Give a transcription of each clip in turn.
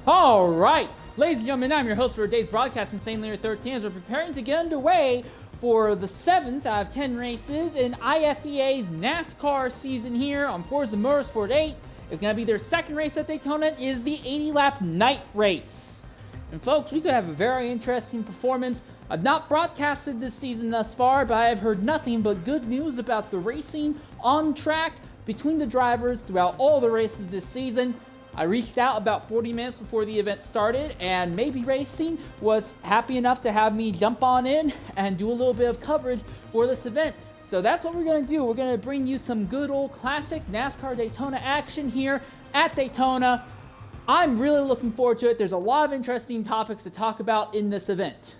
All right, ladies and gentlemen, I'm your host for today's broadcast, Insane Layer 13, as we're preparing to get underway for the 7th out of 10 races in IFEA's NASCAR season here on Forza Motorsport 8. It's going to be their second race at Daytona. It is the 80-lap night race. And folks, we could have a very interesting performance. I've not broadcasted this season thus far, but I have heard nothing but good news about the racing on track between the drivers throughout all the races this season. I reached out about 40 minutes before the event started, and Maybe Racing was happy enough to have me jump on in and do a little bit of coverage for this event. So that's what we're going to do. We're going to bring you some good old classic NASCAR Daytona action here at Daytona. I'm really looking forward to it. There's a lot of interesting topics to talk about in this event.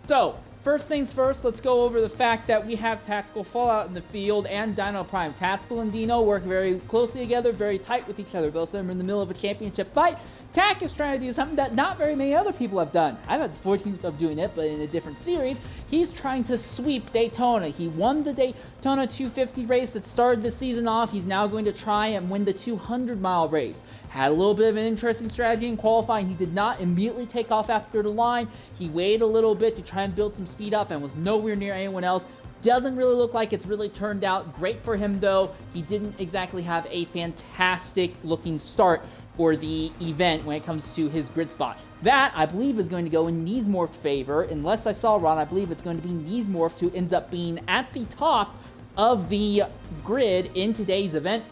So, first things first, let's go over the fact that we have Tactical Fallout in the field and Dino Prime. Tactical and Dino work very closely together, very tight with each other. Both of them are in the middle of a championship fight. Tac is trying to do something that not very many other people have done. I've had the fortune of doing it, but in a different series. He's trying to sweep Daytona. He won the Daytona 250 race that started the season off. He's now going to try and win the 200-mile race. Had a little bit of an interesting strategy in qualifying. He did not immediately take off after the line. He waited a little bit to try and build some speed up and was nowhere near anyone else. Doesn't really look like it's really turned out great for him, though. He didn't exactly have a fantastic looking start for the event when it comes to his grid spot. That, I believe, is going to go in Niesmorph's favor. Unless I saw wrong, I believe it's going to be Niesmorph who ends up being at the top of the grid in today's event.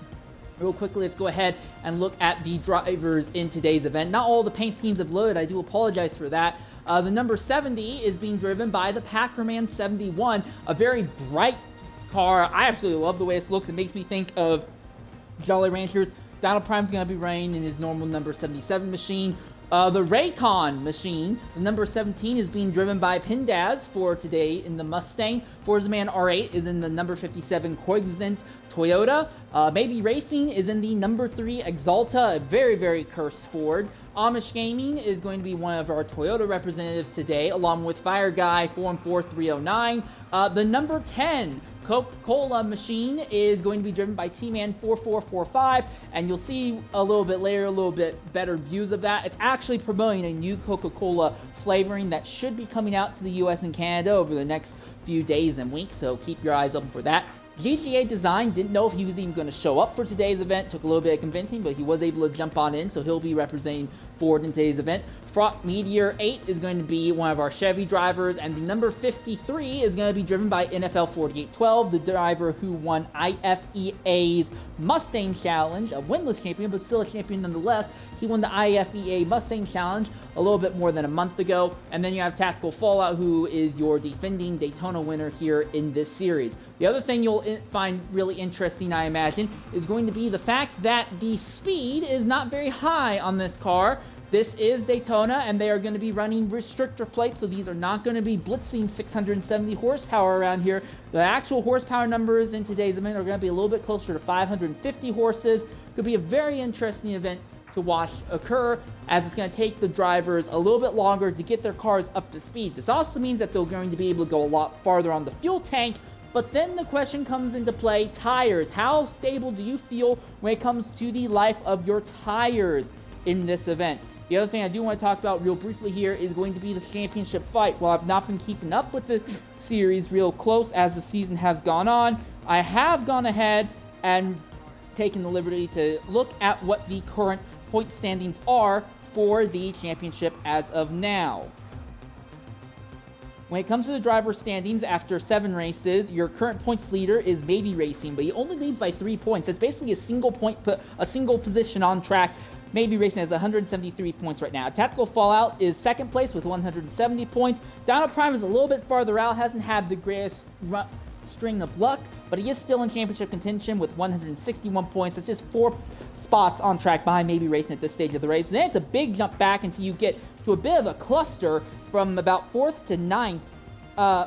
Real quickly, let's go ahead and look at the drivers in today's event. Not all the paint schemes have loaded. I do apologize for that. The number 70 is being driven by the Packerman 71, a very bright car. I absolutely love the way this looks. It makes me think of Jolly Ranchers. Donald Prime's going to be running in his normal number 77 machine. The Raycon machine, the number 17, is being driven by Pindaz for today in the Mustang. Forza Man R8 is in the number 57 Koizent Toyota. Maybe Racing is in the number 3 Exalta, a very, very cursed Ford. Amish Gaming is going to be one of our Toyota representatives today, along with Fire Guy 44309. The number 10 Coca-Cola machine is going to be driven by T-Man 4445, and you'll see a little bit later, a little bit better views of that. It's actually promoting a new Coca-Cola flavoring that should be coming out to the US and Canada over the next few days and weeks, so keep your eyes open for that. GTA Design didn't know if he was even going to show up for today's event. Took a little bit of convincing, but he was able to jump on in, so he'll be representing Ford in today's event. Fraught Meteor 8 is going to be one of our Chevy drivers, and the number 53 is going to be driven by NFL 4812, the driver who won IFEA's Mustang Challenge, a winless champion, but still a champion nonetheless. He won the IFEA Mustang Challenge a little bit more than a month ago. And then you have Tactical Fallout, who is your defending Daytona winner here in this series. The other thing you'll find really interesting, I imagine, is going to be the fact that the speed is not very high on this car. This is Daytona, and they are going to be running restrictor plates, so these are not going to be blitzing 670 horsepower around here. The actual horsepower numbers in today's event are going to be a little bit closer to 550 horses. Could be a very interesting event to watch occur, as it's going to take the drivers a little bit longer to get their cars up to speed. This also means that they're going to be able to go a lot farther on the fuel tank. But then the question comes into play, tires. How stable do you feel when it comes to the life of your tires in this event? The other thing I do want to talk about real briefly here is going to be the championship fight. While I've not been keeping up with the series real close as the season has gone on, I have gone ahead and taken the liberty to look at what the current point standings are for the championship as of now. When it comes to the driver standings after 7 races, your current points leader is Maybe Racing, but he only leads by 3 points. It's basically a single position on track. Maybe Racing has 173 points right now. Tactical Fallout is second place with 170 points. Dino Prime is a little bit farther out, hasn't had the greatest string of luck, but he is still in championship contention with 161 points. It's just 4 spots on track behind Maybe Racing at this stage of the race. And then it's a big jump back until you get to a bit of a cluster from about 4th to 9th.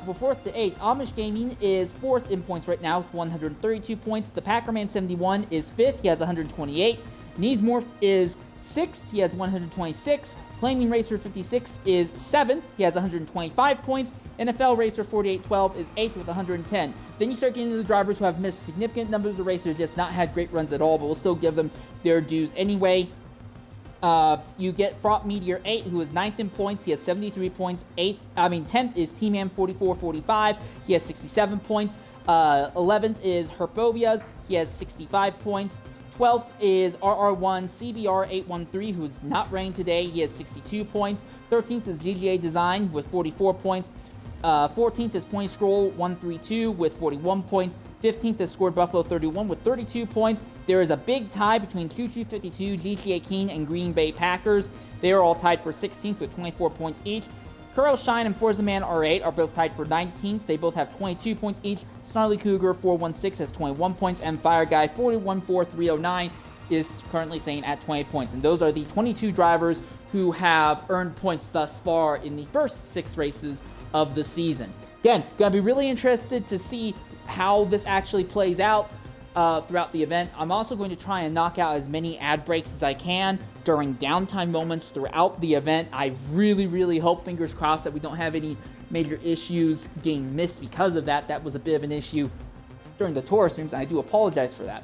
For 4th to 8th, Amish Gaming is 4th in points right now with 132 points. The Packerman 71 is 5th. He has 128. Niesmorph is 6th. He has 126. Flaming Racer 56 is 7th. He has 125 points. NFL Racer 4812 is 8th with 110. Then you start getting into the drivers who have missed significant numbers of races, just not had great runs at all, but we'll still give them their dues anyway. You get Fraught Meteor 8, who is 9th in points. He has 73 points. 10th is T-Man 4445. He has 67 points. 11th is Herphobias. He has 65 points. 12th is RR1 CBR 813, who is not running today. He has 62 points. 13th is GGA Design with 44 points. 14th is Pony Scroll 132 with 41 points. 15th is Scored Buffalo 31 with 32 points. There is a big tie between Choo Choo 52, GTA Keen, and Green Bay Packers. They are all tied for 16th with 24 points each. Curl Shine and Forza Man R8 are both tied for 19th. They both have 22 points each. Snarly Cougar 416 has 21 points, and Fire Guy 414309 is currently sitting at 20 points. And those are the 22 drivers who have earned points thus far in the first 6 races of the season. Again, gonna be really interested to see how this actually plays out throughout the event. I'm also going to try and knock out as many ad breaks as I can during downtime moments throughout the event. I really hope, fingers crossed, that we don't have any major issues getting missed because of that. That was a bit of an issue during the tour streams, and I do apologize for that.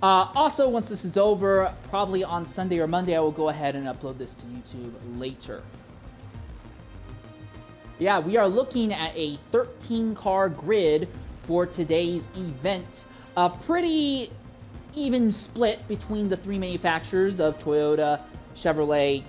Also, once this is over, probably on Sunday or Monday, I will go ahead and upload this to YouTube later. Yeah, we are looking at a 13-car grid for today's event. A pretty even split between the 3 manufacturers of Toyota, Chevrolet,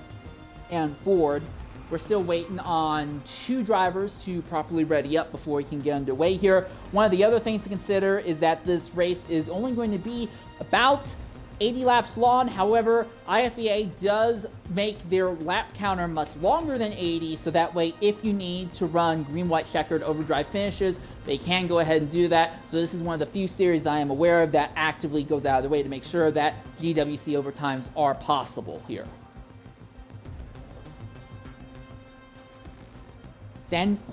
and Ford. We're still waiting on 2 drivers to properly ready up before we can get underway here. One of the other things to consider is that this race is only going to be about 80 laps long. However, IFEA does make their lap counter much longer than 80, so that way if you need to run green, white, checkered overdrive finishes, they can go ahead and do that. So this is one of the few series I am aware of that actively goes out of their way to make sure that GWC overtimes are possible here.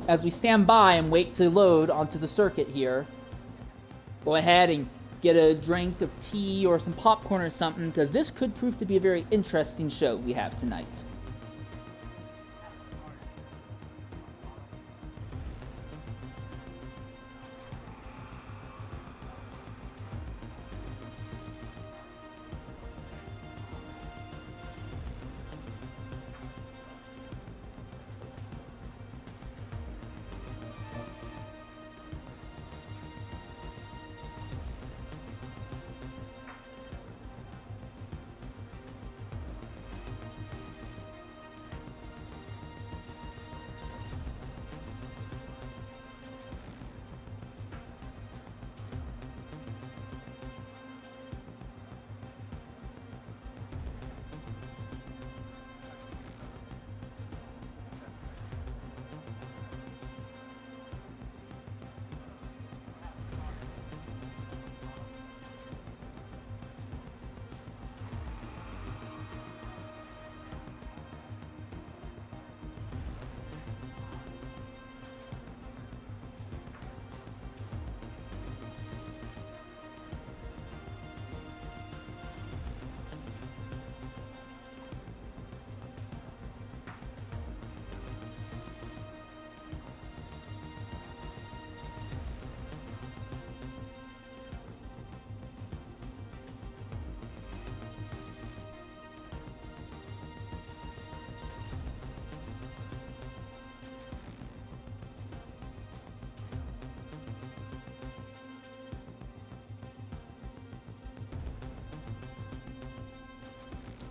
As we stand by and wait to load onto the circuit here, go ahead and get a drink of tea or some popcorn or something, because this could prove to be a very interesting show we have tonight.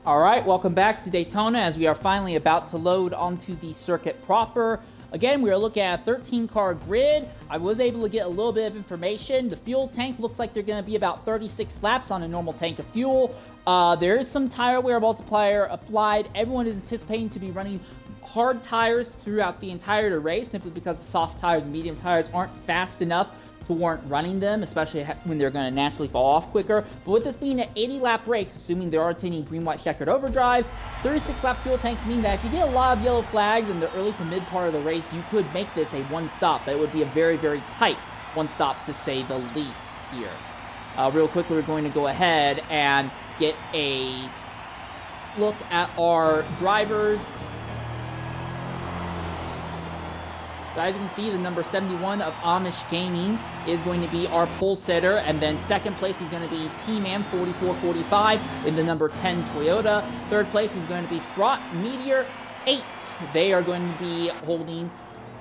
All right, welcome back to Daytona as we are finally about to load onto the circuit proper. Again, we are looking at a 13-car grid. I was able to get a little bit of information. The fuel tank looks like they're going to be about 36 laps on a normal tank of fuel. There is some tire wear multiplier applied. Everyone is anticipating to be running hard tires throughout the entire race, simply because the soft tires and medium tires aren't fast enough to warrant running them, especially when they're going to naturally fall off quicker. But with this being an 80-lap race, assuming there aren't any green, white, checkered overdrives, 36-lap fuel tanks mean that if you get a lot of yellow flags in the early to mid part of the race, you could make this a one-stop. But it would be a very, very tight one-stop, to say the least here. Real quickly, we're going to go ahead and get a look at our drivers So as you can see, the number 71 of Amish Gaming is going to be our pole sitter, and then second place is going to be T-Man 4445 in the number 10 Toyota. Third place is going to be Fraught Meteor 8. They are going to be holding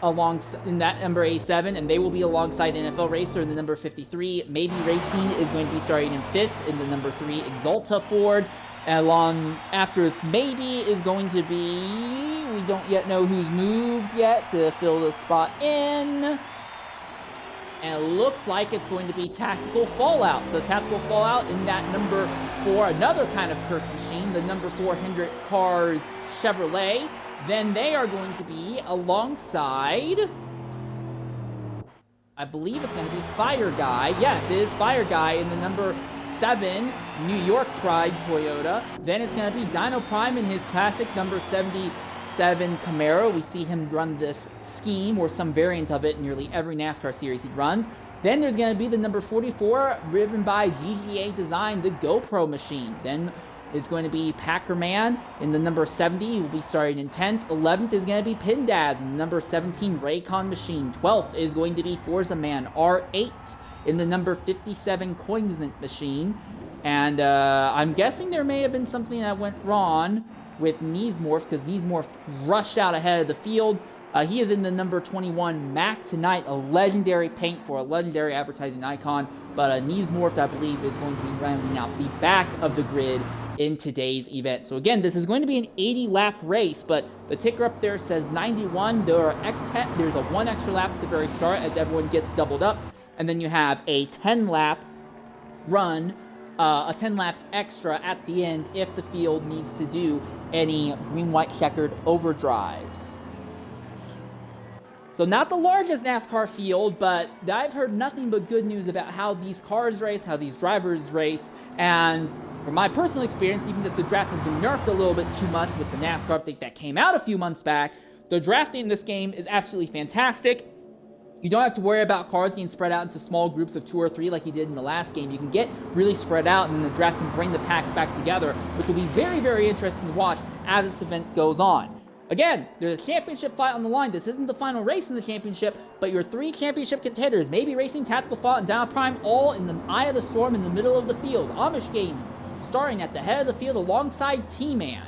along in that number A7, and they will be alongside NFL Racer in the number 53. Maybe Racing is going to be starting in 5th in the number 3 Exalta Ford. Along after Maybe is going to be, we don't yet know who's moved yet to fill the spot in. And it looks like it's going to be Tactical Fallout. So Tactical Fallout in that number 4, another kind of curse machine, the number 400 Cars Chevrolet. Then they are going to be alongside, I believe it's going to be Fire Guy. Yes, it is Fire Guy in the number 7 New York Pride Toyota. Then it's going to be Dino Prime in his classic number 77 Camaro. We see him run this scheme or some variant of it in nearly every NASCAR series he runs. Then there's going to be the number 44 driven by GGA Design, the GoPro machine. Then is going to be Packerman in the number 70. He will be starting in 10th. 11th is going to be Pindaz in the number 17 Raycon machine. 12th is going to be Forza Man R8 in the number 57 Cognizant machine. And I'm guessing there may have been something that went wrong with Neesmorph, because Neesmorph rushed out ahead of the field. He is in the number 21 Mac Tonight, a legendary paint for a legendary advertising icon. But Neesmorph, I believe, is going to be rounding out the back of the grid in today's event. So again, this is going to be an 80-lap race, but the ticker up there says 91. There's a 1 extra lap at the very start as everyone gets doubled up, and then you have a 10-lap run, a 10 laps extra at the end if the field needs to do any green-white checkered overdrives. So not the largest NASCAR field, but I've heard nothing but good news about how these cars race, how these drivers race, and from my personal experience, even if the draft has been nerfed a little bit too much with the NASCAR update that came out a few months back, the drafting in this game is absolutely fantastic. You don't have to worry about cars getting spread out into small groups of 2 or 3 like you did in the last game. You can get really spread out, and then the draft can bring the packs back together, which will be very, very interesting to watch as this event goes on. Again, there's a championship fight on the line. This isn't the final race in the championship, but your 3 championship contenders, Maybe Racing, Tactical Fallout, and Dino Prime, all in the eye of the storm in the middle of the field. Amish Gaming, starting at the head of the field alongside T-Man.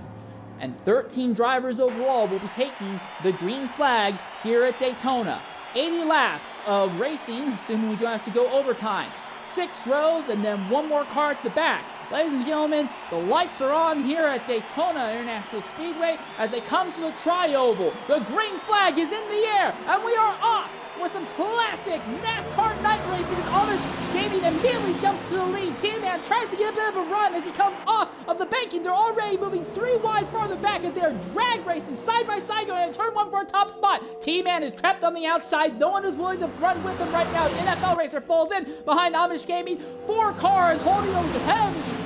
And 13 drivers overall will be taking the green flag here at Daytona. 80 laps of racing, assuming we don't have to go overtime. 6 rows, and then 1 more car at the back. Ladies and gentlemen, the lights are on here at Daytona International Speedway as they come to the tri-oval. The green flag is in the air, and we are off for some classic NASCAR night racing as Amish Gaming immediately jumps to the lead. T-Man tries to get a bit of a run as he comes off of the banking. They're already moving 3 wide farther back as they are drag racing side by side going into turn 1 for a top spot. T-Man is trapped on the outside. No one is willing to run with him right now as NFL Racer falls in behind Amish Gaming. 4 cars holding a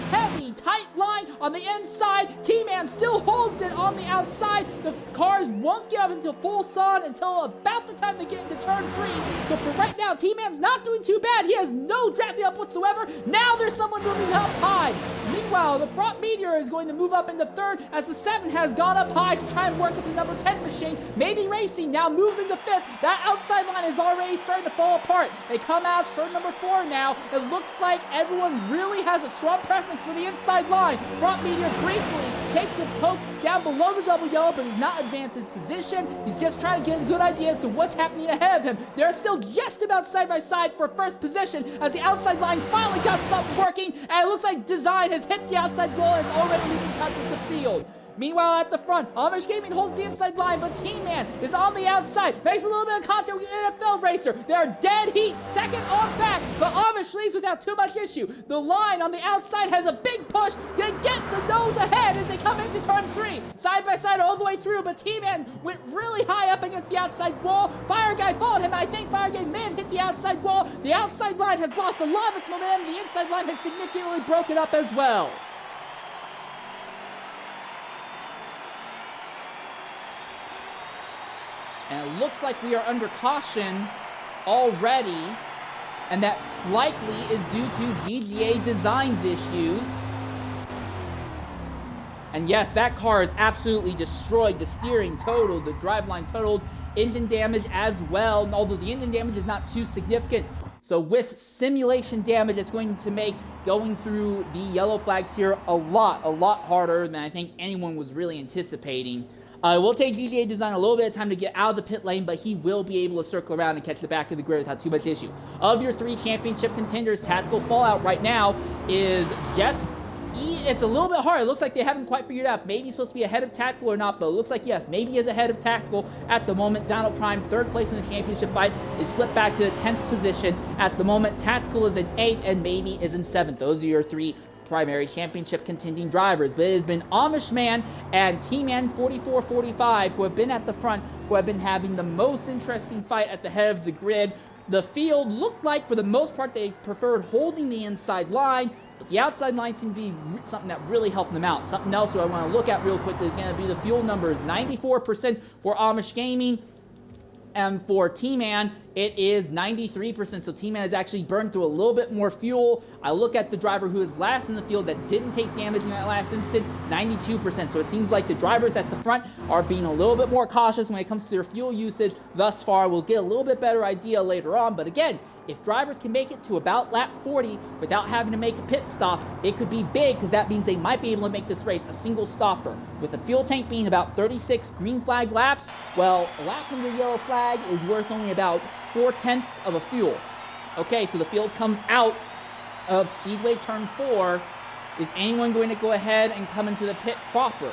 heavy, tight line on the inside. T-Man still holds it on the outside. The cars won't get up into full sun until about the time they get into turn 3. So for right now, T-Man's not doing too bad. He has no drafting up whatsoever. Now there's someone moving up high. Meanwhile, the Fraught Meteor is going to move up into 3rd as the 7 has gone up high to try and work with the number 10 machine. Maybe Racing now moves into 5th. That outside line is already starting to fall apart. They come out turn number 4 now. It looks like everyone really has a strong preference for the inside line. Fraught Meteor briefly takes a poke down below the double yellow, but does not advance his position. He's just trying to get a good idea as to what's happening ahead of him. They're still just about side by side for first position as the outside lines finally got something working, and it looks like Design has hit the outside wall and is already losing touch with the field. Meanwhile, at the front, Amish Gaming holds the inside line, but T-Man is on the outside. Makes a little bit of contact with the NFL Racer. They're dead heat, second on back, but Amish leads without too much issue. The line on the outside has a big push. They get the nose ahead as they come into turn 3. Side by side all the way through, but T-Man went really high up against the outside wall. Fire Guy followed him. I think Fire Guy may have hit the outside wall. The outside line has lost a lot of its momentum. The inside line has significantly broken up as well. And it looks like we are under caution already, and that likely is due to GGA Designs issues. And yes, that car is absolutely destroyed. The steering totaled, the driveline totaled. engine damage as well, although the engine damage is not too significant. So with simulation damage, it's going to make going through the yellow flags here a lot harder than I think anyone was really anticipating. It will take GTA Design a little bit of time to get out of the pit lane, but he will be able to circle around and catch the back of the grid without too much issue. Of your 3 championship contenders, Tactical Fallout right now is just... It's a little bit hard. It looks like they haven't quite figured out if maybe he's supposed to be ahead of Tactical or not, but it looks like, yes, maybe he is ahead of Tactical at the moment. Donald Prime, 3rd place in the championship fight, is slipped back to the 10th position at the moment. Tactical is in 8th, and maybe is in 7th. Those are your 3 primary championship contending drivers, but it has been Amish Man and T-Man 4445 who have been at the front, who have been having the most interesting fight at the head of the grid. The field looked like, for the most part, they preferred holding the inside line, but the outside line seemed to be something that really helped them out. Something else that I want to look at real quickly is going to be the fuel numbers. 94% for Amish Gaming, and for T-Man, it is 93%, so T-Man has actually burned through a little bit more fuel. I look at the driver who is last in the field that didn't take damage in that last instant, 92%. So it seems like the drivers at the front are being a little bit more cautious when it comes to their fuel usage thus far. We'll get a little bit better idea later on, but again, if drivers can make it to about lap 40 without having to make a pit stop, it could be big, because that means they might be able to make this race a single stopper. With the fuel tank being about 36 green flag laps, well, a lap under yellow flag is worth only about 4/10 of a fuel. Okay, so the field comes out of Speedway Turn 4. Is anyone going to go ahead and come into the pit proper?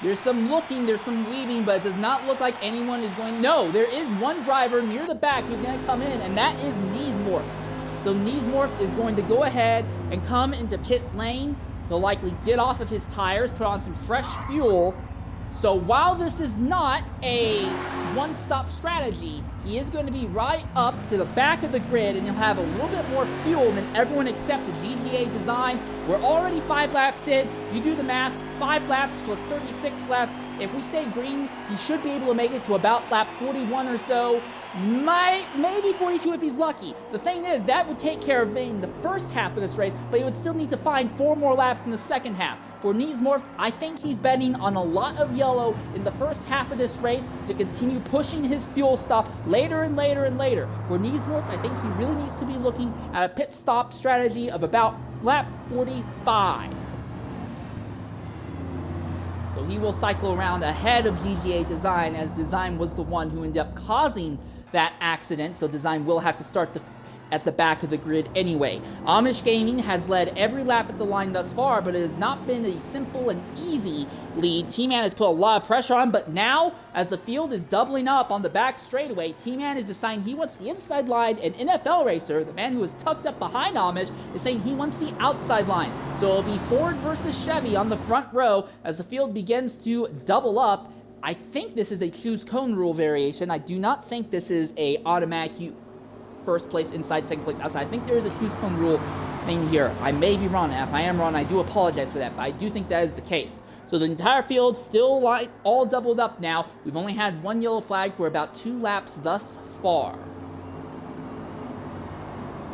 There's some looking, there's some weaving, but it does not look like anyone is going... No, there is one driver near the back who's going to come in, and that is Kneesmorphed. So Kneesmorphed is going to go ahead and come into pit lane. He'll likely get off of his tires, put on some fresh fuel. So while this is not a one-stop strategy, he is going to be right up to the back of the grid, and he'll have a little bit more fuel than everyone except the GTA Design. We're already 5 laps in. You do the math, 5 laps plus 36 laps. If we stay green, he should be able to make it to about lap 41 or so. Maybe 42 if he's lucky. The thing is, that would take care of being the first half of this race, but he would still need to find 4 more laps in the second half. For Kneesmorphed, I think he's betting on a lot of yellow in the first half of this race to continue pushing his fuel stop later and later and later. For Kneesmorphed, I think he really needs to be looking at a pit stop strategy of about lap 45. So he will cycle around ahead of GTA Design, as Design was the one who ended up causing that accident, so Design will have to start at the back of the grid anyway. Amish Gaming has led every lap at the line thus far, but it has not been a simple and easy lead. T-Man has put a lot of pressure on, but now, as the field is doubling up on the back straightaway, T-Man is deciding he wants the inside line, and NFL Racer, the man who is tucked up behind Amish, is saying he wants the outside line. So it'll be Ford versus Chevy on the front row as the field begins to double up. I think this is a choose cone rule variation. I do not think this is a automatic first place inside, second place outside. I think there is a choose cone rule thing here. I may be wrong. If I am wrong, I do apologize for that, but I do think that is the case. So the entire field still all doubled up now. We've only had 1 yellow flag for about 2 laps thus far.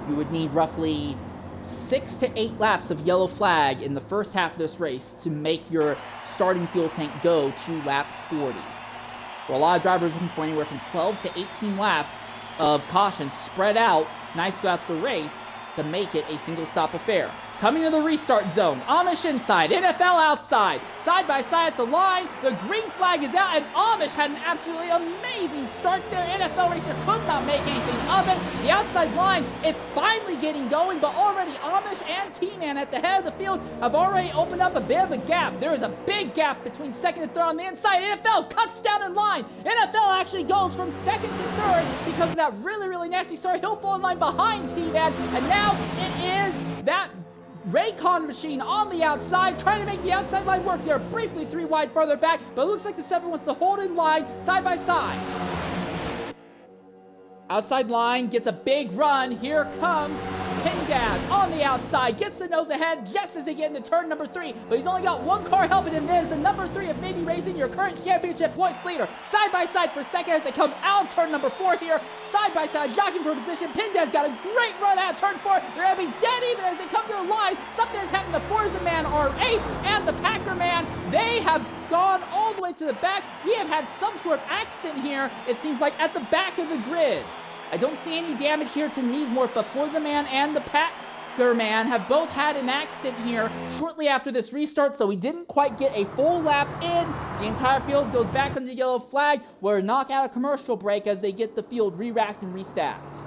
You would need roughly 6 to 8 laps of yellow flag in the first half of this race to make your starting fuel tank go to lap 40. For a lot of drivers looking for anywhere from 12 to 18 laps of caution spread out nice throughout the race to make it a single stop affair. Coming to the restart zone, Amish inside, NFL outside, side by side at the line, the green flag is out, and Amish had an absolutely amazing start there. NFL Racer could not make anything of it. The outside line, it's finally getting going, but already Amish and T-Man at the head of the field have already opened up a bit of a gap. There is a big gap between second and third on the inside. NFL cuts down in line. NFL actually goes from second to third because of that really nasty start. He'll fall in line behind T-Man, and now it is that Raycon machine on the outside, trying to make the outside line work. They're briefly 3 wide further back, but it looks like the 7 wants to hold in line side by side. Outside line gets a big run. Here comes Pindaz on the outside, gets the nose ahead just as they get into turn number 3, but he's only got 1 car helping him. There's the number 3 of Maybe Racing, your current championship points leader. Side by side for second as they come out of turn number 4 here. Side by side, jockeying for position. Pindaz got a great run out of turn 4. They're going to be dead even as they come to the line. Something has happened to Forza Man R8 and the Packer Man. They have gone all the way to the back. We have had some sort of accident here, it seems like, at the back of the grid. I don't see any damage here to Neesmorph, but Forza Man and the Packer Man have both had an accident here shortly after this restart, so we didn't quite get a full lap in. The entire field goes back under yellow flag. We're knock out a commercial break as they get the field re-racked and restacked.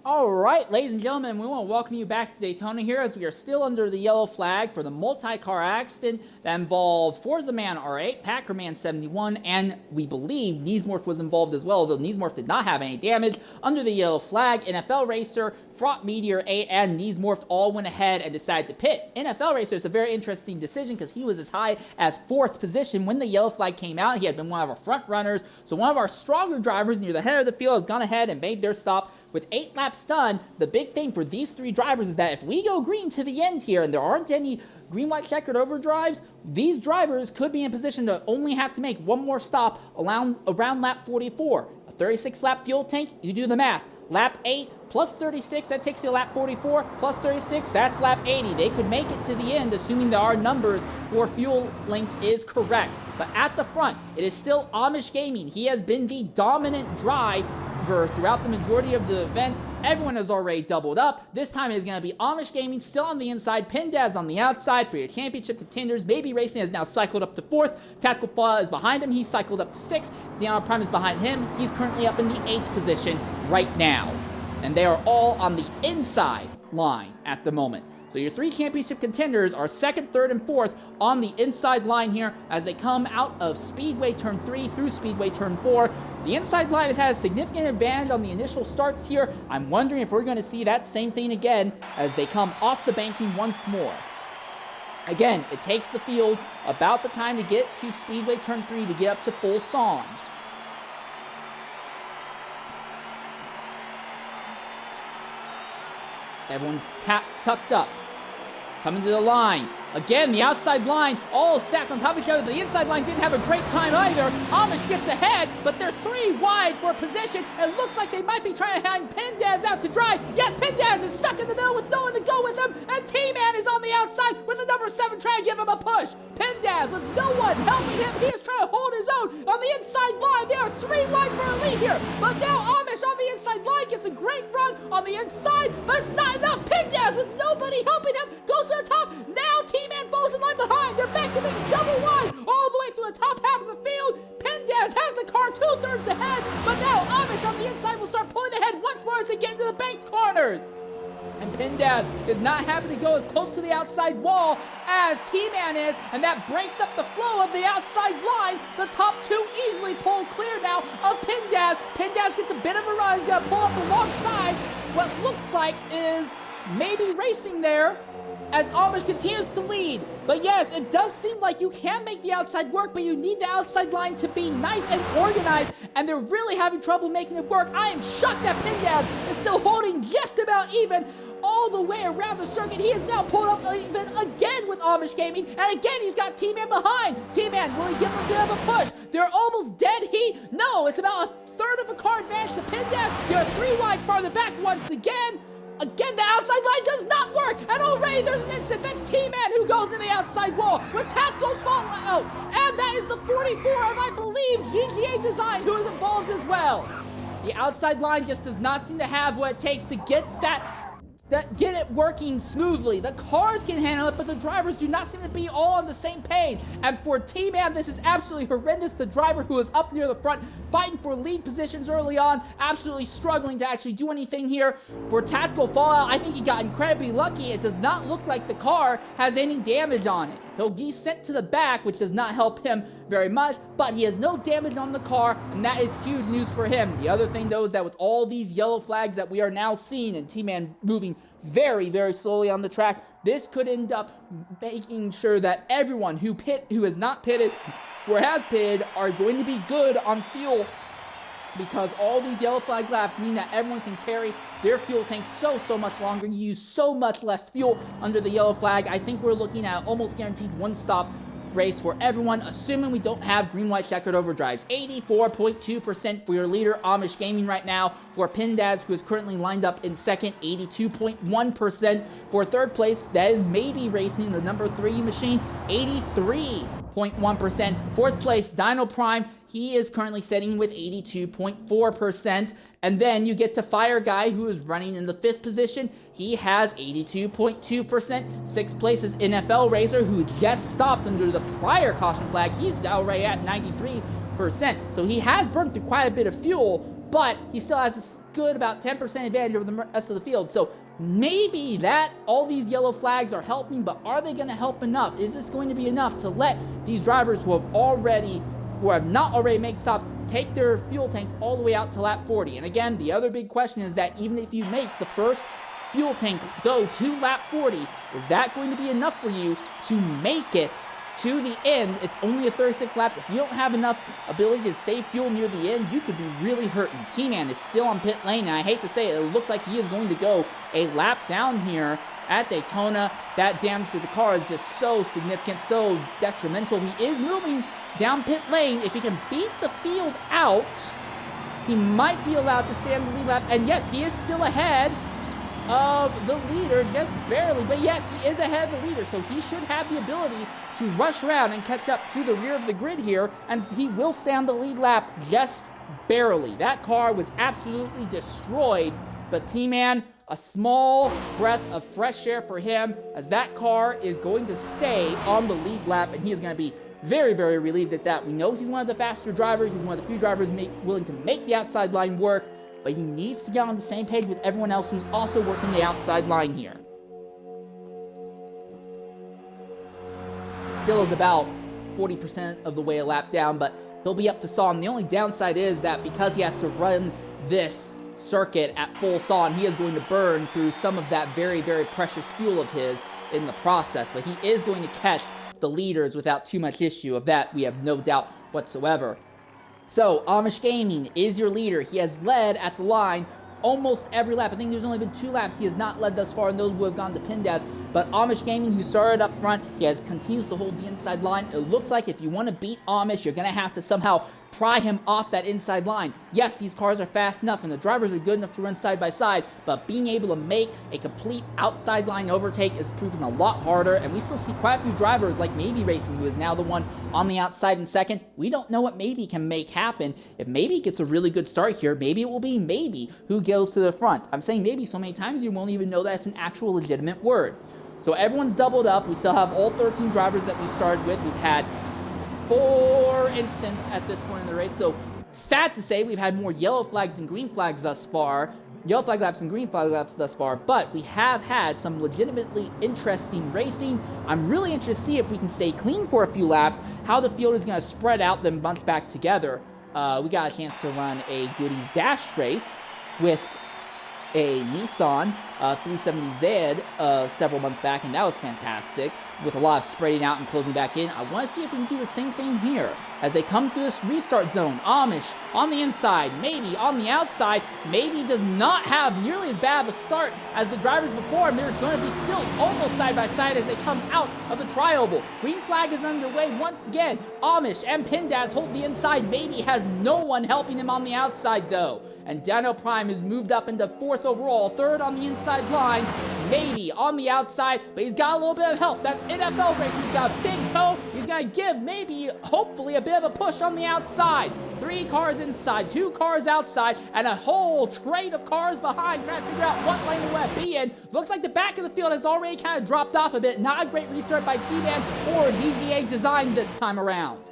All right, ladies and gentlemen, we want to welcome you back to Daytona here as we are still under the yellow flag for the multi-car accident that involved Forza Man R8, Packer Man 71, and we believe Neesmorph was involved as well, though Neesmorph did not have any damage. Under the yellow flag, NFL Racer, Fraught Meteor 8, and Neesmorph all went ahead and decided to pit. NFL Racer is a very interesting decision because he was as high as 4th position when the yellow flag came out. He had been one of our front runners, so one of our stronger drivers near the head of the field has gone ahead and made their stop. With 8 laps done, the big thing for these 3 drivers is that if we go green to the end here and there aren't any green-white checkered overdrives, these drivers could be in position to only have to make one more stop around lap 44. A 36-lap fuel tank, you do the math. Lap 8 plus 36, that takes you to lap 44, plus 36, that's lap 80. They could make it to the end, assuming that our numbers for fuel length is correct. But at the front, it is still Amish Gaming. He has been the dominant driver throughout the majority of the event. Everyone has already doubled up. This time it is going to be Amish Gaming still on the inside, Pendaz on the outside for your championship contenders. Baby Racing has now cycled up to 4th. Tactical Fallout is behind him. He's cycled up to 6th. Daytona Prime is behind him. He's currently up in the 8th position right now. And they are all on the inside line at the moment. So your 3 championship contenders are 2nd, 3rd, and 4th on the inside line here as they come out of Speedway Turn 3 through Speedway Turn 4. The inside line has had a significant advantage on the initial starts here. I'm wondering if we're going to see that same thing again as they come off the banking once more. Again, it takes the field about the time to get to Speedway Turn 3 to get up to full song. Everyone's tucked up. Coming to the line. Again, the outside line all stacked on top of each other. The inside line didn't have a great time either. Amish gets ahead, but they're 3 wide for position. It looks like they might be trying to hang Pendaz out to dry. Yes, Pendaz is stuck in the middle with no one to go with him. And T-Man is on the outside with the number 7 trying to give him a push. Pendaz with no one helping him. He is trying to hold his own on the inside line. They are 3 wide for a lead here. But now Amish on the inside line gets a great run on the inside, but it's not enough. Pendaz with nobody helping him goes to the top. Now T-Man falls in line behind. They're back to being double wide all the way through the top half of the field. Pendaz has the car 2/3 ahead, but now Amish on the inside will start pulling ahead once more as they get into the banked corners. And Pendaz is not happy to go as close to the outside wall as T-Man is, and that breaks up the flow of the outside line. The top 2 easily pull clear now of Pendaz. Pendaz gets a bit of a run. He's going to pull up alongside what looks like is maybe racing there as Amish continues to lead. But yes, it does seem like you can make the outside work, but you need the outside line to be nice and organized, and they're really having trouble making it work. I am shocked that Pendaz is still holding just about even. all the way around the circuit. He is now pulled up even again with Amish Gaming, and again he's got T-Man behind. T-Man, will he give him a bit of a push? They're almost dead heat. No, it's about a third of a car advantage to Pindas. They're 3 wide farther back once again. Again, the outside line does not work, and already there's an incident. That's T-Man who goes in the outside wall with tactical fallout, and that is the 44 of, I believe, GGA Design, who is involved as well. The outside line just does not seem to have what it takes to get get it working smoothly. The cars can handle it, but the drivers do not seem to be all on the same page. And for T-Man, this is absolutely horrendous. The driver who is up near the front, fighting for lead positions early on, absolutely struggling to actually do anything here. For Tactical Fallout, I think he got incredibly lucky. It does not look like the car has any damage on it. He'll be sent to the back, which does not help him very much, but he has no damage on the car, and that is huge news for him. The other thing, though, is that with all these yellow flags that we are now seeing and T-Man moving very, very slowly on the track, this could end up making sure that everyone who has not pitted or has pitted are going to be good on fuel, because all these yellow flag laps mean that everyone can carry their fuel tank so much longer. You use so much less fuel under the yellow flag. I think we're looking at almost guaranteed one-stop race for everyone, assuming we don't have green-white checkered overdrives. 84.2% for your leader, Amish Gaming, right now. For Pindaz, who is currently lined up in second, 82.1%. For third place, that is maybe racing the number 3 machine, 83.1%. Fourth place, Dino Prime, he is currently sitting with 82.4%. And then you get to Fire Guy, who is running in the 5th position. He has 82.2%. 6th place is NFL Racer, who just stopped under the prior caution flag. He's already at 93%. So he has burned through quite a bit of fuel, but he still has a good about 10% advantage over the rest of the field. So maybe that all these yellow flags are helping, but are they going to help enough? Is this going to be enough to let these drivers who have not already made stops take their fuel tanks all the way out to lap 40? And again, the other big question is that even if you make the first fuel tank go to lap 40, is that going to be enough for you to make it to the end? It's only a 36 laps. If you don't have enough ability to save fuel near the end, you could be really hurting. T-Man is still on pit lane, and I hate to say it, it looks like he is going to go a lap down here at Daytona. That damage to the car is just so significant, so detrimental. He is moving down pit lane. If he can beat the field out, he might be allowed to stay on the lead lap. And yes, he is still ahead of the leader, just barely. But yes, he is ahead of the leader, so he should have the ability to rush around and catch up to the rear of the grid here, and he will stay on the lead lap just barely. That car was absolutely destroyed, but T-Man, a small breath of fresh air for him, as that car is going to stay on the lead lap, and he is going to be very, very relieved at that. We know he's one of the faster drivers. He's one of the few drivers willing to make the outside line work, but he needs to get on the same page with everyone else who's also working the outside line here. Still is about 40% of the way a lap down, but he'll be up to saw. And the only downside is that because he has to run this circuit at full saw, and he is going to burn through some of that very, very precious fuel of his in the process, but he is going to catch the leaders without too much issue. Of that, we have no doubt whatsoever. So, Amish Gaming is your leader. He has led at the line almost every lap. I think there's only been 2 laps he has not led thus far, and those will have gone to Pindaz. But Amish Gaming, who started up front, continues to hold the inside line. It looks like if you want to beat Amish, you're going to have to somehow pry him off that inside line. Yes, these cars are fast enough, and the drivers are good enough to run side by side, but being able to make a complete outside line overtake is proving a lot harder, and we still see quite a few drivers like Maybe Racing, who is now the one on the outside in second. We don't know what Maybe can make happen. If Maybe gets a really good start here, maybe it will be Maybe who goes to the front. I'm saying maybe so many times you won't even know that's an actual legitimate word. So everyone's doubled up. We still have all 13 drivers that we've started with. We've had 4 incidents at this point in the race. So sad to say, we've had more yellow flags and green flags thus far. Yellow flag laps and green flag laps thus far. But we have had some legitimately interesting racing. I'm really interested to see if we can stay clean for a few laps, how the field is going to spread out, then bunch back together. We got a chance to run a Goodies Dash race with a Nissan 370Z several months back, and that was fantastic. with a lot of spreading out and closing back in. I want to see if we can do the same thing here as they come through this restart zone. Amish on the inside, maybe on the outside. Maybe does not have nearly as bad of a start as the drivers before him. There's going to be still almost side by side as they come out of the tri-oval. Green flag is underway once again. Amish and Pindaz hold the inside. Maybe has no one helping him on the outside though. And Dino Prime has moved up into 4th overall, 3rd on the inside line. Maybe on the outside, but he's got a little bit of help. That's NFL racing. He's got a big toe. He's going to give maybe, hopefully, a bit of a push on the outside. 3 cars inside, 2 cars outside, and a whole train of cars behind trying to figure out what lane to want to be in. Looks like the back of the field has already kind of dropped off a bit. Not a great restart by T-Man or ZZA Design this time around.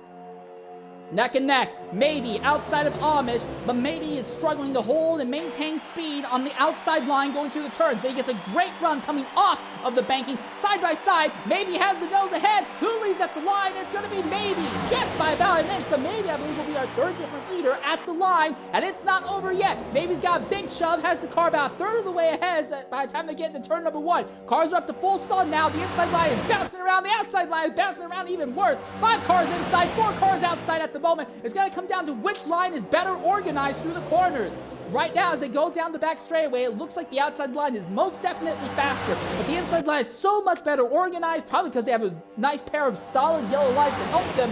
Neck and neck, maybe outside of Amish, but maybe is struggling to hold and maintain speed on the outside line going through the turns. But he gets a great run coming off of the banking, side by side. Maybe has the nose ahead. Who leads at the line? It's going to be maybe, just by about an inch, but maybe I believe will be our 3rd different leader at the line, and it's not over yet. Maybe's got a big shove, has the car about a 3rd of the way ahead by the time they get into turn number 1. Cars are up to full sun now. The inside line is bouncing around. The outside line is bouncing around even worse. 5 cars inside, 4 cars outside at the moment. It's going to come down to which line is better organized through the corners. Right now, as they go down the back straightaway, it looks like the outside line is most definitely faster, but the inside line is so much better organized, probably because they have a nice pair of solid yellow lights to help them.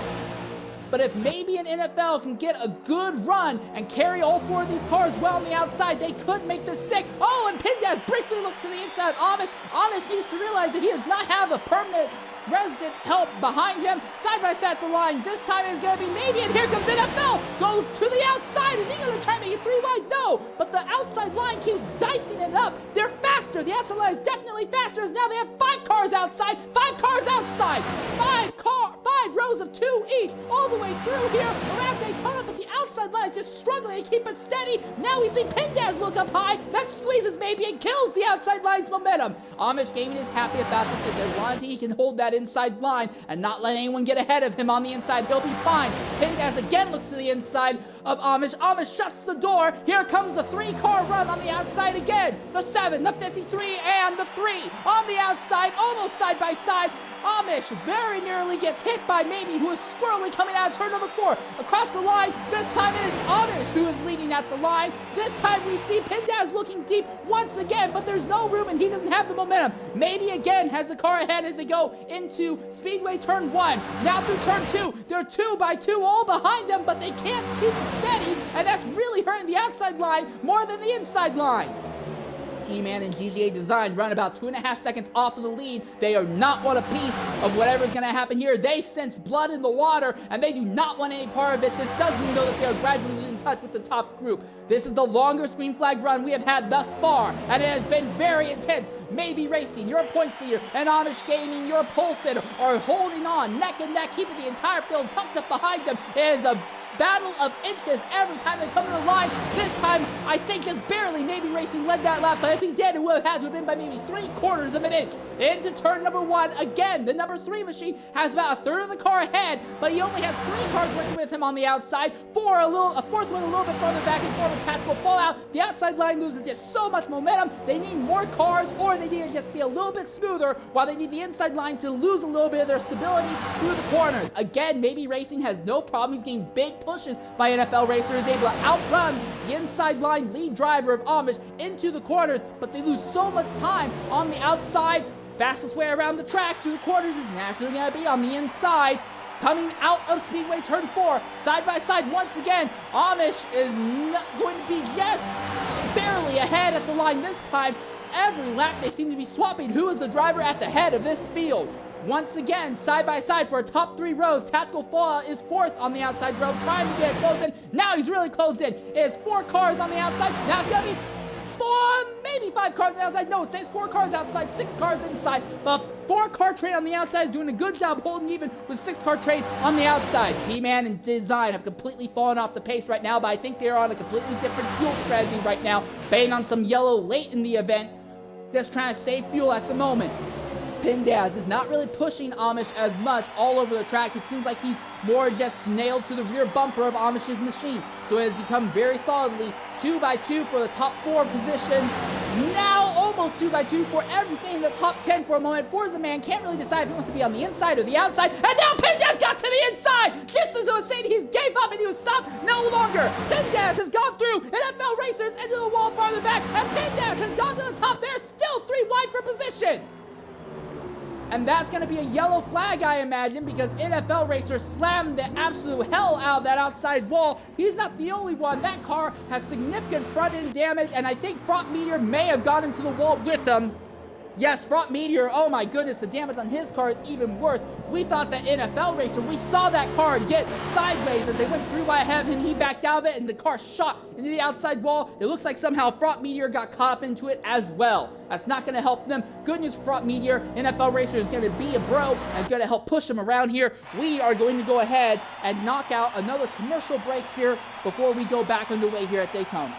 But if maybe an NFL can get a good run and carry all 4 of these cars well on the outside, they could make this stick. Oh, and Pindaz briefly looks to the inside of Amish. Amish needs to realize that he does not have a permanent resident help behind him. Side by side at the line. This time it's going to be maybe, and here comes NFL. Goes to the outside. Is he going to try and make it 3 wide? No, but the outside line keeps dicing it up. They're faster. The outside line is definitely faster, as now they have 5 cars outside. 5 cars outside. 5 rows of 2 each, all the way through here around Daytona, but the outside line is just struggling to keep it steady. Now we see Pindaz look up high. That squeezes maybe and kills the outside line's momentum. Amish Gaming is happy about this because as long as he can hold that inside line and not let anyone get ahead of him on the inside, he'll be fine. Pindaz again looks to the inside of Amish. Amish shuts the door. Here comes the 3-car run on the outside again. The 7, the 53, and the 3 on the outside, almost side by side. Amish very nearly gets hit by Maybe, who is squirrely coming out of turn number 4. Across the line, this time it is Amish who is leading at the line. This time we see Pindaz looking deep once again, but there's no room and he doesn't have the momentum. Maybe again has the car ahead as they go into Speedway turn 1. Now through turn 2, they're 2 by 2 all behind them, but they can't keep it steady, and that's really hurting the outside line more than the inside line. T-Man and GGA Design run about 2.5 seconds off of the lead. They are not want a piece of whatever's going to happen here. They sense blood in the water, and they do not want any part of it. This does mean, though, that they are gradually losing touch with the top group. This is the longest green flag run we have had thus far, and it has been very intense. Maybe Racing, your points leader, and Amish Gaming, your pole sitter, are holding on neck and neck, keeping the entire field tucked up behind them. It is a battle of inches every time they come to the line. This time, I think just barely Maybe Racing led that lap, but if he did, it would have had to have been by maybe 3/4 of an inch. Into turn number 1. Again, the number 3 machine has about a 1/3 of the car ahead, but he only has 3 cars working with him on the outside. A 4th one a little bit further back in form of tactical fallout. The outside line loses just so much momentum. They need more cars, or they need to just be a little bit smoother, while they need the inside line to lose a little bit of their stability through the corners. Again, Maybe Racing has no problem. He's getting big pushes by NFL Racer, is able to outrun the inside line lead driver of Amish into the corners, but they lose so much time on the outside. Fastest way around the track through the corners is naturally going to be on the inside. Coming out of Speedway turn 4, side by side once again. Amish is going to be just barely ahead at the line this time. Every lap they seem to be swapping who is the driver at the head of this field. Once again, side by side for a top 3 rows. Tactical Fallout is 4th on the outside row, trying to get close in. Now he's really close in. It is 4 cars on the outside. Now it's going to be 4, maybe 5 cars on the outside. No, it says 4 cars outside, 6 cars inside. But 4-car train on the outside is doing a good job holding even with 6-car train on the outside. T-Man and Design have completely fallen off the pace right now, but I think they're on a completely different fuel strategy right now, betting on some yellow late in the event, just trying to save fuel at the moment. Pindaz is not really pushing Amish as much all over the track. It seems like he's more just nailed to the rear bumper of Amish's machine. So it has become very solidly 2 by 2 for the top 4 positions. Now almost almost 2x2 for everything in the top 10 for a moment. Forza Man can't really decide if he wants to be on the inside or the outside. And now Pendaz got to the inside! Just as I was saying, he gave up and he was stopped. No longer. Pendaz has gone through NFL Racers into the wall farther back. And Pendaz has gone to the top. They're still 3 wide for position. And that's going to be a yellow flag, I imagine, because NFL Racer slammed the absolute hell out of that outside wall. He's not the only one. That car has significant front-end damage, and I think Front Meteor may have gone into the wall with him. Yes, Front Meteor, oh my goodness, the damage on his car is even worse. We thought that NFL Racer, we saw that car get sideways as they went through by heaven. He backed out of it, and the car shot into the outside wall. It looks like somehow Front Meteor got caught up into it as well. That's not going to help them. Good news for Front Meteor. NFL Racer is going to be a bro and is going to help push him around here. We are going to go ahead and knock out another commercial break here before we go back underway here at Daytona.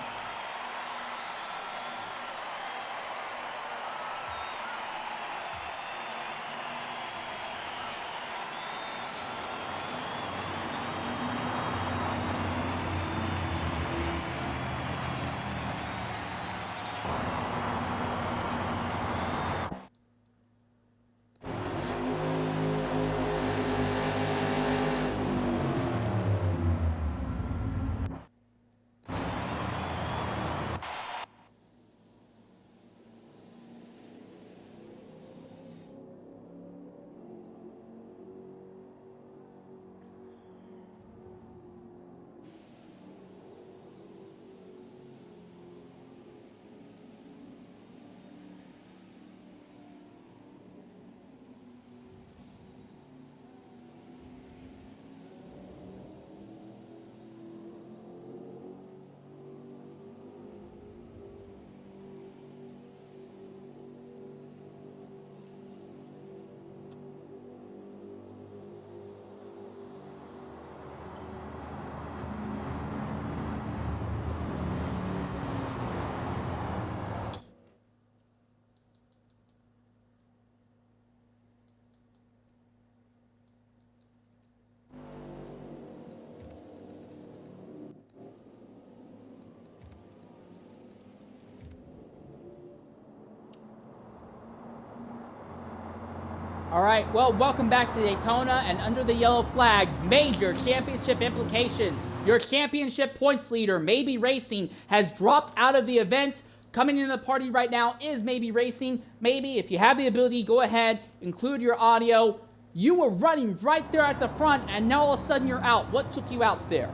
All right, well, welcome back to Daytona, and under the yellow flag, major championship implications. Your championship points leader, Maybe Racing, has dropped out of the event. Coming in the party right now is Maybe Racing. Maybe, if you have the ability, go ahead, include your audio. You were running right there at the front, and now all of a sudden you're out. What took you out there?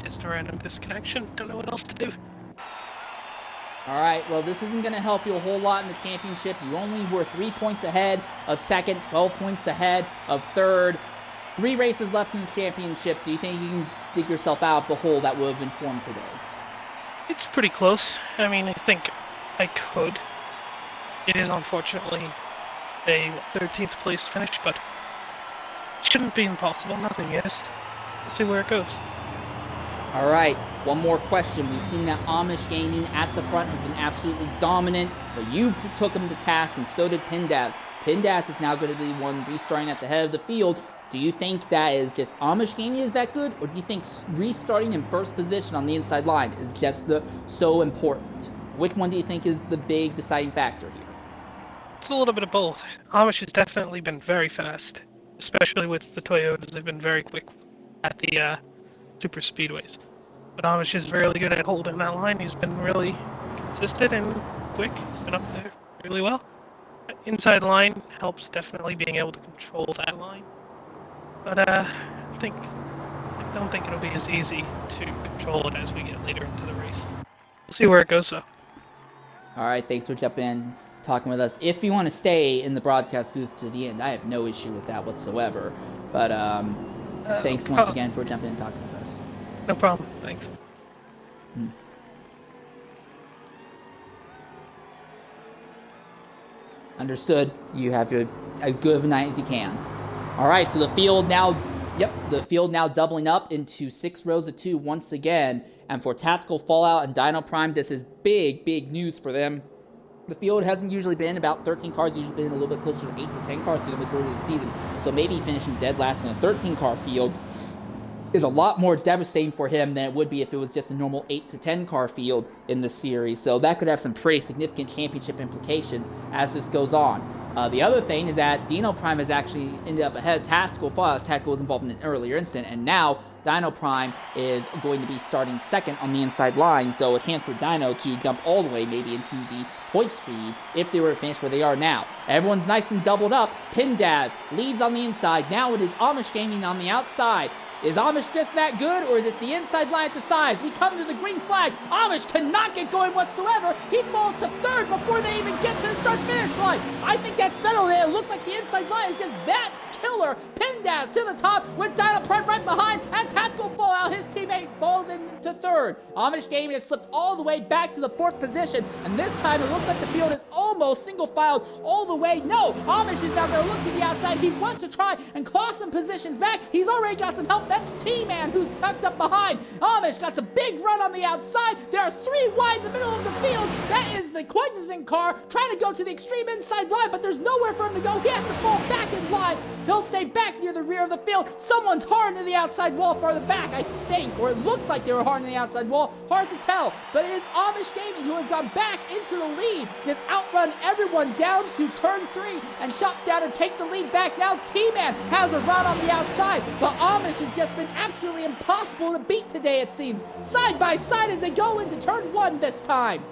Just a random disconnection. Don't know what else to do. All right, well, this isn't going to help you a whole lot in the championship. You only were 3 points ahead of second, 12 points ahead of third. 3 races left in the championship. Do you think you can dig yourself out of the hole that would have been formed today? It's pretty close. I mean, I think I could. It is unfortunately a 13th place finish, but it shouldn't be impossible. Nothing is. We'll see where it goes. All right, one more question. We've seen that Amish Gaming at the front has been absolutely dominant, but you took him to task, and so did Pendaz. Pendaz is now going to be one restarting at the head of the field. Do you think that is just Amish Gaming is that good, or do you think restarting in first position on the inside line is just so important? Which one do you think is the big deciding factor here? It's a little bit of both. Amish has definitely been very fast, especially with the Toyotas. They've been very quick at the super speedways. But Amish is really good at holding that line. He's been really consistent and quick. He's been up there really well. Inside line helps definitely being able to control that line. But I don't think it'll be as easy to control it as we get later into the race. We'll see where it goes though. All right, thanks for jumping in, talking with us. If you want to stay in the broadcast booth to the end, I have no issue with that whatsoever. But thanks once again for jumping in and talking with us. No problem. Thanks. Understood. You have as good of a night as you can. All right, so the field now doubling up into 6 rows of 2 once again. And for Tactical Fallout and Dino Prime, this is big, big news for them. The field hasn't usually been about 13 cars, usually been a little bit closer to 8 to 10 cars for the majority of the season. So maybe finishing dead last in a 13-car field is a lot more devastating for him than it would be if it was just a normal 8 to 10 car field in the series. So that could have some pretty significant championship implications as this goes on. The other thing is that Dino Prime has actually ended up ahead of Tactical Fallout. Tactical was involved in an earlier incident, and now Dino Prime is going to be starting second on the inside line, so a chance for Dino to jump all the way maybe into the points lead if they were to finish where they are now. Everyone's nice and doubled up. Pindaz leads on the inside. Now it is Amish Gaming on the outside. Is Amish just that good, or is it the inside line at the sides? We come to the green flag. Amish cannot get going whatsoever. He falls to third before they even get to the start-finish line. I think that's settled it. It looks like the inside line is just that killer. Pindaz to the top with Dino Prime right behind, and Tactical Fallout, his teammate, falls into third. Amish Gaming has slipped all the way back to the fourth position, and this time it looks like the field is almost single-filed all the way. No, Amish is now going to look to the outside. He wants to try and claw some positions back. He's already got some help. That's T-Man who's tucked up behind. Amish got some big run on the outside. There are 3 wide in the middle of the field. That is the Quentin car trying to go to the extreme inside line, but there's nowhere for him to go. He has to fall back in line. He'll stay back near the rear of the field. Someone's hard into the outside wall farther back, I think, or it looked like they were hard into the outside wall. Hard to tell, but it is Amish Gaming who has gone back into the lead. Just outrun everyone down through turn 3 and shot down and take the lead back. Now T-Man has a run on the outside, but Amish has just been absolutely impossible to beat today, it seems. Side by side as they go into turn 1 this time.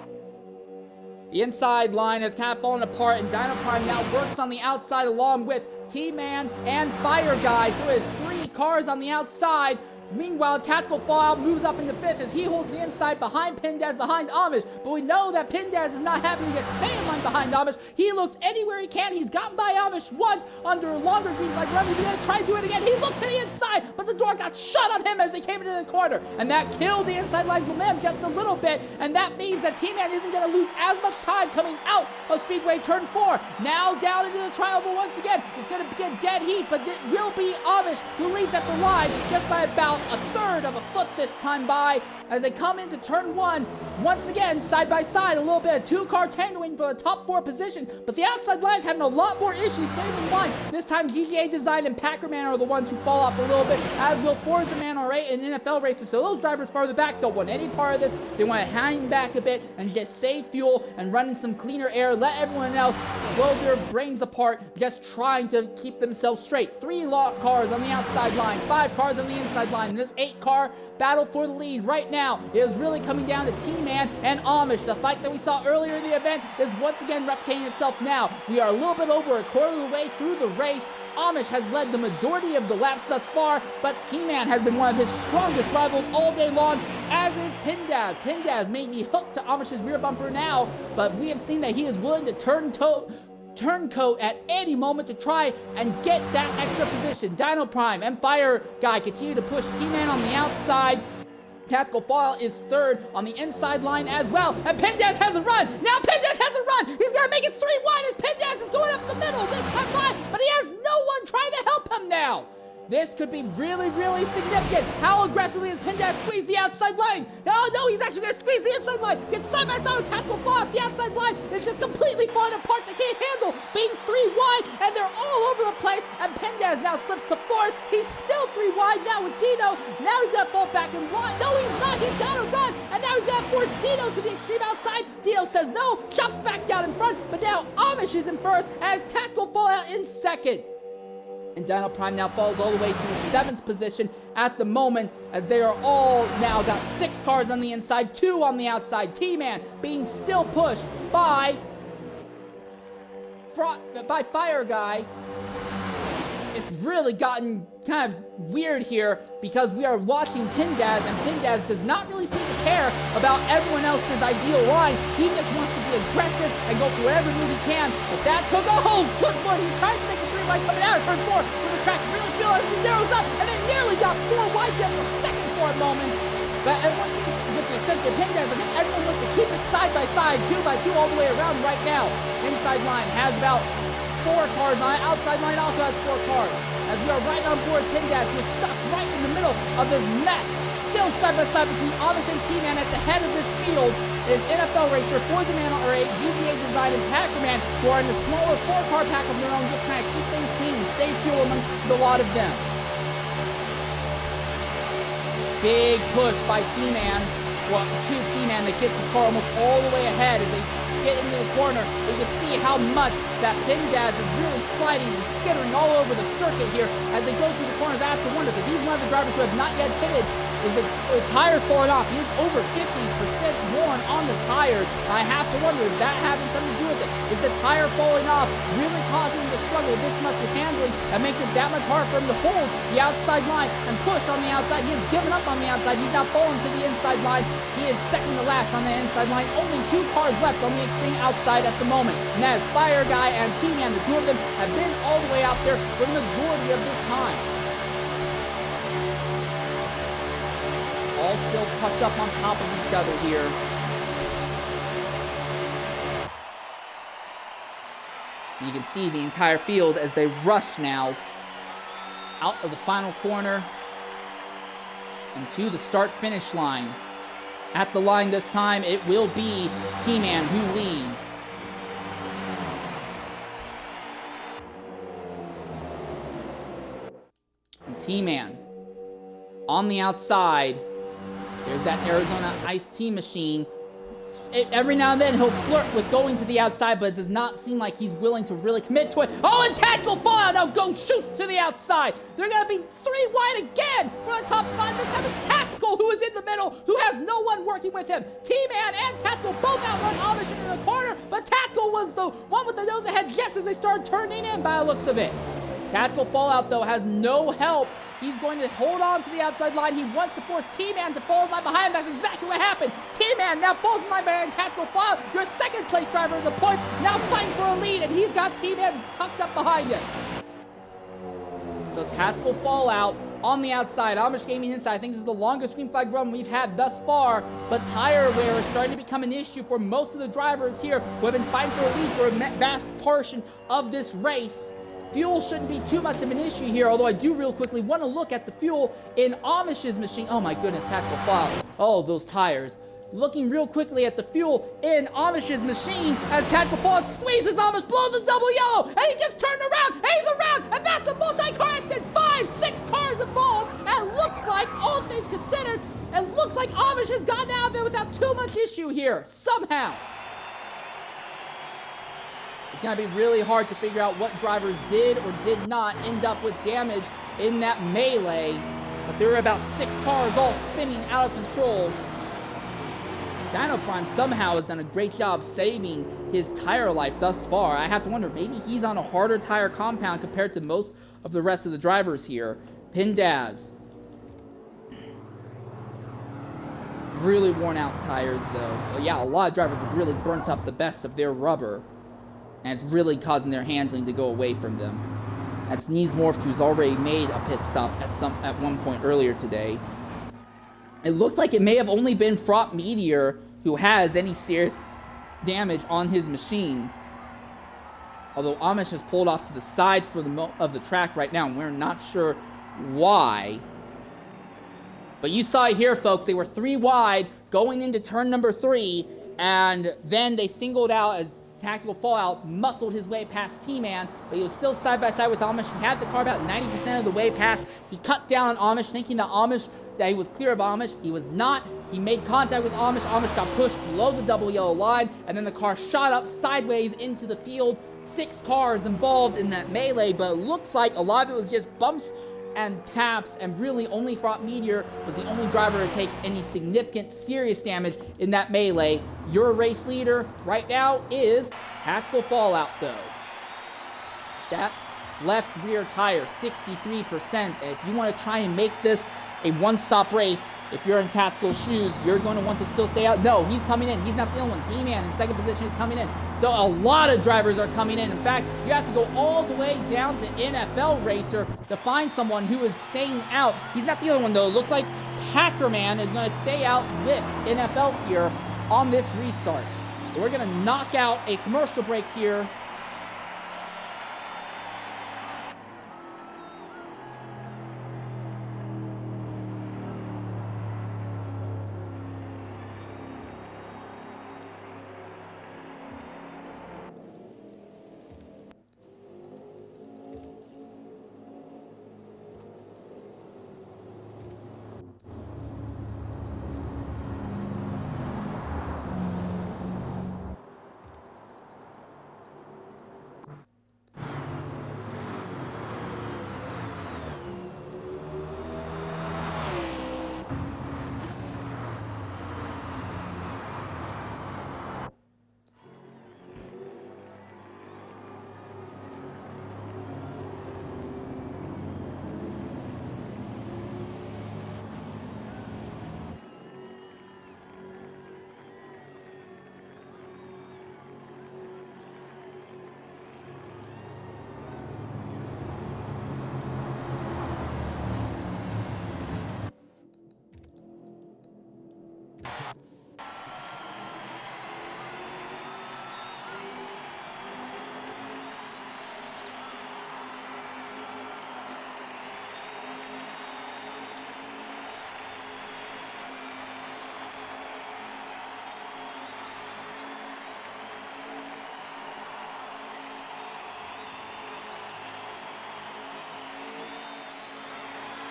The inside line has kind of fallen apart, and Dino Prime now works on the outside along with T-Man and Fire Guy. So it is 3 cars on the outside. Meanwhile, Tactical Fallout moves up into 5th as he holds the inside behind Pindaz, behind Amish. But we know that Pindaz is not happy to just stay in line behind Amish. He looks anywhere he can. He's gotten by Amish once under a longer green flag run. He's going to try to do it again. He looked to the inside, but the door got shut on him as they came into the corner. And that killed the inside line's momentum just a little bit. And that means that T-Man isn't going to lose as much time coming out of Speedway Turn 4. Now down into the trioval once again. It's going to be a dead heat, but it will be Amish who leads at the line just by about a third of a foot this time by as they come into turn 1. Once again, side by side, a little bit of 2-car tangling for the top 4 position, but the outside line's having a lot more issues staying in line. This time, GTA Design and Packerman are the ones who fall off a little bit, as will Forza Man R8 and NFL Racers. So those drivers farther back don't want any part of this. They want to hang back a bit and just save fuel and run in some cleaner air, let everyone else blow their brains apart, just trying to keep themselves straight. 3 cars on the outside line, 5 cars on the inside line. This 8-car battle for the lead right now is really coming down to T-Man and Amish. The fight that we saw earlier in the event is once again replicating itself now. We are a little bit over a quarter of the way through the race. Amish has led the majority of the laps thus far, but T-Man has been one of his strongest rivals all day long, as is Pindaz. Pindaz may be hooked to Amish's rear bumper now, but we have seen that he is willing to turncoat at any moment to try and get that extra position. Dino Prime and Fire Guy continue to push T-Man on the outside. Tactical Fallout is 3rd on the inside line as well, and Pindaz has a run. Now Pindaz has a run. He's gonna make it 3 wide as Pindaz is going up the middle this time by, but he has no one trying to help him now. This could be really, really significant. How aggressively has Pindaz squeezed the outside line? Oh, no, he's actually going to squeeze the inside line. Gets side by side with Tactical Fallout. The outside line is just completely falling apart. They can't handle being 3 wide, and they're all over the place. And Pindaz now slips to 4th. He's still 3 wide now with Dino. Now he's going to fall back in line. No, he's not. He's got to run. And now he's going to force Dino to the extreme outside. Dino says no, chops back down in front. But now Amish is in 1st as Tactical Fallout in 2nd. And Dino Prime now falls all the way to the 7th position at the moment, as they are all now got 6 cars on the inside, 2 on the outside. T-Man being still pushed by Fire Guy. It's really gotten kind of weird here because we are watching Pindaz, and Pindaz does not really seem to care about everyone else's ideal line. He just wants to be aggressive and go for whatever move he can. But that took a good one. He tries to make a 3 wide coming out of turn 4 when the track really feels as it narrows up, and they nearly got 4 wide there for a second for a moment. But everyone seems, with the exception of Pindaz, I think everyone wants to keep it side by side, 2 by 2 all the way around right now. Inside line has about 4 cars on it. Outside line also has 4 cars. As we are right on board Pindaz, who is sucked right in the middle of this mess. Still side by side between Amish and T-Man at the head of this field is NFL Racer, Forza Man R8, GTA Design, and Packerman, who are in the smaller 4-car pack of their own, just trying to keep things clean and save fuel amongst the lot of them. big push by T-Man. Well, to T-Man that gets his car almost all the way ahead as they get into the corner. You can see how much that Pindaz is really sliding and skittering all over the circuit here as they go through the corners. I have to wonder, because he's one of the drivers who have not yet pitted, is the tires falling off. He is over 50% worn on the tires. I have to wonder, is that having something to do with it? Is the tire falling off really causing him to struggle this much with handling and making it that much harder for him to hold the outside line and push on the outside? He has given up on the outside. He's now fallen to the inside line. He is second to last on the inside line. Only 2 cars left on the extreme outside at the moment. And that is Fire Guy and T-Man. The two of them have been all the way out there for the majority of this time. All still tucked up on top of each other here. You can see the entire field as they rush now out of the final corner and to the start-finish line. At the line this time, it will be T-Man who leads. And T-Man on the outside. There's that Arizona Ice Tea machine. Every now and then he'll flirt with going to the outside, but it does not seem like he's willing to really commit to it. Oh, and Tactical Fallout now shoots to the outside. They're going to be 3 wide again for the top spot. This time it's Tactical who is in the middle, who has no one working with him. T-Man and Tactical both outrun Amish into the corner, but Tactical was the one with the nose ahead just as they started turning in by the looks of it. Tactical Fallout, though, has no help. He's going to hold on to the outside line. He wants to force T-Man to fall in line behind him. That's exactly what happened. T-Man now falls in line behind Tactical Fallout. Your second place driver in the points, now fighting for a lead, and he's got T-Man tucked up behind him. So Tactical Fallout on the outside. Amish Gaming inside. I think this is the longest green flag run we've had thus far, but tire wear is starting to become an issue for most of the drivers here who have been fighting for a lead for a vast portion of this race. Fuel shouldn't be too much of an issue here, although I do real quickly want to look at the fuel in Amish's machine. Oh my goodness, Tactical Fallout. Oh, those tires. Looking real quickly at the fuel in Amish's machine as Tactical Fallout squeezes Amish below the double yellow, and he gets turned around, and he's around, and that's a multi-car accident. 6 cars involved, and looks like, all things considered, it looks like Amish has gotten out of it without too much issue here, somehow. It's going to be really hard to figure out what drivers did or did not end up with damage in that melee. But there were about 6 cars all spinning out of control. Dino Prime somehow has done a great job saving his tire life thus far. I have to wonder, maybe he's on a harder tire compound compared to most of the rest of the drivers here. Pindaz. Really worn out tires though. Yeah, a lot of drivers have really burnt up the best of their rubber. And it's really causing their handling to go away from them. That's Sneeze Morph, who's already made a pit stop at one point earlier today. It looked like it may have only been Fraught Meteor who has any serious damage on his machine. Although Amish has pulled off to the side for of the track right now, and we're not sure why. But you saw it here, folks. They were 3 wide going into turn number 3, and then they singled out as Tactical Fallout muscled his way past T-Man, but he was still side by side with Amish. He had the car about 90% of the way past. He cut down on Amish, thinking that he was clear of Amish. He was not. He made contact with Amish. Amish got pushed below the double yellow line, and then the car shot up sideways into the field. 6 cars involved in that melee, but it looks like a lot of it was just bumps and taps, and really only Fraught Meteor was the only driver to take any significant, serious damage in that melee. Your race leader right now is Tactical Fallout, though. That left rear tire, 63%, and if you want to try and make this a one-stop race, if you're in Tactical shoes, you're going to want to still stay out. No, he's coming in. He's not the only one. T-Man in second position is coming in. So a lot of drivers are coming in. In fact, you have to go all the way down to NFL Racer to find someone who is staying out. He's not the only one, though. It looks like Packerman is going to stay out with NFL here on this restart. So we're going to knock out a commercial break here.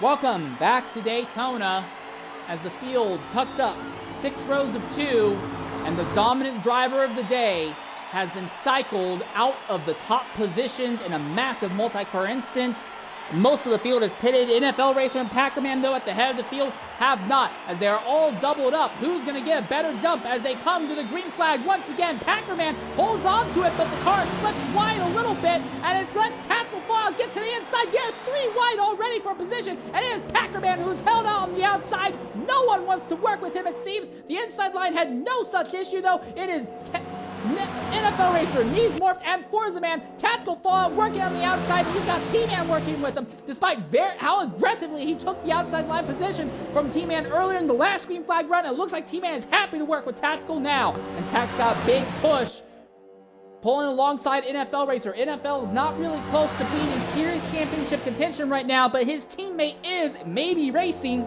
Welcome back to Daytona as the field tucked up 6 rows of 2, and the dominant driver of the day has been cycled out of the top positions in a massive multi-car instant. Most of the field is pitted. NFL Racer and Packerman, though, at the head of the field have not, as they are all doubled up. Who's going to get a better jump as they come to the green flag once again? Packerman holds on to it, but the car slips wide a little bit, and it lets Tactical Fall get to the inside. There's 3 wide already for position, and it is Packerman who's held out on the outside. No one wants to work with him, it seems. The inside line had no such issue, though. It is NFL Racer, Knees Morphed, and Forza Man. Tactical Fallout working on the outside. He's got T-Man working with him, despite how aggressively he took the outside line position from T-Man earlier in the last green flag run. It looks like T-Man is happy to work with Tactical now, and Tac's got a big push, pulling alongside NFL Racer. NFL is not really close to being in serious championship contention right now, but his teammate is maybe racing,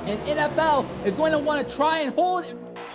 and NFL is going to want to try and hold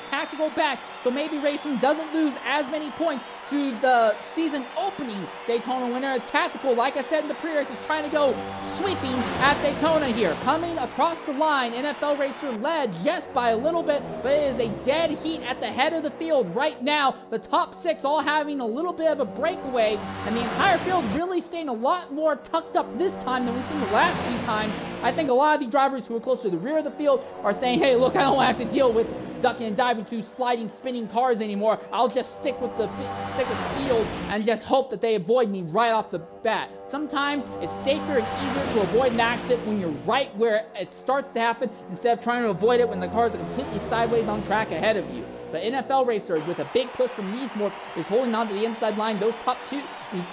Tactical back, so maybe Racing doesn't lose as many points to the season opening Daytona winner, as Tactical, like I said in the pre-race, is trying to go sweeping at Daytona here. Coming across the line, NFL Racer led just by a little bit, but it is a dead heat at the head of the field right now. The top 6 all having a little bit of a breakaway, and the entire field really staying a lot more tucked up this time than we've seen the last few times. I think a lot of the drivers who are close to the rear of the field are saying, hey, look, I don't have to deal with ducking and diving through sliding, spinning cars anymore. I'll just stick with the field and just hope that they avoid me right off the bat. Sometimes it's safer and easier to avoid an accident when you're right where it starts to happen, instead of trying to avoid it when the cars are completely sideways on track ahead of you. But NFL Racer, with a big push from Knees Morphed, is holding on to the inside line. Those top 2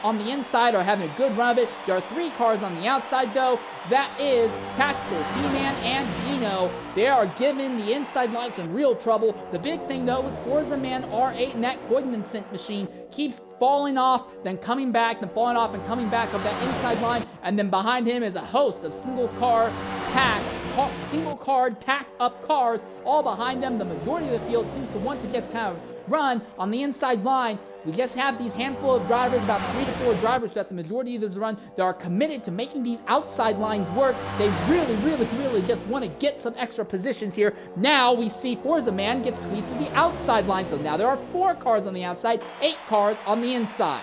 on the inside are having a good run of it. There are 3 cars on the outside, though. That is Tactical, T-Man, and Dino. They are giving the inside line some real trouble. The big thing, though, is Forza Man R8, and that coordinate machine keeps falling off, then coming back, then falling off, and coming back of that inside line. And then behind him is a host of single card packed up cars all behind them. The majority of the field seems to want to just kind of run on the inside line. We just have these handful of drivers, about 3 to 4 drivers throughout the majority of this run, that are committed to making these outside lines work. They really just want to get some extra positions here. Now we see Forza Man get squeezed to the outside line, so now there are 4 cars on the outside, 8 cars on the inside.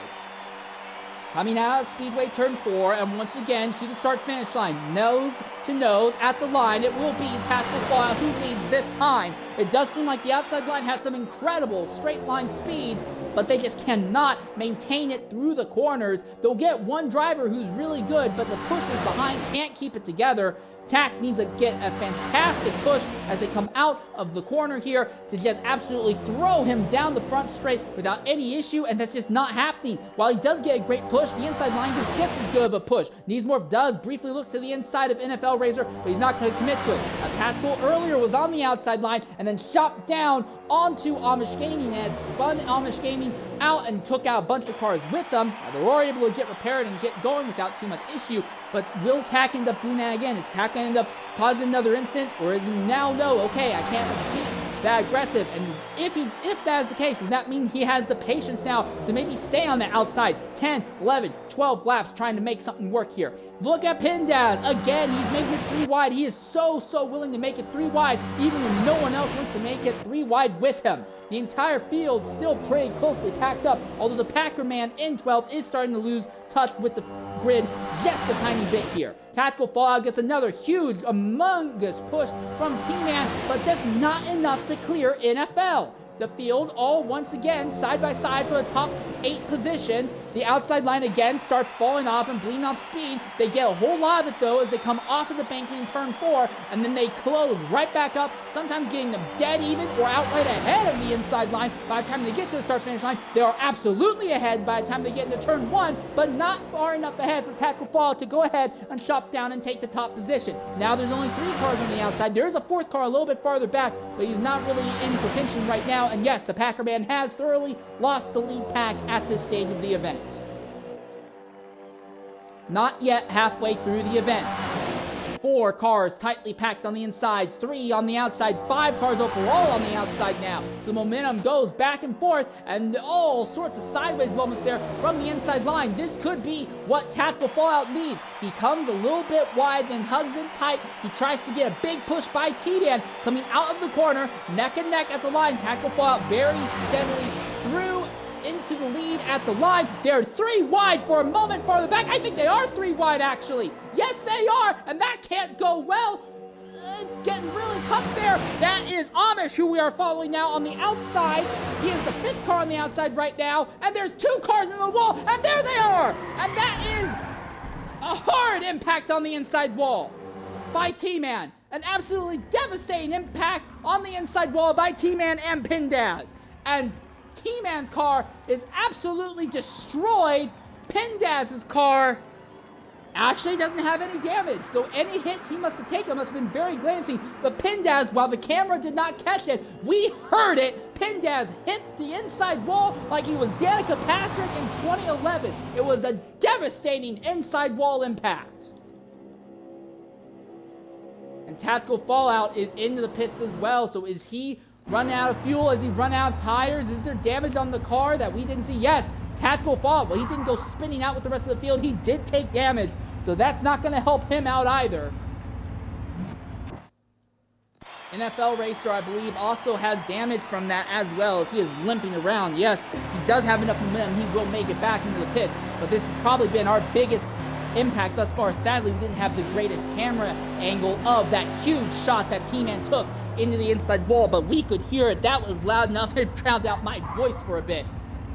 Coming out of Speedway Turn 4, and once again to the start-finish line. Nose to nose at the line. It will be Tactical Fallout who leads this time. It does seem like the outside line has some incredible straight-line speed, but they just cannot maintain it through the corners. They'll get one driver who's really good, but the pushers behind can't keep it together. Tac needs to get a fantastic push as they come out of the corner here to just absolutely throw him down the front straight without any issue, and that's just not happening. While he does get a great push, the inside line is just as good of a push. Knees Morphed does briefly look to the inside of NFL Racer, but he's not going to commit to it. Now, Tactical earlier was on the outside line and then shot down onto Amish Gaming and spun Amish Gaming out and took out a bunch of cars with them. Now, they were able to get repaired and get going without too much issue, but will Tac end up doing that again? Is Tac going to end up causing another incident, or is he now no, okay, I can't be that aggressive? And if that is the case, does that mean he has the patience now to maybe stay on the outside 10, 11, 12 laps trying to make something work here? Look at Pindaz. Again, he's making it 3 wide. He is so willing to make it 3 wide, even when no one else wants to make it 3 wide with him. The entire field still pretty closely packed up, although the Packer Man in 12th is starting to lose touch with the grid just a tiny bit here. Tactical Fallout gets another huge, humongous push from T-Man, but just not enough to clear NFL. The field all once again side by side for the top 8 positions. The outside line again starts falling off and bleeding off speed. They get a whole lot of it though as they come off of the banking in turn 4, and then they close right back up, sometimes getting them dead even or outright ahead of the inside line. By the time they get to the start finish line, they are absolutely ahead by the time they get into turn 1, but not far enough ahead for Tactical Fallout to go ahead and shop down and take the top position. Now there's only 3 cars on the outside. There is a 4th car a little bit farther back, but he's not really in contention right now. And yes, the Packer man has thoroughly lost the lead pack at this stage of the event. Not yet halfway through the event. 4 cars tightly packed on the inside, 3 on the outside, 5 cars overall on the outside now. So momentum goes back and forth, and all sorts of sideways moments there from the inside line. This could be what Tactical Fallout needs. He comes a little bit wide, then hugs in tight. He tries to get a big push by T-Dan, coming out of the corner, neck and neck at the line. Tactical Fallout very steadily through into the lead at the line. They're 3 wide for a moment farther back. I think they are 3 wide, actually. Yes, they are, and that can't go well. It's getting really tough there. That is Amish, who we are following now on the outside. He is the 5th car on the outside right now, and there's 2 cars in the wall, and there they are. And that is a hard impact on the inside wall by T-Man. An absolutely devastating impact on the inside wall by T-Man and Pindaz. And T-Man's car is absolutely destroyed. Pindaz's car actually doesn't have any damage, so any hits he must have taken must have been very glancing. But Pindaz, while the camera did not catch it, we heard it. Pindaz hit the inside wall like he was Danica Patrick in 2011. It was a devastating inside wall impact. And Tactical Fallout is into the pits as well, so is he running out of fuel? Has he run out of tires? Is there damage on the car that we didn't see? Yes, Tactical Fallout. Well, he didn't go spinning out with the rest of the field. He did take damage, so that's not going to help him out either. NFL Racer, I believe, also has damage from that as well, as he is limping around. Yes, he does have enough momentum. He will make it back into the pits, but this has probably been our biggest impact thus far. Sadly, we didn't have the greatest camera angle of that huge shot that T-Man took into the inside wall, but we could hear it. That was loud enough it drowned out my voice for a bit.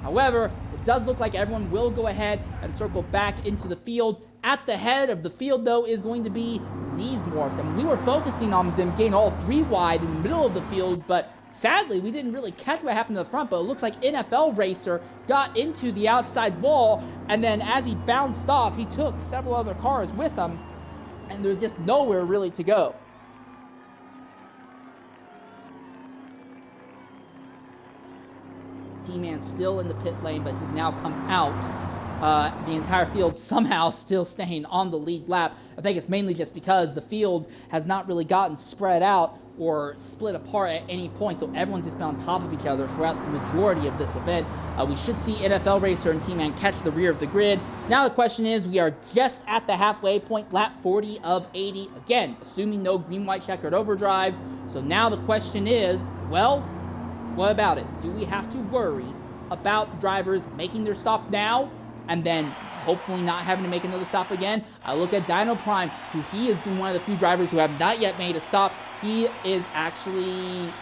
However, it does look like everyone will go ahead and circle back into the field. At the head of the field, though, is going to be Neesmorph. And we were focusing on them getting all 3 wide in the middle of the field, but sadly, we didn't really catch what happened to the front. But it looks like NFL Racer got into the outside wall, and then as he bounced off, he took several other cars with him, and there's just nowhere really to go. T-Man's still in the pit lane, but he's now come out. The entire field somehow still staying on the lead lap. I think it's mainly just because the field has not really gotten spread out or split apart at any point, so everyone's just been on top of each other throughout the majority of this event. We should see NFL Racer and T-Man catch the rear of the grid. Now the question is, we are just at the halfway point, lap 40 of 80. Again, assuming no green, white, checkered overdrives. So now the question is, well, what about it? Do we have to worry about drivers making their stop now and then hopefully not having to make another stop again? I look at Dino Prime, who he has been one of the few drivers who have not yet made a stop. He is actually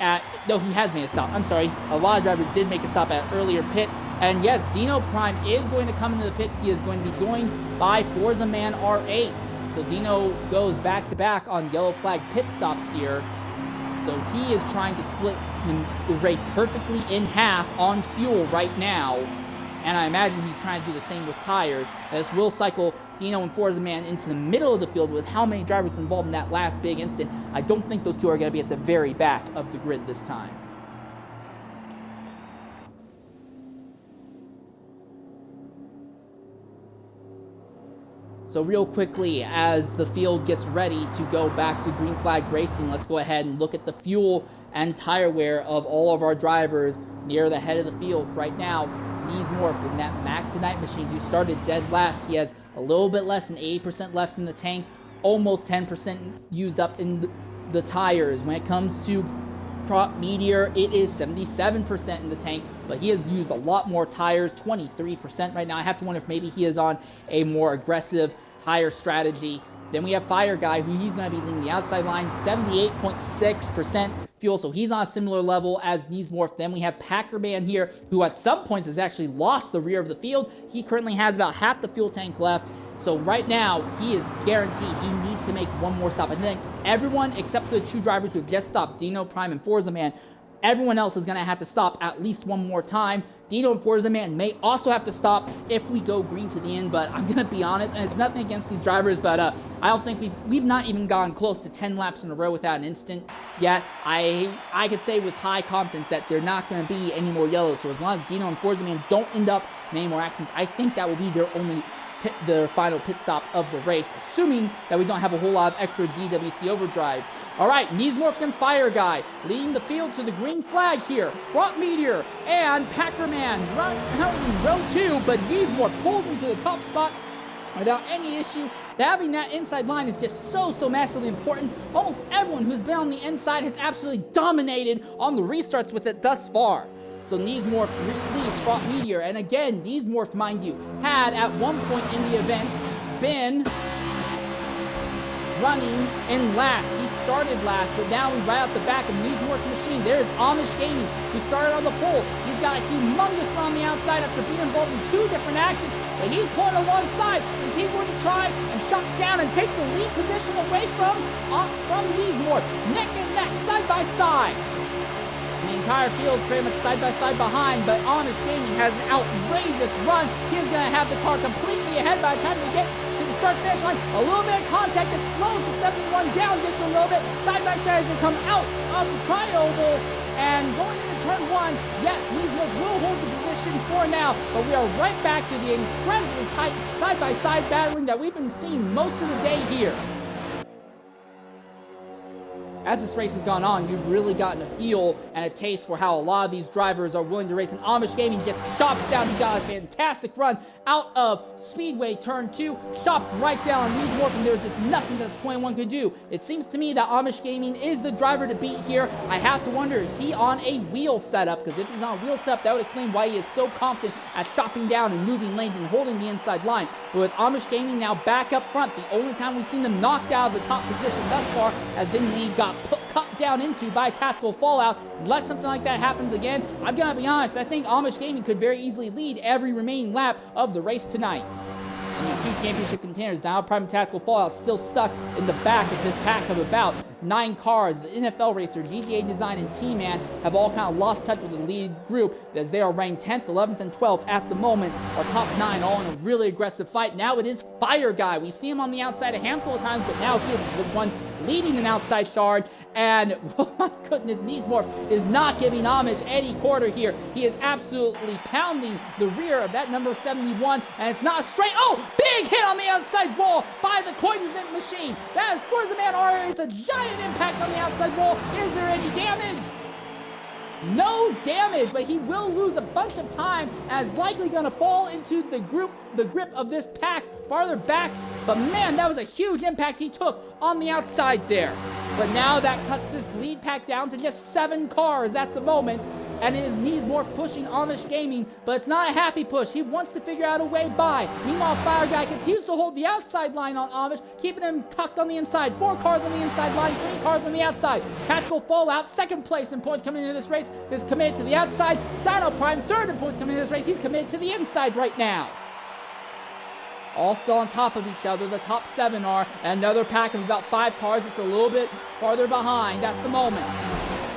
no, he has made a stop. I'm sorry. A lot of drivers did make a stop at earlier pit. And yes, Dino Prime is going to come into the pits. He is going to be joined by Forza Man R8. So Dino goes back-to-back on yellow flag pit stops here. So he is trying to split the race perfectly in half on fuel right now. And I imagine he's trying to do the same with tires. This will cycle Dino and Forza Man into the middle of the field with how many drivers were involved in that last big incident. I don't think those two are going to be at the very back of the grid this time. So real quickly, as the field gets ready to go back to green flag racing, let's go ahead and look at the fuel and tire wear of all of our drivers near the head of the field right now. Neesmorph in that Mac Tonight machine, who started dead last. He has a little bit less than 80% left in the tank, almost 10% used up in the tires. When it comes to Prop Meteor, it is 77% in the tank, but he has used a lot more tires, 23% right now. I have to wonder if maybe he is on a more aggressive tire strategy Then we have Fire Guy, who he's going to be leading the outside line, 78.6% fuel, so he's on a similar level as Neesmorph. Then we have Packerman here, who at some points has actually lost the rear of the field. He currently has about half the fuel tank left. So right now, he is guaranteed he needs to make one more stop. I think everyone except the two drivers who have just stopped, Dino, Prime, and Forza Man, everyone else is going to have to stop at least one more time. Dino and Forza Man may also have to stop if we go green to the end, but I'm going to be honest, and it's nothing against these drivers, but I don't think we've not even gone close to 10 laps in a row without an incident yet. I could say with high confidence that they're not going to be any more yellows, so as long as Dino and Forza Man don't end up in any more accidents, I think that will be their final pit stop of the race, assuming that we don't have a whole lot of extra GWC overdrive. All right, Neesmorph and Fire Guy leading the field to the green flag here. Front Meteor and Packerman running in row 2, but Neesmorph pulls into the top spot without any issue. Having that inside line is just so massively important. Almost everyone who's been on the inside has absolutely dominated on the restarts with it thus far. So Neesmorph leads Front Meteor, and again, Neesmorph, mind you, had at one point in the event been running in last. He started last, but now right out the back of Neesmorph machine, there is Amish Gaming, who started on the pole. He's got a humongous run on the outside after being involved in 2 different accidents, but he's pulling alongside. Is he going to try and shut down and take the lead position away from Neesmorph? Neck and neck, side by side. The entire field is pretty much side-by-side behind, but Amish Gaming has an outrageous run. He is going to have the car completely ahead by the time we get to the start-finish line. A little bit of contact that slows the 71 down just a little bit. Side-by-side as they come out of the tri-oval and going into turn 1. Yes, Neesmorph will hold the position for now, but we are right back to the incredibly tight side-by-side battling that we've been seeing most of the day here. As this race has gone on, you've really gotten a feel and a taste for how a lot of these drivers are willing to race. And Amish Gaming just chops down. He got a fantastic run out of Speedway Turn 2, chops right down on Neesmorph, and there's just nothing that the 21 could do. It seems to me that Amish Gaming is the driver to beat here. I have to wonder, is he on a wheel setup? Because if he's on a wheel setup, that would explain why he is so confident at chopping down and moving lanes and holding the inside line. But with Amish Gaming now back up front, the only time we've seen them knocked out of the top position thus far has been when he got cut down into by Tactical Fallout. Unless something like that happens again, I'm gonna be honest, I think Amish Gaming could very easily lead every remaining lap of the race tonight. And your 2 championship contenders, now Prime and Tactical Fallout, still stuck in the back of this pack of about 9 cars. NFL Racer, GTA Design, and T-Man have all kind of lost touch with the lead group as they are ranked 10th, 11th, and 12th at the moment. Our top 9 all in a really aggressive fight. Now it is Fire Guy. We see him on the outside a handful of times, but now he is the one leading an outside charge. And, oh my goodness, Neesmorph is not giving Amish any quarter here. He is absolutely pounding the rear of that number 71, and it's not a straight. Oh, big hit on the outside wall by the Coinsink machine. That is Forza Man R. It's a giant impact on the outside wall. Is there any damage? No damage, but he will lose a bunch of time and is likely going to fall into the grip of this pack farther back. But man, that was a huge impact he took on the outside there. But now that cuts this lead pack down to just 7 cars at the moment. And it is Neesmorph pushing Amish Gaming, but it's not a happy push. He wants to figure out a way by. Meanwhile, Fire Guy continues to hold the outside line on Amish, keeping him tucked on the inside. 4 cars on the inside line, 3 cars on the outside. Tactical Fallout, 2nd place in points coming into this race, is committed to the outside. Dino Prime, 3rd in points coming into this race. He's committed to the inside right now. All still on top of each other. The top 7 are. And another pack of about 5 cars that's a little bit farther behind at the moment.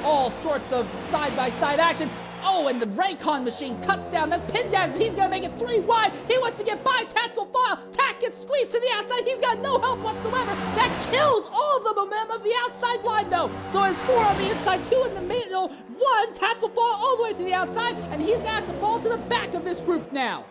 All sorts of side-by-side action. Oh, and the Raycon machine cuts down. That's Pindaz. He's going to make it 3 wide. He wants to get by Tactical Fallout. Tack gets squeezed to the outside. He's got no help whatsoever. That kills all of the momentum of the outside line, though. So it's 4 on the inside, 2 in the middle, 1 Tactical Fallout all the way to the outside, and he's going to have to fall to the back of this group now.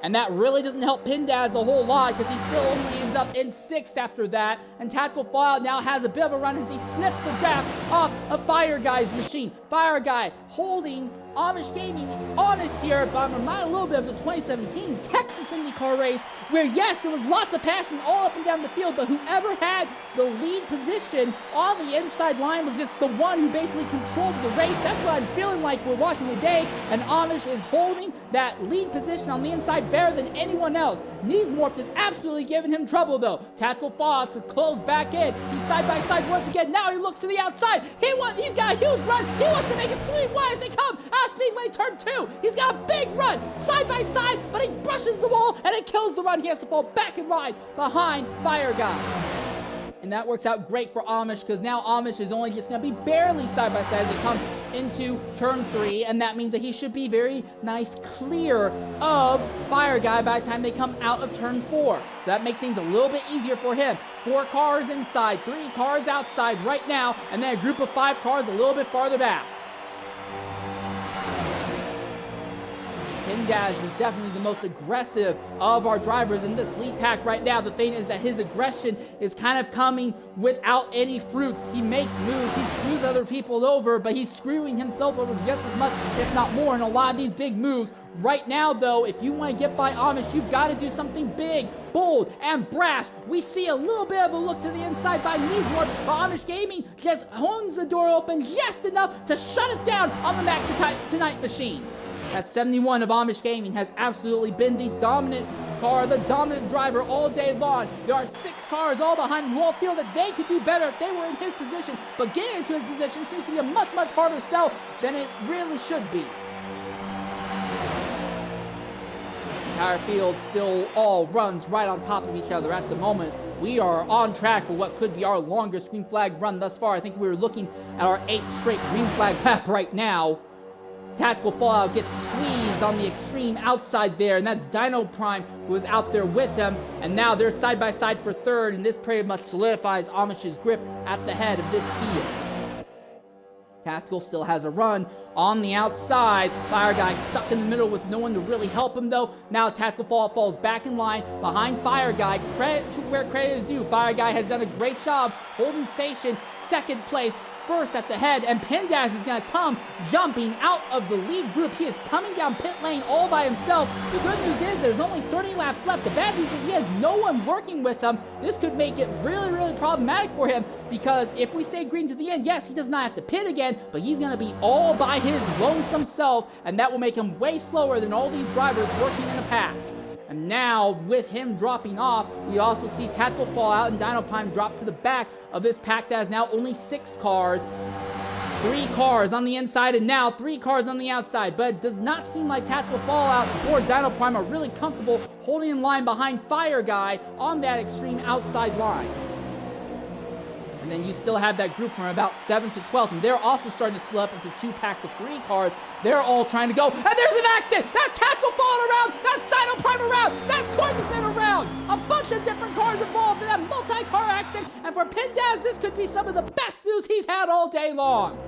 And that really doesn't help Pindaz a whole lot because he still only ends up in 6th after that. And Tactical Fallout now has a bit of a run as he sniffs the draft off of Fire Guy's machine. Fire Guy holding Amish Gaming honest here, but I'm reminded a little bit of the 2017 Texas IndyCar race, where yes, it was lots of passing all up and down the field, but whoever had the lead position on the inside line was just the one who basically controlled the race. That's what I'm feeling like we're watching today, and Amish is holding that lead position on the inside better than anyone else. Neesmorph is absolutely giving him trouble though. Tactical Fallout to close back in. He's side by side once again. Now he looks to the outside. He's got a huge run. He wants to make it 3 wide as they come out of Speedway turn 2. He's got a big run side by side, but he brushes the wall and it kills the run. He has to fall back and ride behind Fire Guy. And that works out great for Amish, because now Amish is only just going to be barely side by side as they come into turn 3, and that means that he should be very nice clear of Fire Guy by the time they come out of turn 4. So that makes things a little bit easier for him. 4 cars inside, 3 cars outside right now, and then a group of 5 cars a little bit farther back. Pindaz is definitely the most aggressive of our drivers in this lead pack right now. The thing is that his aggression is kind of coming without any fruits. He makes moves, he screws other people over, but he's screwing himself over just as much, if not more, in a lot of these big moves. Right now, though, if you want to get by Amish, you've got to do something big, bold, and brash. We see a little bit of a look to the inside by Neesmorph, but Amish Gaming just holds the door open just enough to shut it down on the Mac Tonight machine. That 71 of Amish Gaming has absolutely been the dominant car, the dominant driver all day long. There are 6 cars all behind him who all feel that they could do better if they were in his position, but getting into his position seems to be a much, much harder sell than it really should be. The entire field still all runs right on top of each other at the moment. We are on track for what could be our longest green flag run thus far. I think we were looking at our 8th straight green flag lap right now. Tactical Fallout gets squeezed on the extreme outside there, and that's Dino Prime who is out there with him, and now they're side by side for 3rd, and this pretty much solidifies Amish's grip at the head of this field. Tactical still has a run on the outside. Fire Guy stuck in the middle with no one to really help him though. Now Tactical Fallout falls back in line behind Fire Guy. Credit to where credit is due. Fire Guy has done a great job holding station, 2nd place. 1st at the head, and Pindaz is going to come jumping out of the lead group. He is coming down pit lane all by himself. The good news is there's only 30 laps left. The bad news is he has no one working with him. This could make it really, really problematic for him, because if we stay green to the end, yes, he does not have to pit again, but he's going to be all by his lonesome self, and that will make him way slower than all these drivers working in a pack. And now, with him dropping off, we also see Tactical Fallout and Dino Prime drop to the back of this pack that has now only 6 cars. 3 cars on the inside, and now 3 cars on the outside. But it does not seem like Tactical Fallout or Dino Prime are really comfortable holding in line behind Fire Guy on that extreme outside line. And then you still have that group from about 7th to 12th, and they're also starting to split up into 2 packs of 3 cars. They're all trying to go, and there's an accident! That's Tactical Fallout around! That's Dino Prime around! That's Cognizant around! A bunch of different cars involved in that multi-car accident, and for Pindaz, this could be some of the best news he's had all day long.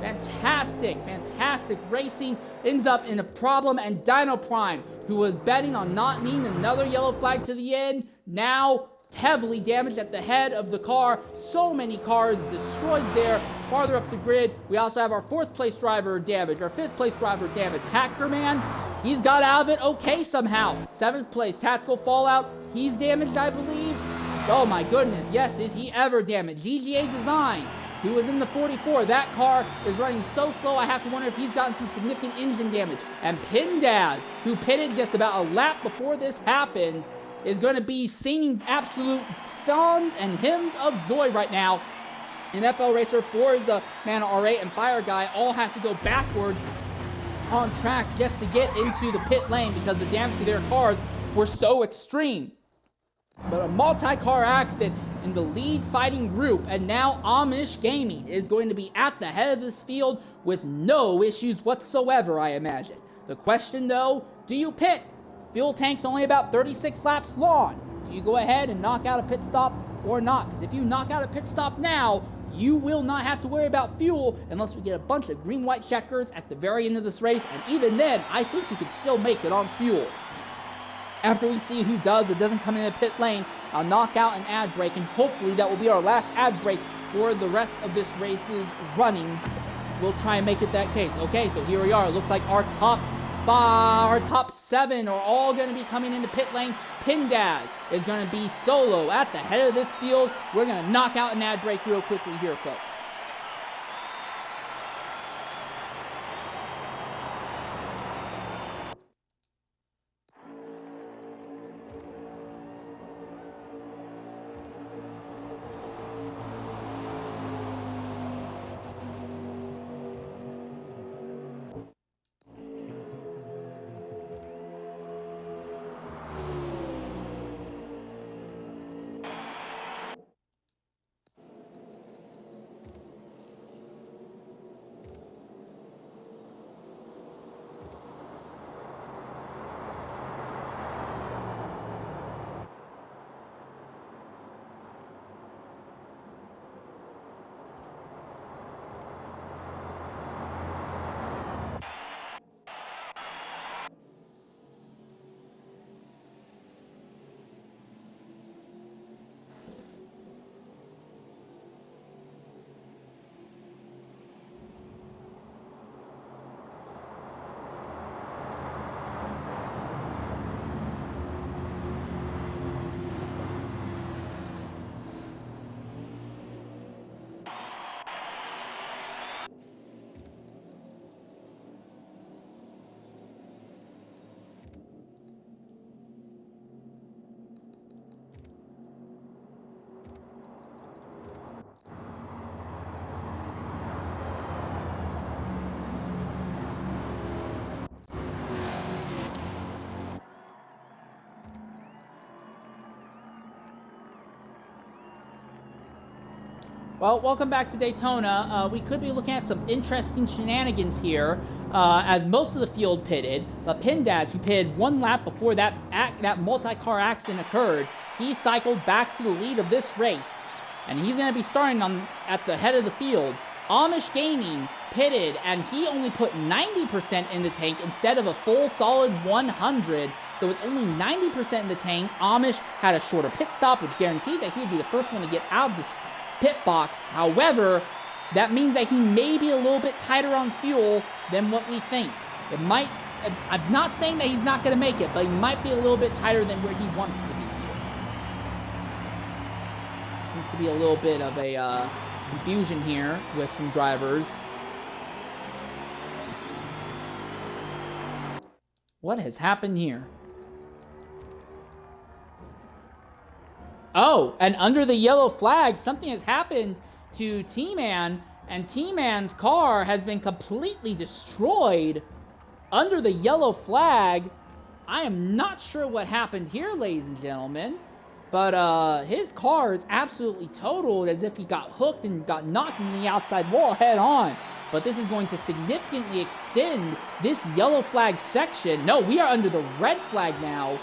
Fantastic, fantastic racing ends up in a problem, and Dino Prime, who was betting on not needing another yellow flag to the end, now heavily damaged at the head of the car. So many cars destroyed there. Farther up the grid, we also have our 4th place driver damaged, our 5th place driver damaged. Packerman, he's got out of it okay somehow. 7th place, Tactical Fallout, he's damaged, I believe. Oh my goodness, yes, is he ever damaged? GGA Design, who was in the 44. That car is running so slow, I have to wonder if he's gotten some significant engine damage. And Pindaz, who pitted just about a lap before this happened, is going to be singing absolute songs and hymns of joy right now. NFL Racer, Forza, R8, and Fire Guy all have to go backwards on track just to get into the pit lane because the damage to their cars were so extreme. But a multi-car accident in the lead fighting group, and now Amish Gaming is going to be at the head of this field with no issues whatsoever, I imagine. The question though, do you pit? Fuel tank's only about 36 laps long. Do you go ahead and knock out a pit stop or not? Because if you knock out a pit stop now, you will not have to worry about fuel unless we get a bunch of green-white checkers at the very end of this race, and even then, I think you could still make it on fuel. After we see who does or doesn't come in the pit lane, I'll knock out an ad break, and hopefully that will be our last ad break for the rest of this race's running. will try and make it that case. Okay, so here we are. It looks like our top 7 are all going to be coming into pit lane. Pindaz is going to be solo at the head of this field. We're going to knock out an ad break real quickly here, folks. Well, welcome back to Daytona. We could be looking at some interesting shenanigans here, as most of the field pitted. But Pindaz, who pitted 1 lap before that multi-car accident occurred, he cycled back to the lead of this race, and he's going to be starting at the head of the field. Amish Gaming pitted, and he only put 90% in the tank instead of a full solid 100. So with only 90% in the tank, Amish had a shorter pit stop, which guaranteed that he would be the first one to get out of this pit box. However, that means that he may be a little bit tighter on fuel than what we think. It might, I'm not saying that he's not going to make it, but he might be a little bit tighter than where he wants to be here. Seems to be a little bit of a confusion here with some drivers. What has happened here? Oh, and under the yellow flag, something has happened to T-Man, and T-Man's car has been completely destroyed under the yellow flag. I am not sure what happened here, ladies and gentlemen, but his car is absolutely totaled, as if he got hooked and got knocked in the outside wall head on. But this is going to significantly extend this yellow flag section. No, we are under the red flag now.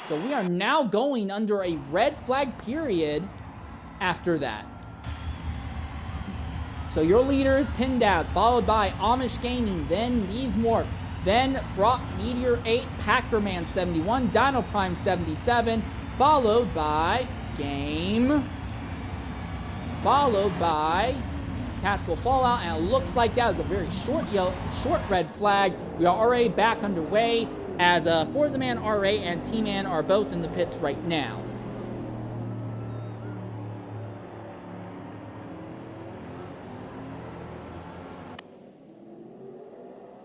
So we are now going under a red flag period after that. So your leader is Pindaz, followed by Amish Gaming, then These Morph, then Fraught Meteor 8, Packerman 71, Dino Prime 77, followed by Game, followed by Tactical Fallout, and it looks like that was a very short red flag. We are already back underway, as Forza Man RA and T-Man are both in the pits right now.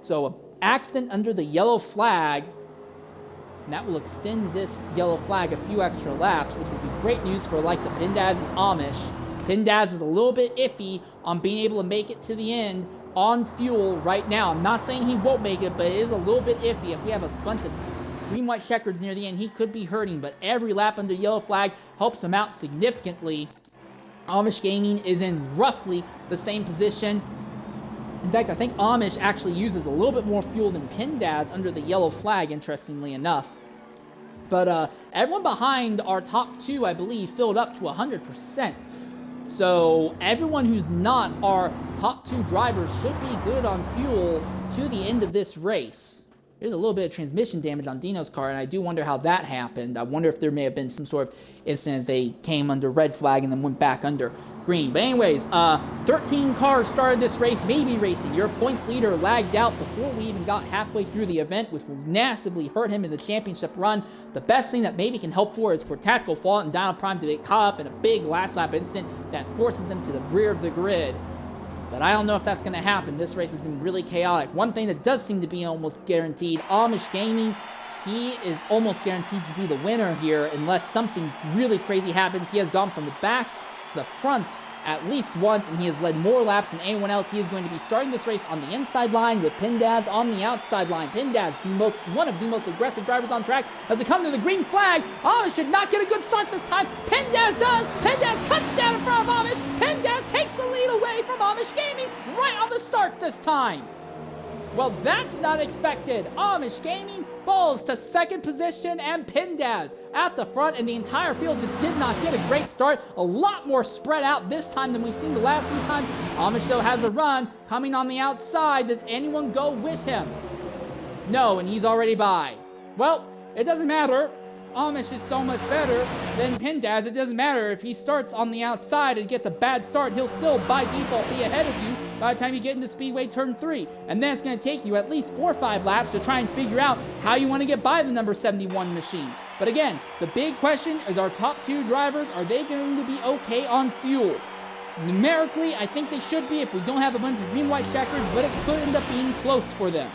So, an accident under the yellow flag, and that will extend this yellow flag a few extra laps, which would be great news for the likes of Pindaz and Amish. Pindaz is a little bit iffy on being able to make it to the end on fuel right now. I'm not saying he won't make it, but it is a little bit iffy. If we have a bunch of green-white checkers near the end, he could be hurting, but every lap under yellow flag helps him out significantly. Amish Gaming is in roughly the same position. In fact, I think Amish actually uses a little bit more fuel than Pindaz under the yellow flag, interestingly enough. But everyone behind our top 2, I believe, filled up to 100%. So everyone who's not our top 2 drivers should be good on fuel to the end of this race. There's a little bit of transmission damage on Dino's car, and I do wonder how that happened. I wonder if there may have been some sort of incident as they came under red flag and then went back under green. But anyways, 13 cars started this race, maybe racing. Your points leader lagged out before we even got halfway through the event, which will massively hurt him in the championship run. The best thing that maybe can help for is for Tactical Fallout and Dino Prime to get caught up in a big last lap incident that forces him to the rear of the grid. But I don't know if that's going to happen. This race has been really chaotic. One thing that does seem to be almost guaranteed, Amish Gaming, he is almost guaranteed to be the winner here unless something really crazy happens. He has gone from the back to the front at least once, and he has led more laps than anyone else. He is going to be starting this race on the inside line with Pindaz on the outside line. Pindaz, one of the most aggressive drivers on track. As they come to the green flag, Amish should not get a good start this time. Pindaz does. Pindaz cuts down in front of Amish. Pindaz takes the lead away from Amish Gaming right on the start this time. Well, that's not expected. Amish Gaming falls to second position, and Pindaz at the front, and the entire field just did not get a great start. A lot more spread out this time than we've seen the last few times. Amish, though, has a run coming on the outside. Does anyone go with him? No, and he's already by. Well, it doesn't matter. Amish is so much better than Pindaz. It doesn't matter if he starts on the outside and gets a bad start. He'll still, by default, be ahead of you by the time you get into Speedway Turn 3. And then it's going to take you at least 4 or 5 laps to try and figure out how you want to get by the number 71 machine. But again, the big question is our top 2 drivers, are they going to be okay on fuel? Numerically, I think they should be if we don't have a bunch of green-white checkers, but it could end up being close for them.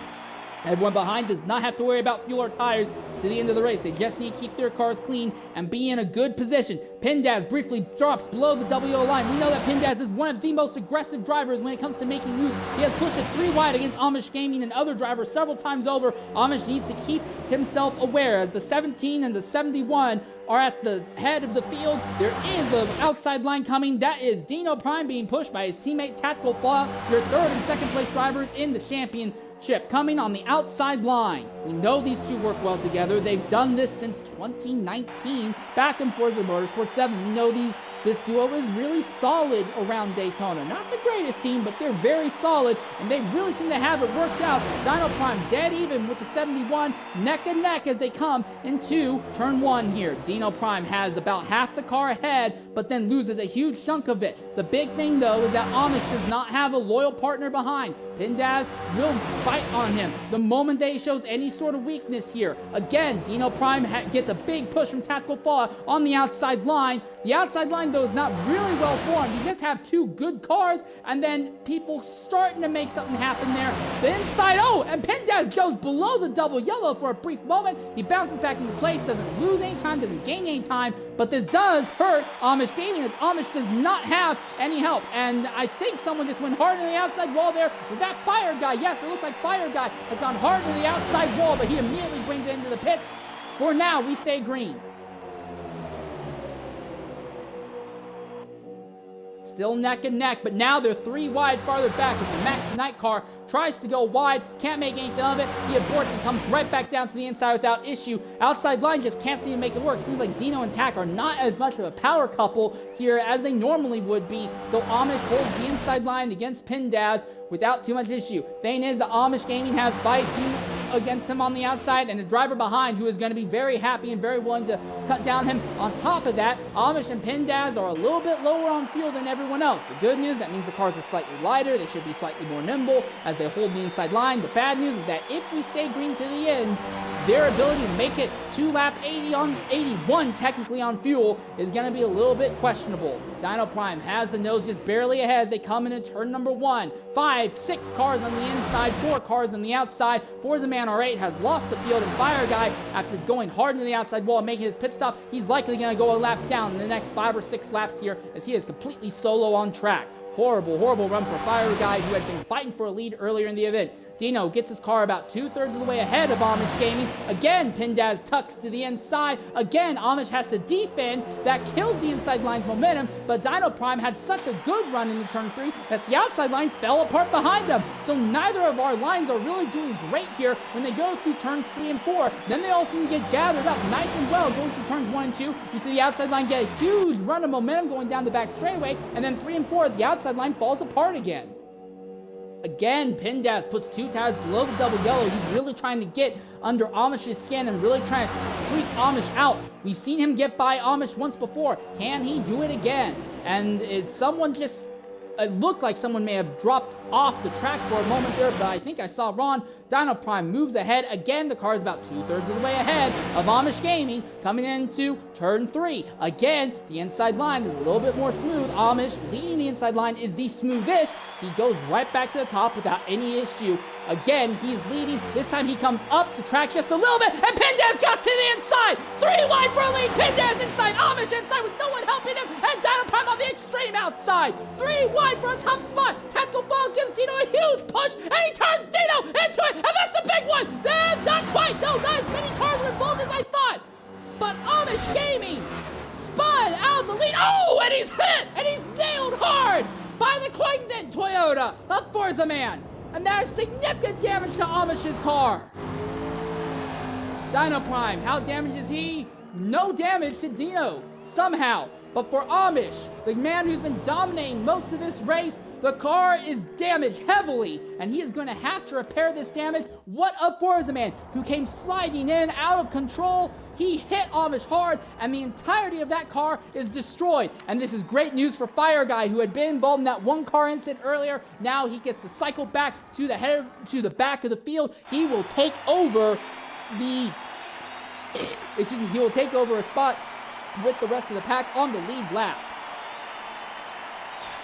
Everyone behind does not have to worry about fuel or tires to the end of the race. They just need to keep their cars clean and be in a good position. Pindaz briefly drops below the double yellow line. We know that Pindaz is one of the most aggressive drivers when it comes to making moves. He has pushed it 3 wide against Amish Gaming and other drivers several times over. Amish needs to keep himself aware as the 17 and the 71 are at the head of the field. There is an outside line coming. That is Dino Prime being pushed by his teammate Tactical Fallout, your 3rd and 2nd place drivers in the championship, coming on the outside line. We know these two work well together. They've done this since 2019 back in Forza Motorsport 7. We know this duo is really solid around Daytona. Not the greatest team, but they're very solid, and they really seem to have it worked out. Dino Prime dead even with the 71, neck and neck as they come into turn 1 here. Dino Prime has about half the car ahead, but then loses a huge chunk of it. The big thing, though, is that Amish does not have a loyal partner behind. Pindaz will fight on him the moment that he shows any sort of weakness here. Again, Dino Prime gets a big push from Tactical Fallout on the outside line. The outside line, though, is not really well formed. You just have 2 good cars, and then people starting to make something happen there. The inside, and Pindaz goes below the double yellow for a brief moment. He bounces back into place, doesn't lose any time, doesn't gain any time, but this does hurt Amish Gaming, as Amish does not have any help. And I think someone just went hard on the outside wall there. Was that Fire Guy? Yes, it looks like Fire Guy has gone hard to the outside wall, but he immediately brings it into the pits. For now, we stay green. Still neck and neck, but now they're 3 wide farther back as the Mac Tonight car tries to go wide, can't make anything of it. He aborts and comes right back down to the inside without issue. Outside line just can't seem to make it work. Seems like Dino and Tac are not as much of a power couple here as they normally would be, so Amish holds the inside line against Pindaz without too much issue. Thing is, the Amish Gaming has fight against him on the outside, and a driver behind who is going to be very happy and very willing to cut down him. On top of that, Amish and Pindaz are a little bit lower on fuel than everyone else. The good news, that means the cars are slightly lighter. They should be slightly more nimble as they hold the inside line. The bad news is that if we stay green to the end, their ability to make it to lap 81 technically on fuel is going to be a little bit questionable. Dino Prime has the nose just barely ahead as they come into turn number 1. 5, 6 cars on the inside, 4 cars on the outside. Forza Man R8 has lost the field, and Fire Guy, after going hard into the outside wall and making his pit stop, he's likely going to go a lap down in the next 5 or 6 laps here as he is completely solo on track. Horrible, horrible run for Fire Guy, who had been fighting for a lead earlier in the event. Dino gets his car about 2/3 of the way ahead of Amish Gaming. Again, Pindaz tucks to the inside. Again, Amish has to defend. That kills the inside line's momentum, but Dino Prime had such a good run into turn 3 that the outside line fell apart behind them. So neither of our lines are really doing great here when they go through turns 3 and 4. Then they all seem to get gathered up nice and well going through turns 1 and 2. You see the outside line get a huge run of momentum going down the back straightaway, and then 3 and 4, the outside line falls apart again. Again, Pindaz puts 2 tires below the double yellow. He's really trying to get under Amish's skin and really trying to freak Amish out. We've seen him get by Amish once before. Can he do it again? and someone just... It looked like someone may have dropped off the track for a moment there, but I think I saw Ron. Dyno Prime moves ahead. Again, the car is about 2/3 of the way ahead of Amish Gaming coming into turn 3. Again, the inside line is a little bit more smooth. Amish leading the inside line is the smoothest. He goes right back to the top without any issue. Again, he's leading. This time he comes up the track just a little bit, and Pindaz got to the inside. 3 wide for a lead. Pindaz inside, Amish inside with no one helping him, and Dyno Prime on the extreme outside. 3 wide for a top spot. Tactical Fall gives Dino a huge push, and he turns Dino into it, and that's the big one. Not quite. No, not as many cars were involved as I thought. But Amish Gaming spun out of the lead. Oh, and he's hit, and he's nailed hard by the Quainton Toyota of Forza Man. And that is significant damage to Amish's car. Dyno Prime, how damaged is he? No damage to Dino, somehow. But for Amish, the man who's been dominating most of this race, the car is damaged heavily, and he is going to have to repair this damage. What a Forza Man who came sliding in out of control. He hit Amish hard, and the entirety of that car is destroyed. And this is great news for Fire Guy, who had been involved in that one car incident earlier. Now he gets to cycle back to the back of the field. He will take over the... he will take over a spot with the rest of the pack on the lead lap.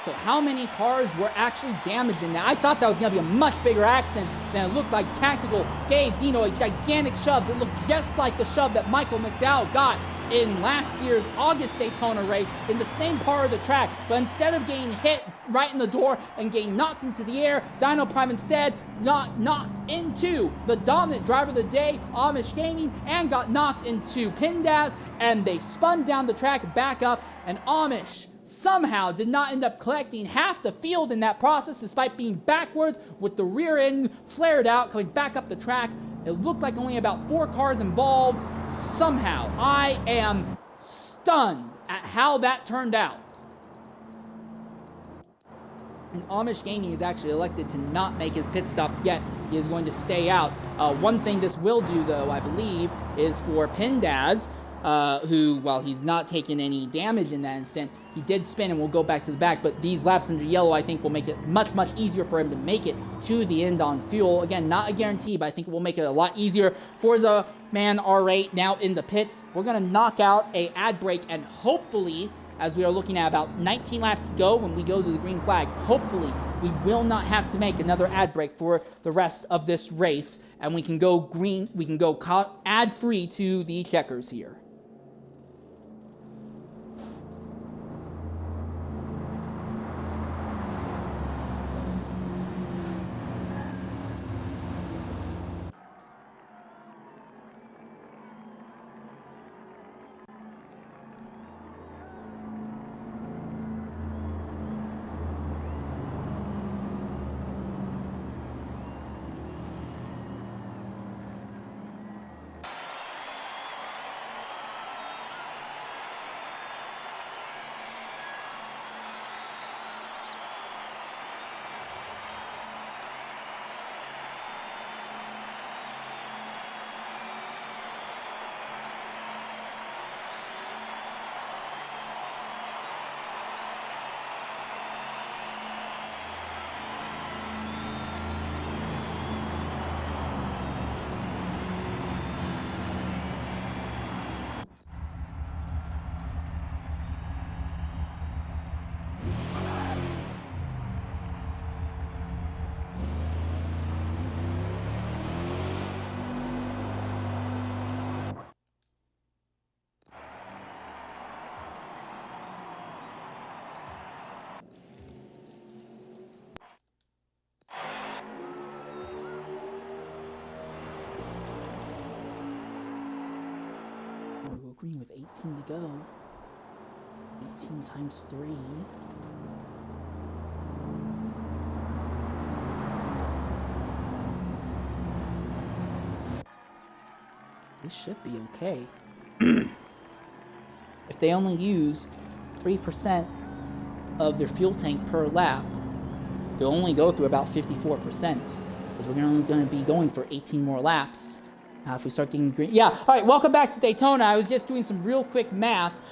So how many cars were actually damaged in that? I thought that was going to be a much bigger accident than it looked like. Tactical gave Dino a gigantic shove that looked just like the shove that Michael McDowell got in last year's August Daytona race in the same part of the track. But instead of getting hit right in the door and getting knocked into the air, Dyno Prime instead knocked into the dominant driver of the day, Amish Gaming, and got knocked into Pindaz, and they spun down the track back up, and Amish somehow did not end up collecting half the field in that process, despite being backwards with the rear end flared out, coming back up the track. It looked like only about 4 cars involved. Somehow, I am stunned at how that turned out. And Amish Gaming is actually elected to not make his pit stop yet. He is going to stay out. One thing this will do, though, I believe, is for Pindaz, who, while he's not taking any damage in that instant, he did spin and will go back to the back, but these laps under yellow, I think, will make it much, much easier for him to make it to the end on fuel. Again, not a guarantee, but I think it will make it a lot easier. Forza Man R8 now in the pits. We're going to knock out a ad break, and hopefully, as we are looking at about 19 laps to go when we go to the green flag, hopefully we will not have to make another ad break for the rest of this race, and we can go green, we can go ad-free to the checkers here. Green with 18 to go. 18 times 3. This should be okay. If they only use 3% of their fuel tank per lap, they'll only go through about 54%. Because we're only going to be going for 18 more laps Now if we start getting green... Yeah, all right, welcome back to Daytona. I was just doing some real quick math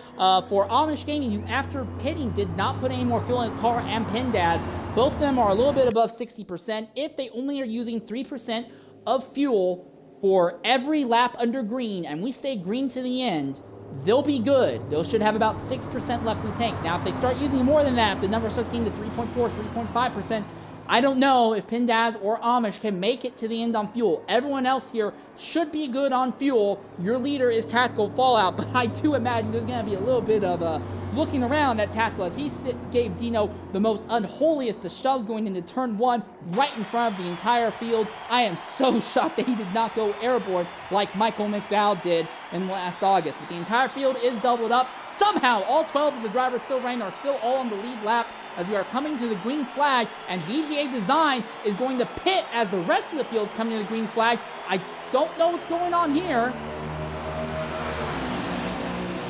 for Amish Gaming, who after pitting did not put any more fuel in his car, and Pendaz. Both of them are a little bit above 60%. If they only are using 3% of fuel for every lap under green, and we stay green to the end, they'll be good. Those should have about 6% left in the tank. Now, if they start using more than that, if the number starts getting to 3.4, 3.5%, I don't know if Pendaz or Amish can make it to the end on fuel. Everyone else here should be good on fuel. Your leader is Tactical Fallout, but I do imagine there's going to be a little bit of looking around at Tactical as he gave Dino the most unholiest of shoves going into turn 1 right in front of the entire field. I am so shocked that he did not go airborne like Michael McDowell did in last August. But the entire field is doubled up. Somehow, all 12 of the drivers still running are still all on the lead lap as we are coming to the green flag, and GGA Design is going to pit as the rest of the field is coming to the green flag. I don't know what's going on here,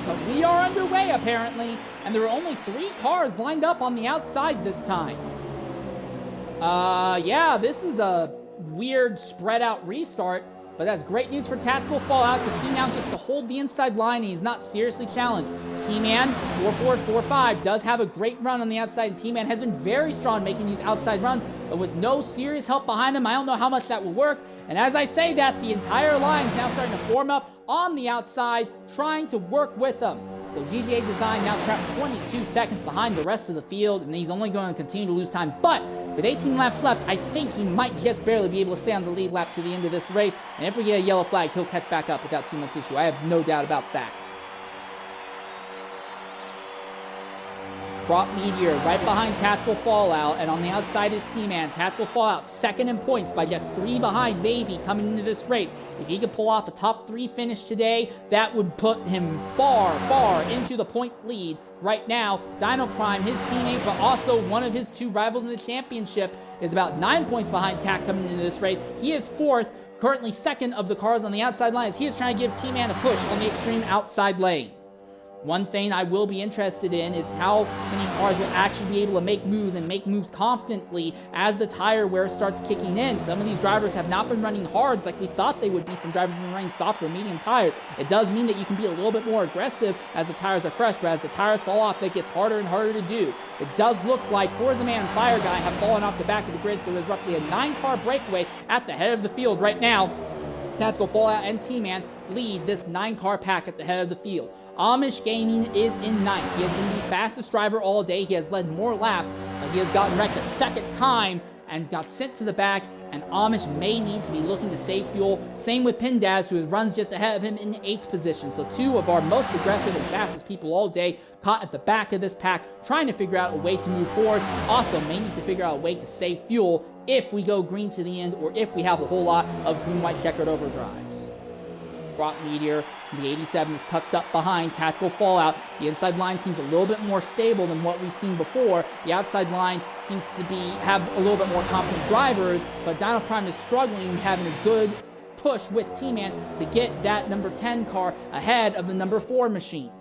but we are underway apparently, and there are only 3 cars lined up on the outside this time. Yeah, this is a weird spread out restart, but that's great news for Tactical Fallout because he now gets to hold the inside line and he's not seriously challenged. T-Man, 4-4-4-5, does have a great run on the outside, and T-Man has been very strong making these outside runs, but with no serious help behind him, I don't know how much that will work. And as I say that, the entire line is now starting to form up on the outside, trying to work with them. So GGA Design now trapped 22 seconds behind the rest of the field, and he's only going to continue to lose time. But with 18 laps left, I think he might just barely be able to stay on the lead lap to the end of this race. And if we get a yellow flag, he'll catch back up without too much issue. I have no doubt about that. Drop Meteor right behind Tactical Fallout, and on the outside is T-Man. Tactical Fallout second in points by just 3 behind, maybe, coming into this race. If he could pull off a top 3 finish today, that would put him far, far into the point lead. Right now, Dino Prime, his teammate, but also one of his 2 rivals in the championship, is about 9 points behind Tac coming into this race. He is 4th, currently 2nd of the cars on the outside line, as he is trying to give T-Man a push on the extreme outside lane. One thing I will be interested in is how many cars will actually be able to make moves and make moves confidently as the tire wear starts kicking in. Some of these drivers have not been running hards like we thought they would be. Some drivers have been running soft or medium tires. It does mean that you can be a little bit more aggressive as the tires are fresh, but as the tires fall off, that gets harder and harder to do. It does look like Forza Man and Fire Guy have fallen off the back of the grid, so there's roughly a 9-car breakaway at the head of the field right now. Tactical Fallout and T-Man lead this 9-car pack at the head of the field. Amish Gaming is in 9th. He has been the fastest driver all day. He has led more laps, but he has gotten wrecked a 2nd time and got sent to the back, and Amish may need to be looking to save fuel. Same with Pendaz, who runs just ahead of him in 8th position. So 2 of our most aggressive and fastest people all day caught at the back of this pack, trying to figure out a way to move forward. Also may need to figure out a way to save fuel if we go green to the end, or if we have a whole lot of green-white checkered overdrives. Drop Meteor, the 87 is tucked up behind Tactical Fallout. The inside line seems a little bit more stable than what we've seen before. The outside line seems to have a little bit more competent drivers, but Dino Prime is struggling, having a good push with T-Man to get that number 10 car ahead of the number 4 machine.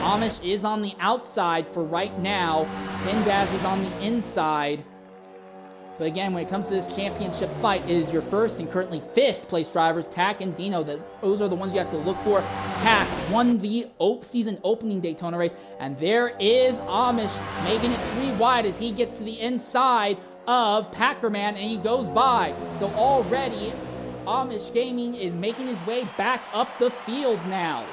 Amish is on the outside for right now. Pendaz is on the inside. But again, when it comes to this championship fight, it is your 1st and currently 5th place drivers, Tac and Dino. Those are the ones you have to look for. Tac won the season opening Daytona race, and there is Amish making it 3 wide as he gets to the inside of Packerman, and he goes by. So already, Amish Gaming is making his way back up the field now.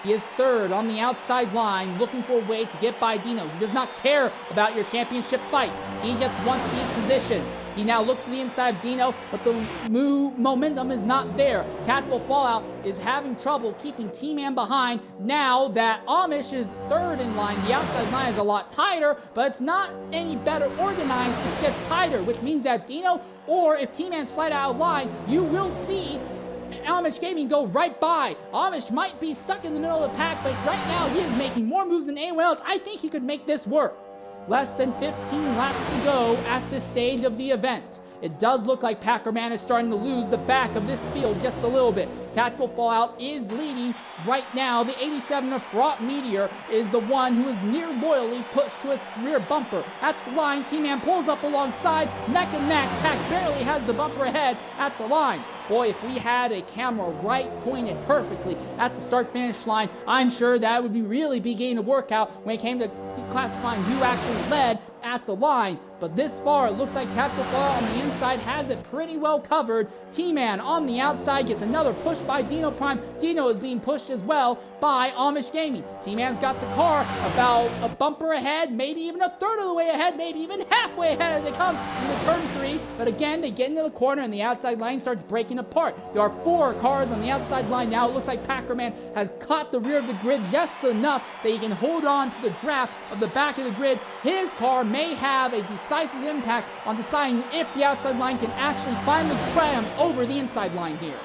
He is 3rd on the outside line, looking for a way to get by Dino. He does not care about your championship fights. He just wants these positions. He now looks to the inside of Dino, but the momentum is not there. Tactical Fallout is having trouble keeping T-Man behind now that Amish is 3rd in line. The outside line is a lot tighter, but it's not any better organized. It's just tighter, which means that Dino, or if T-Man slide out of line, you will see Amish Gaming go right by. Amish might be stuck in the middle of the pack, but right now he is making more moves than anyone else. I think he could make this work. Less than 15 laps to go at this stage of the event. it does look like Packerman is starting to lose the back of this field just a little bit. Tactical Fallout is leading right now. The 87 of Fraught Meteor is the one who is near loyally pushed to his rear bumper. At the line, T-Man pulls up alongside, neck and neck. Tac barely has the bumper ahead at the line. Boy, if we had a camera right pointed perfectly at the start-finish line, I'm sure that would really be getting a workout when it came to classifying who actually led at the line. But this far, it looks like Tactical Fallout on the inside has it pretty well covered. T-Man on the outside gets another push by Dino Prime. Dino is being pushed as well by Amish Gaming. T-Man's got the car about a bumper ahead, maybe even a third of the way ahead, maybe even halfway ahead as they come into turn 3. But again, they get into the corner and the outside line starts breaking apart. There are 4 cars on the outside line now. It looks like Packerman has caught the rear of the grid just enough that he can hold on to the draft of the back of the grid. His car may have a decisive impact on deciding if the outside line can actually finally triumph over the inside line here.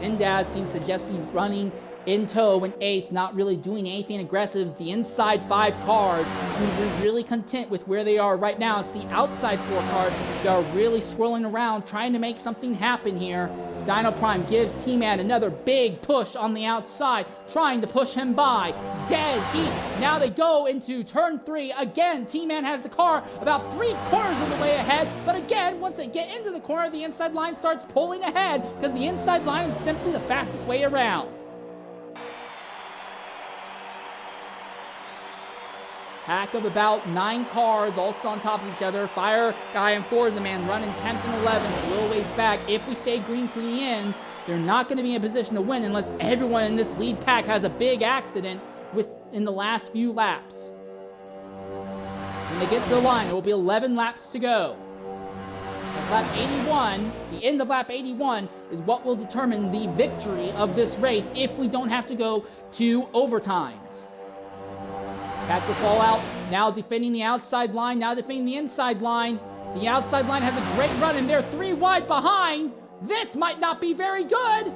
Pindaz seems to just be running in tow in 8th, not really doing anything aggressive. The inside 5 cars seem to be really content with where they are right now. It's the outside 4 cars that are really swirling around, trying to make something happen here. Dino Prime gives T-Man another big push on the outside, trying to push him by. Dead heat. Now they go into turn 3. Again, T-Man has the car about 3/4 of the way ahead. But again, once they get into the corner, the inside line starts pulling ahead because the inside line is simply the fastest way around. Pack of about 9 cars, all still on top of each other. Fire Guy and Forza Man running 10th and 11th, a little ways back. If we stay green to the end, they're not going to be in a position to win unless everyone in this lead pack has a big accident in the last few laps. When they get to the line, there will be 11 laps to go. That's lap 81. The end of lap 81 is what will determine the victory of this race if we don't have to go to overtimes. Tactical Fallout now defending the outside line, now defending the inside line. The outside line has a great run, and they're 3 wide behind. This might not be very good.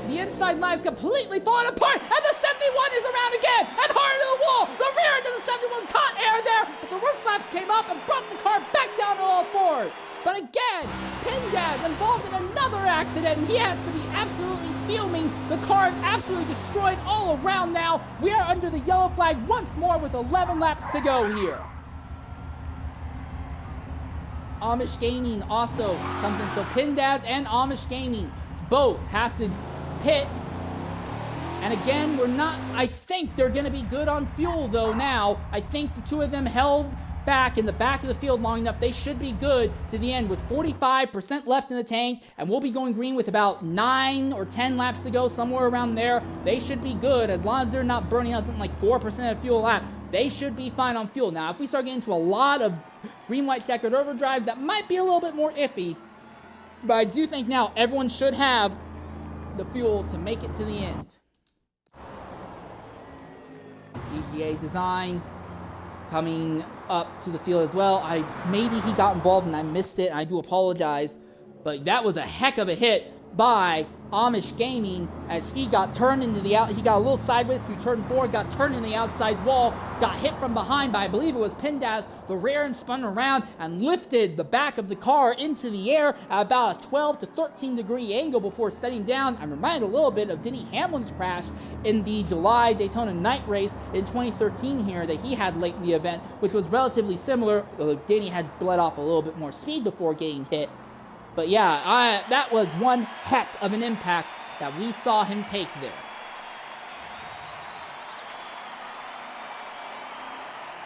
The inside line is completely falling apart, and the 71 is around again, and hard into the wall. The rear end of the 71 caught air there, but the roof flaps came up and brought the car back down to all 4s. But again, Pindaz involved in another accident, and he has to be absolutely fuming. The car is absolutely destroyed all around now. We are under the yellow flag once more with 11 laps to go here. Amish Gaming also comes in. So Pindaz and Amish Gaming both have to pit. And again, I think they're going to be good on fuel though now. I think the 2 of them held back in the back of the field long enough. They should be good to the end with 45% left in the tank, and we'll be going green with about 9 or 10 laps to go, somewhere around there. They should be good as long as they're not burning out something like 4% of fuel a lap. They should be fine on fuel. Now, if we start getting into a lot of green, white, checkered overdrives, that might be a little bit more iffy. But I do think now everyone should have the fuel to make it to the end. GTA Design coming up to the field as well. Maybe he got involved and I missed it, and I do apologize, but that was a heck of a hit by Amish Gaming as he got turned into he got a little sideways through turn 4, got turned in the outside wall, got hit from behind by, I believe it was Pindaz. The rear end spun around and lifted the back of the car into the air at about a 12 to 13 degree angle before setting down. I'm reminded a little bit of Denny Hamlin's crash in the July Daytona night race in 2013 here that he had late in the event, which was relatively similar, although Denny had bled off a little bit more speed before getting hit. But yeah, that was one heck of an impact that we saw him take there.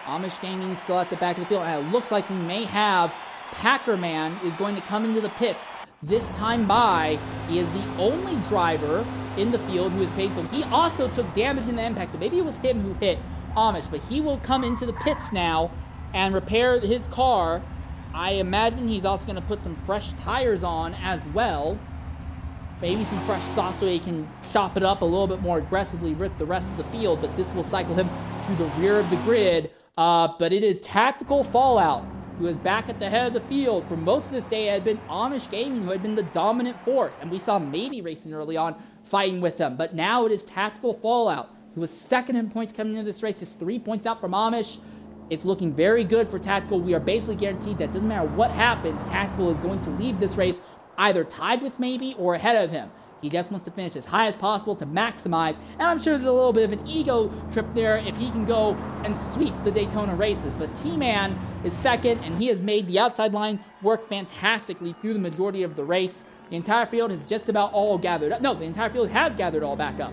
Amish Gaming still at the back of the field, and it looks like we may have Packerman is going to come into the pits this time by. He is the only driver in the field who is paid, so he also took damage in the impact, so maybe it was him who hit Amish, but he will come into the pits now and repair his car. I imagine he's also going to put some fresh tires on as well. Maybe some fresh sauce so he can chop it up a little bit more aggressively with the rest of the field, but this will cycle him to the rear of the grid. But it is Tactical Fallout who is back at the head of the field. For most of this day, it had been Amish Gaming who had been the dominant force, and we saw Maybe Racing early on fighting with them. But now it is Tactical Fallout who was second in points coming into this race, just 3 points out from Amish. It's looking very good for Tactical. We are basically guaranteed that doesn't matter what happens, Tactical is going to leave this race either tied with maybe or ahead of him. He just wants to finish as high as possible to maximize, and I'm sure there's a little bit of an ego trip there if he can go and sweep the Daytona races. But T-Man is second, and he has made the outside line work fantastically through the majority of the race. The entire field has just about all gathered up. No, the entire field has gathered all back up.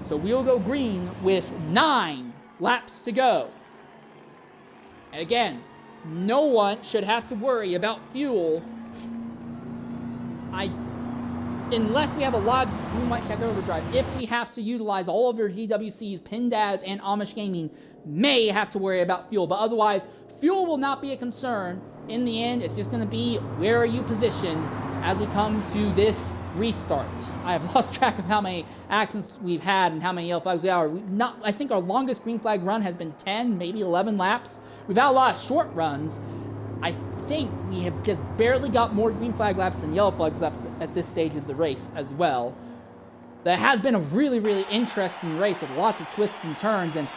So we'll go green with 9 laps to go. And again, no one should have to worry about fuel unless we have a lot of green white checker overdrives. If we have to utilize all of your DWCs, Pindaz and Amish Gaming may have to worry about fuel, but otherwise fuel will not be a concern. In the end, it's just going to be where are you positioned as we come to this restart. I have lost track of how many accidents we've had and how many yellow flags we are. I think our longest green flag run has been 10, maybe 11 laps. We've had a lot of short runs. I think we have just barely got more green flag laps than yellow flags laps at this stage of the race as well. That has been a really, really interesting race with lots of twists and turns, and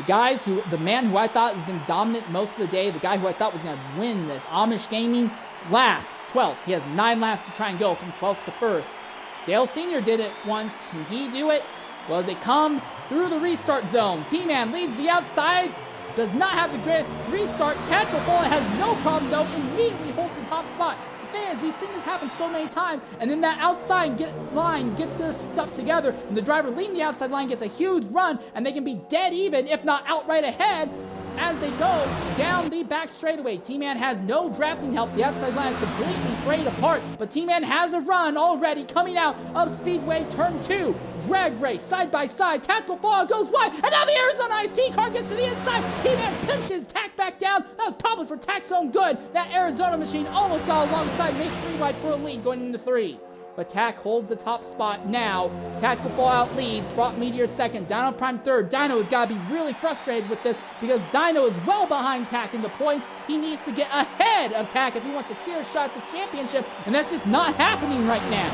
the man who I thought was going to dominate most of the day, the guy who I thought was going to win this, Amish Gaming, last, 12th. He has 9 laps to try and go from 12th to 1st. Dale Sr. did it once. Can he do it? Well, as they come through the restart zone, T-Man leads the outside, does not have the greatest restart. Tactical Fallout has no problem, though, immediately holds the top spot. The thing is, we've seen this happen so many times, and then that outside line gets their stuff together, and the driver leading the outside line gets a huge run, and they can be dead even, if not outright ahead, as they go down the back straightaway. T-Man has no drafting help. The outside line is completely frayed apart, but T-Man has a run already coming out of Speedway Turn 2. Drag race, side by side. Tactical Fallout goes wide, and now the Arizona IC car gets to the inside. T-Man pinches Tack back down. That was probably for Tack's own good. That Arizona machine almost got alongside, make 3 wide for a lead going into 3. But Tack holds the top spot now. Tactical Fallout leads. Fraught Meteor second. Dino Prime third. Dino has got to be really frustrated with this because Dino is well behind Tack in the points. He needs to get ahead of Tack if he wants a serious shot at this championship, and that's just not happening right now.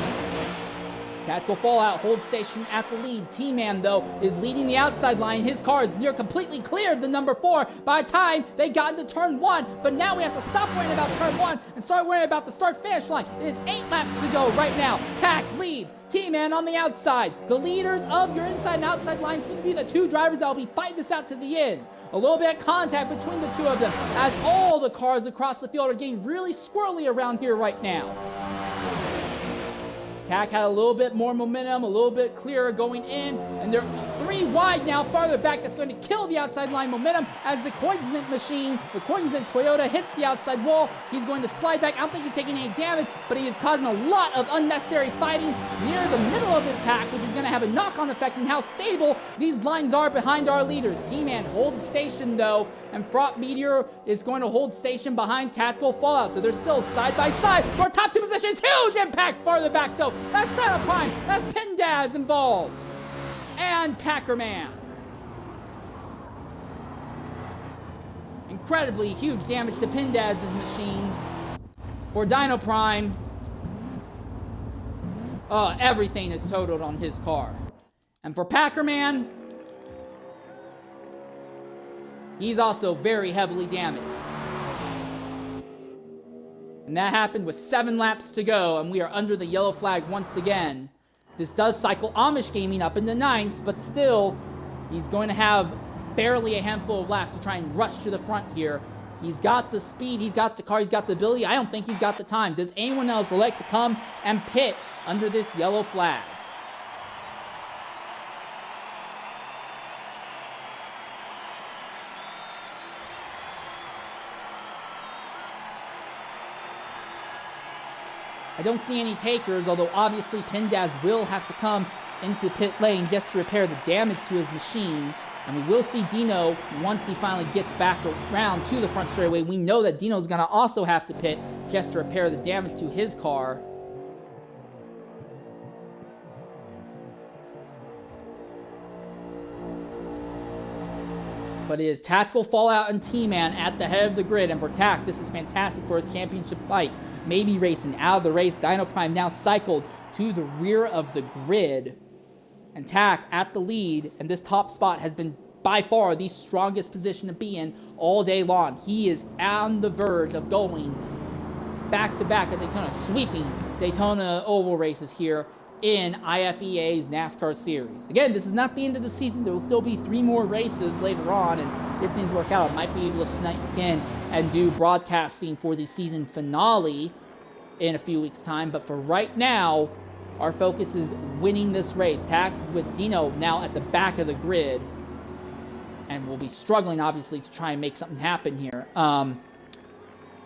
Tactical Fallout holds station at the lead. T-Man, though, is leading the outside line. His car is near completely cleared the number 4 by the time they got into turn 1. But now we have to stop worrying about turn 1 and start worrying about the start-finish line. It is 8 laps to go right now. Tack leads. T-Man on the outside. The leaders of your inside and outside line seem to be the 2 drivers that will be fighting this out to the end. A little bit of contact between the 2 of them as all the cars across the field are getting really squirrely around here right now. Tack had a little bit more momentum, a little bit clearer going in, and they're 3 wide now, farther back. That's going to kill the outside line momentum as the Koenigsegg machine, the Koenigsegg Toyota, hits the outside wall. He's going to slide back. I don't think he's taking any damage, but he is causing a lot of unnecessary fighting near the middle of this pack, which is going to have a knock-on effect on how stable these lines are behind our leaders. T-Man holds station, though, and Fraught Meteor is going to hold station behind Tactical Fallout, so they're still side by side for our top 2 positions. Huge impact farther back, though. That's Dino Prime. That's Pindaz involved. And Packerman. Incredibly huge damage to Pindaz's machine. For Dino Prime, everything is totaled on his car. And for Packerman, he's also very heavily damaged. And that happened with 7 laps to go, and we are under the yellow flag once again. This does cycle Amish Gaming up into 9th, but still, he's going to have barely a handful of laps to try and rush to the front here. He's got the speed, he's got the car, he's got the ability. I don't think he's got the time. Does anyone else elect to come and pit under this yellow flag? I don't see any takers, although obviously Pindaz will have to come into pit lane just to repair the damage to his machine. And we will see Dino once he finally gets back around to the front straightaway. We know that Dino's going to also have to pit just to repair the damage to his car. But it is Tactical Fallout and T-Man at the head of the grid. And for Tack, this is fantastic for his championship fight. Maybe racing out of the race. Dino Prime now cycled to the rear of the grid. And Tack at the lead, and this top spot has been by far the strongest position to be in all day long. He is on the verge of going back-to-back at Daytona, sweeping Daytona oval races here in IFEA's NASCAR series. Again, this is not the end of the season. There will still be 3 more races later on, and if things work out, I might be able to sneak in and do broadcasting for the season finale in a few weeks' time. But for right now, our focus is winning this race. Tack with Dino now at the back of the grid, and we'll be struggling, obviously, to try and make something happen here.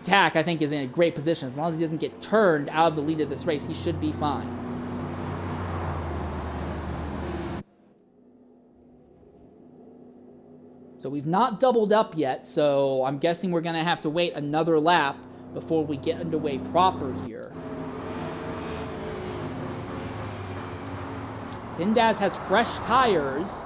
Tack, I think, is in a great position. As long as he doesn't get turned out of the lead of this race, he should be fine. So we've not doubled up yet, so I'm guessing we're going to have to wait another lap before we get underway proper here. Pindaz has fresh tires,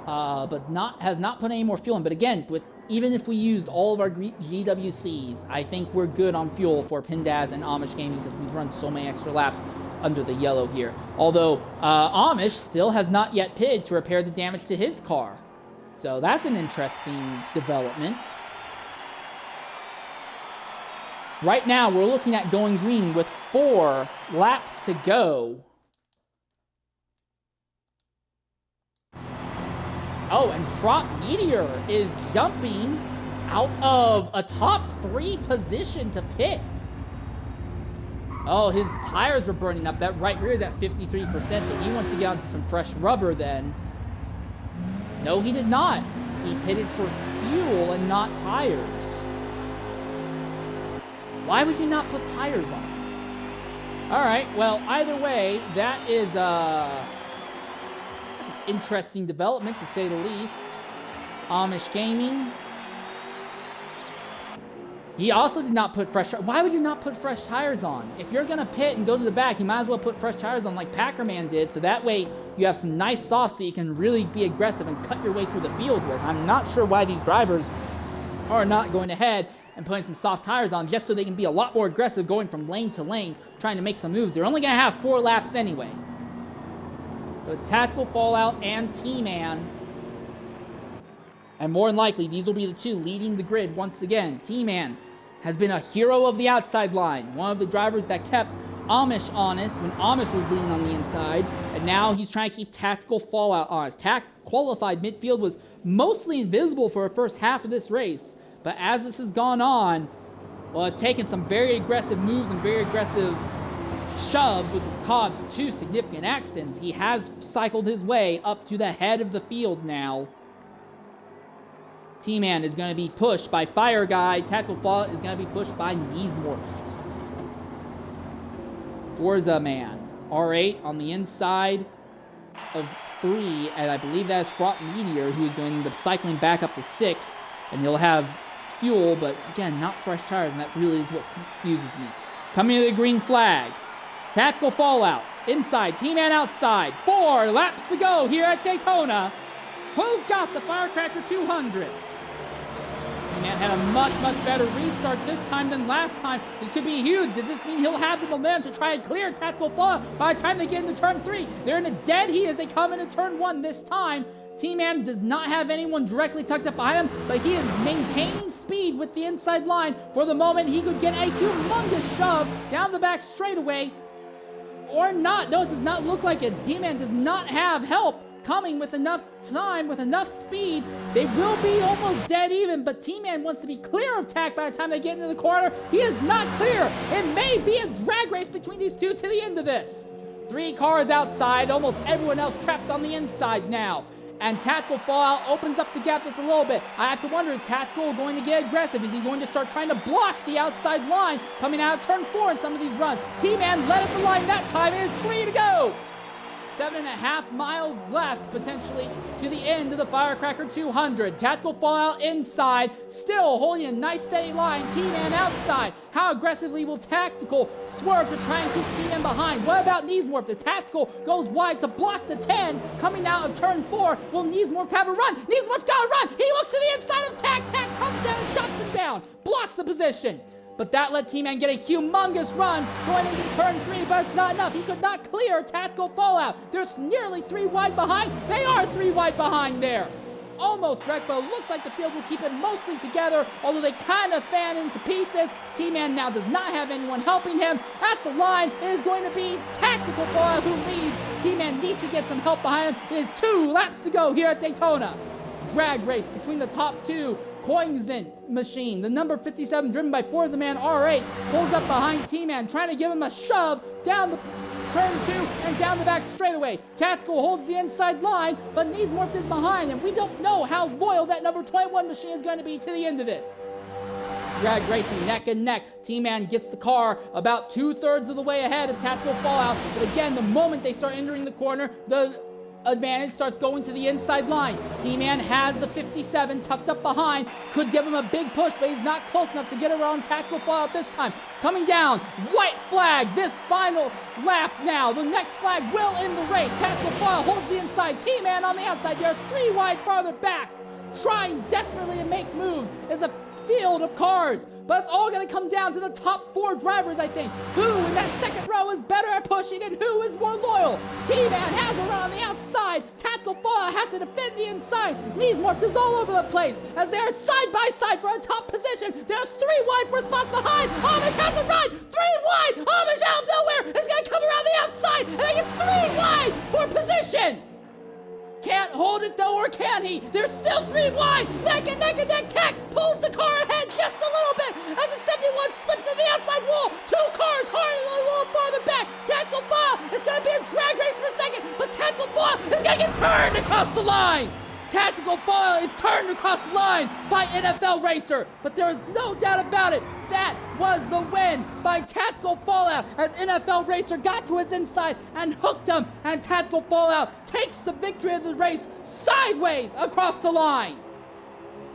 but has not put any more fuel in. But again, even if we used all of our GWCs, I think we're good on fuel for Pindaz and Amish Gaming because we've run so many extra laps under the yellow here. Although Amish still has not yet pitted to repair the damage to his car. So that's an interesting development. Right now, we're looking at going green with 4 laps to go. Oh, and Front Meteor is jumping out of a top 3 position to pit. Oh, his tires are burning up. That right rear is at 53%, so he wants to get onto some fresh rubber then. No, he did not. He pitted for fuel and not tires. Why would he not put tires on? All right, well, either way, that is that's an interesting development, to say the least. Amish Gaming. He also did not put fresh... Why would you not put fresh tires on? If you're going to pit and go to the back, you might as well put fresh tires on like Packerman did, so that way you have some nice softs so you can really be aggressive and cut your way through the field with. I'm not sure why these drivers are not going ahead and putting some soft tires on just so they can be a lot more aggressive going from lane to lane, trying to make some moves. They're only going to have 4 laps anyway. So it's Tactical Fallout and T-Man. And more than likely, these will be the 2 leading the grid once again. T-Man has been a hero of the outside line. One of the drivers that kept Amish honest when Amish was leading on the inside. And now he's trying to keep Tactical Fallout honest. Tac qualified midfield was mostly invisible for the first half of this race. But as this has gone on, well, it's taken some very aggressive moves and very aggressive shoves, which have caused 2 significant accidents. He has cycled his way up to the head of the field now. T-Man is going to be pushed by Fire Guy. Tactical Fallout is going to be pushed by Kneesmorphed. Forza Man. R8 on the inside of 3, and I believe that is Front Meteor, who is going to end up cycling back up to 6, and he'll have fuel, but again, not fresh tires, and that really is what confuses me. Coming to the green flag. Tactical Fallout. Inside. T-Man outside. 4 laps to go here at Daytona. Who's got the Firecracker 200? T-Man had a much better restart this time than last time. This could be huge. Does this mean he'll have the momentum to try and clear Tactical Fallout by the time they get into turn 3? They're in a dead heat as they come into turn 1 this time. T-Man does not have anyone directly tucked up behind him, but he is maintaining speed with the inside line. For the moment, he could get a humongous shove down the back straightaway. Or not. No, it does not look like it. T-Man does not have help coming with enough time, with enough speed. They will be almost dead even, but T-Man wants to be clear of Tack by the time they get into the corner. He is not clear. It may be a drag race between these 2 to the end of this. 3 cars outside, almost everyone else trapped on the inside now. And Tactical Fallout opens up the gap just a little bit. I have to wonder, is Tactical going to get aggressive? Is he going to start trying to block the outside line coming out of turn 4 in some of these runs? T-Man led up the line that time. It is 3 to go. 7.5 miles left, potentially, to the end of the Firecracker 200. Tactical Fallout inside, still holding a nice steady line. T-Man outside. How aggressively will Tactical swerve to try and keep T-Man behind? What about Kneesmorph? The Tactical goes wide to block the 10. Coming out of turn 4, will Kneesmorph have a run? Kneesmorph's got a run! He looks to the inside of Tack. Tack comes down and shoves him down. Blocks the position. But that let T-Man get a humongous run going into turn 3, but it's not enough. He could not clear Tactical Fallout. There's nearly 3 wide behind. They are 3 wide behind there. Almost wrecked, but it looks like the field will keep it mostly together, although they kind of fan into pieces. T-Man now does not have anyone helping him. At the line, it is going to be Tactical Fallout who leads. T-Man needs to get some help behind him. It is 2 laps to go here at Daytona. Drag race between the top 2. Coinzent Machine, the number 57, driven by Forza Man R8, pulls up behind T-Man, trying to give him a shove down the turn 2 and down the back straightaway. Tactical holds the inside line, but Neesmorph is behind, and we don't know how loyal that number 21 machine is going to be to the end of this. Drag racing neck and neck. T-Man gets the car about 2/3 of the way ahead of Tactical Fallout, but again, the moment they start entering the corner, the advantage starts going to the inside line. T-Man has the 57 tucked up behind, could give him a big push, but he's not close enough to get around Tactical Fallout this time. Coming down, white flag, this final lap now. The next flag will end the race. Tactical Fallout holds the inside. T-Man on the outside. There's 3 wide farther back, trying desperately to make moves. There's a field of cars, but it's all going to come down to the top 4 drivers, I think. Who in that second row is better at pushing and who is more loyal? T-Man has a run on the outside. Tactical Fallout has to defend the inside. Neesmorph is all over the place as they are side by side for a top position. There's 3 wide for spots behind. Amish has a run. 3 wide. Amish out of nowhere is going to come around the outside and they get 3 wide for position. Can't hold it though, or can he? There's still 3 wide. Neck and neck and neck. Tack pulls the car ahead just a little bit as the 71 slips in the outside wall. 2 cars hard a little farther back. Tactical Fallout is going to be a drag race for a second, but Tactical Fallout is going to get turned across the line. Tactical Fallout is turned across the line by NFL Racer, but there is no doubt about it. That was the win by Tactical Fallout as NFL Racer got to his inside and hooked him, and Tactical Fallout takes the victory of the race sideways across the line.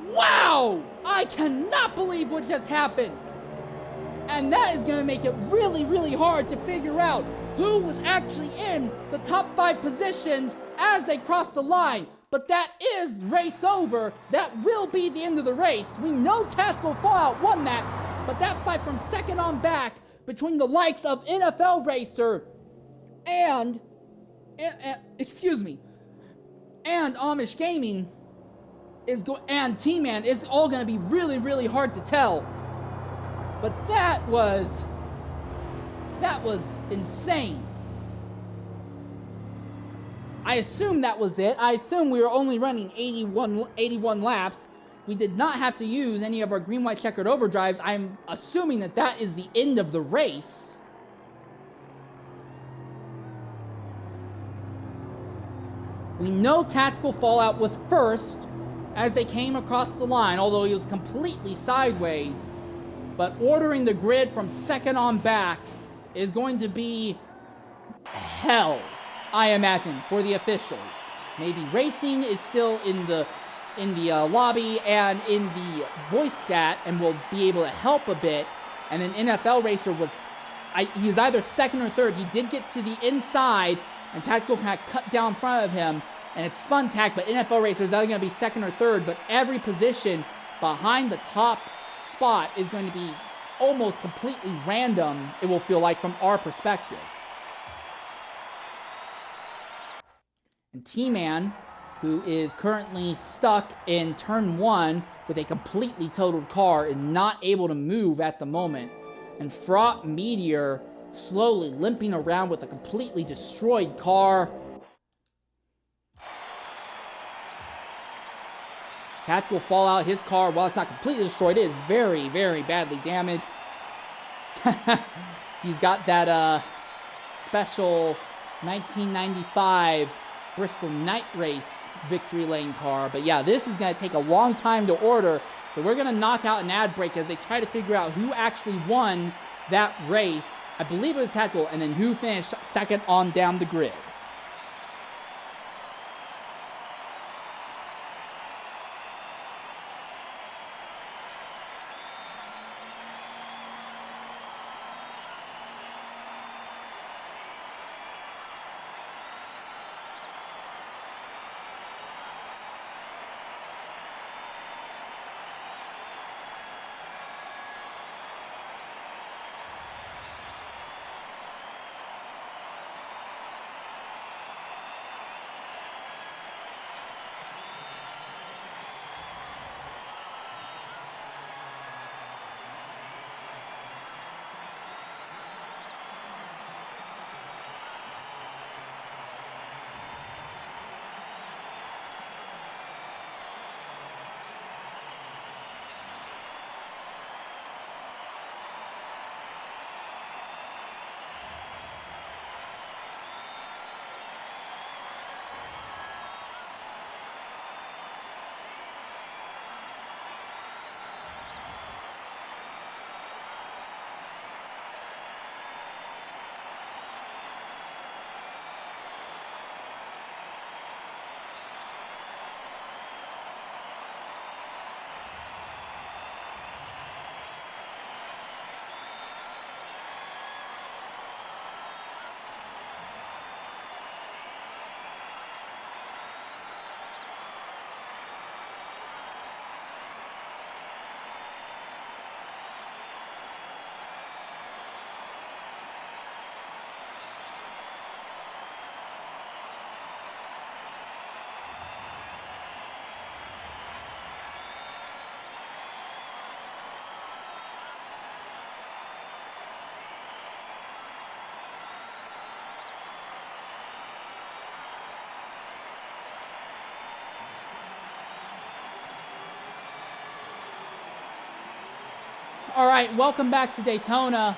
Wow! I cannot believe what just happened. And that is going to make it really, really hard to figure out who was actually in the top 5 positions as they crossed the line. But that is race over. That will be the end of the race. We know Tactical Fallout won that, but that fight from second on back between the likes of NFL Racer and Amish Gaming and T-Man is all going to be really, really hard to tell. But that was insane. I assume that was it. I assume we were only running 81 laps. We did not have to use any of our green-white checkered overdrives. I'm assuming that that is the end of the race. We know Tactical Fallout was first as they came across the line, although he was completely sideways. But ordering the grid from second on back is going to be hell, I imagine, for the officials. Maybe Racing is still in the lobby and in the voice chat and will be able to help a bit. And then NFL Racer he was either second or third. He did get to the inside, and Tactical kind of cut down in front of him, and it spun Tac, but NFL Racer is either going to be second or third, but every position behind the top spot is going to be almost completely random, it will feel like, from our perspective. And T-Man, who is currently stuck in turn 1 with a completely totaled car, is not able to move at the moment. And Fraught Meteor slowly limping around with a completely destroyed car. Tactical Fallout, his car, while it's not completely destroyed, it is very, very badly damaged. He's got that special 1995 Bristol Night Race victory lane car. But yeah, this is going to take a long time to order. So we're going to knock out an ad break as they try to figure out who actually won that race. I believe it was Tactical, and then who finished second on down the grid. All right, welcome back to Daytona.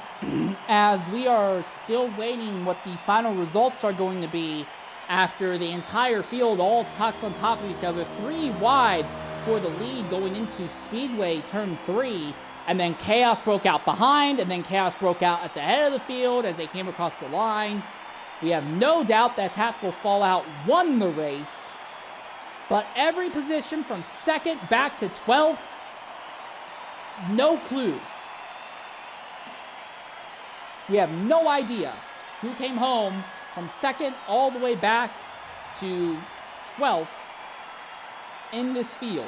As we are still waiting what the final results are going to be after the entire field all tucked on top of each other, 3 wide for the lead going into Speedway turn 3, and then chaos broke out behind, and then chaos broke out at the head of the field as they came across the line. We have no doubt that Tactical Fallout won the race, but every position from 2nd back to 12th, no clue. We have no idea who came home from 2nd all the way back to 12th in this field.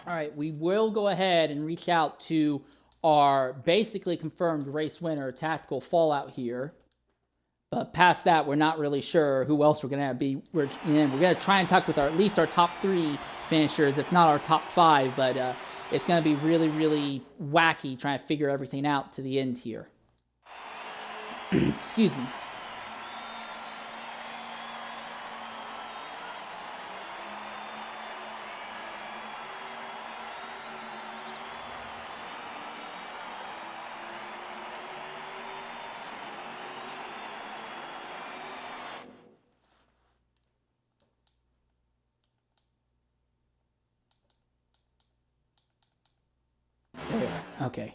All right, we will go ahead and reach out to our basically confirmed race winner, Tactical Fallout here. But past that, we're not really sure who else we're going to be. We're going to try and talk with at least our top 3 finishers, if not our top 5. But it's going to be really, really wacky trying to figure everything out to the end here. Excuse me. Okay.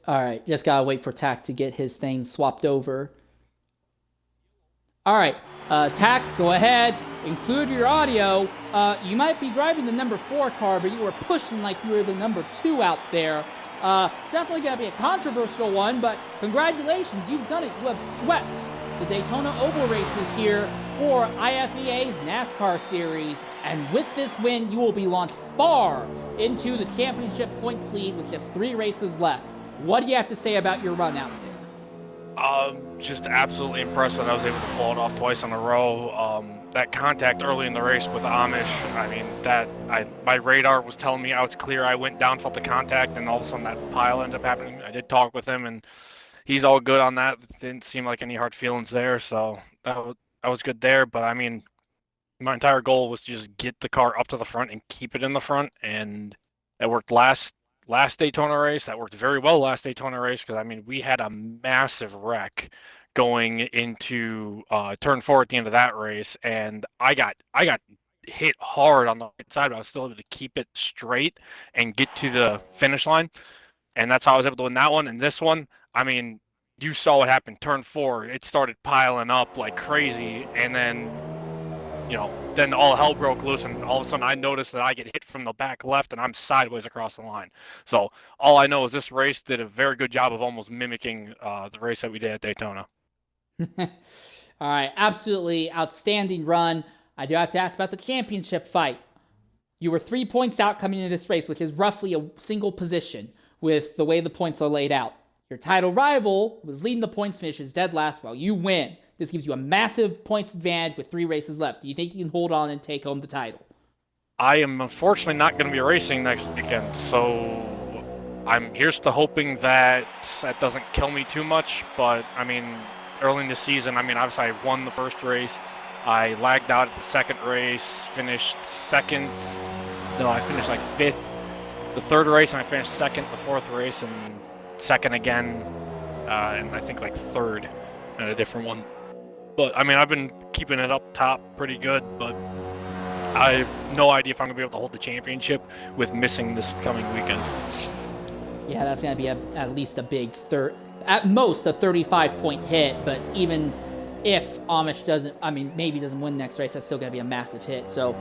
Alright, just gotta wait for Tac to get his thing swapped over. Alright, Tac, go ahead, include your audio. You might be driving the number 4 car, but you were pushing like you were the number 2 out there. Definitely gonna be a controversial one, but congratulations, you've done it. You have swept the Daytona Oval races here for IFEA's NASCAR series, and with this win, you will be launched far into the championship points lead with just 3 races left. What do you have to say about your run out there? Just absolutely impressed that I was able to pull it off twice in a row. That contact early in the race with Amish, I mean, my radar was telling me I was clear. I went down, felt the contact, and all of a sudden that pile ended up happening. I did talk with him, and he's all good on that. Didn't seem like any hard feelings there, so that was good there. But I mean, my entire goal was to just get the car up to the front and keep it in the front, and that worked last Daytona race. That worked very well last Daytona race, because I mean, we had a massive wreck going into turn 4 at the end of that race, and I got hit hard on the right side, but I was still able to keep it straight and get to the finish line, and that's how I was able to win that one. And this one, I mean, you saw what happened. Turn 4, it started piling up like crazy, and then, you know, then all hell broke loose, and all of a sudden I noticed that I get hit from the back left, and I'm sideways across the line. So all I know is this race did a very good job of almost mimicking the race that we did at Daytona. All right, absolutely outstanding run. I do have to ask about the championship fight. You were 3 points out coming into this race, which is roughly a single position with the way the points are laid out. Your title rival was leading the points, finishes dead last while you win. This gives you a massive points advantage with 3 races left. Do you think you can hold on and take home the title? I am unfortunately not going to be racing next weekend, so here's to hoping that that doesn't kill me too much. But I mean, early in the season, I mean, obviously I won the first race. I lagged out at the second race, finished second. No, I finished like 5th the third race, and I finished second the 4th race, and second again, and I think like 3rd in a different one. But I mean, I've been keeping it up top pretty good, but I have no idea if I'm going to be able to hold the championship with missing this coming weekend. Yeah, that's going to be at least a big at most a 35-point hit, but even if Amish maybe doesn't win next race, that's still going to be a massive hit. So,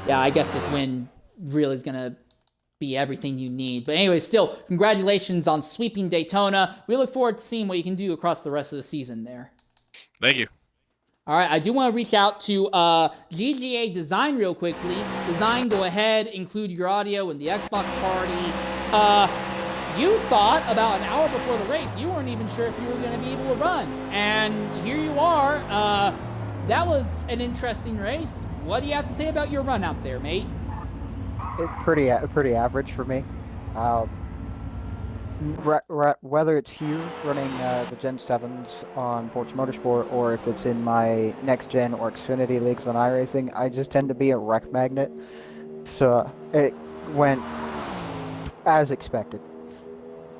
yeah, I guess this win really is going to be everything you need. But anyway, still, congratulations on sweeping Daytona. We look forward to seeing what you can do across the rest of the season there. Thank you. All right, I do want to reach out to GGA Design real quickly. Design, go ahead, include your audio in the Xbox party. You thought about an hour before the race, you weren't even sure if you were going to be able to run. And here you are. That was an interesting race. What do you have to say about your run out there, mate? Pretty average for me. Whether it's here running the Gen 7s on Forza Motorsport or if it's in my next gen or Xfinity leagues on iRacing, I just tend to be a wreck magnet. So it went as expected,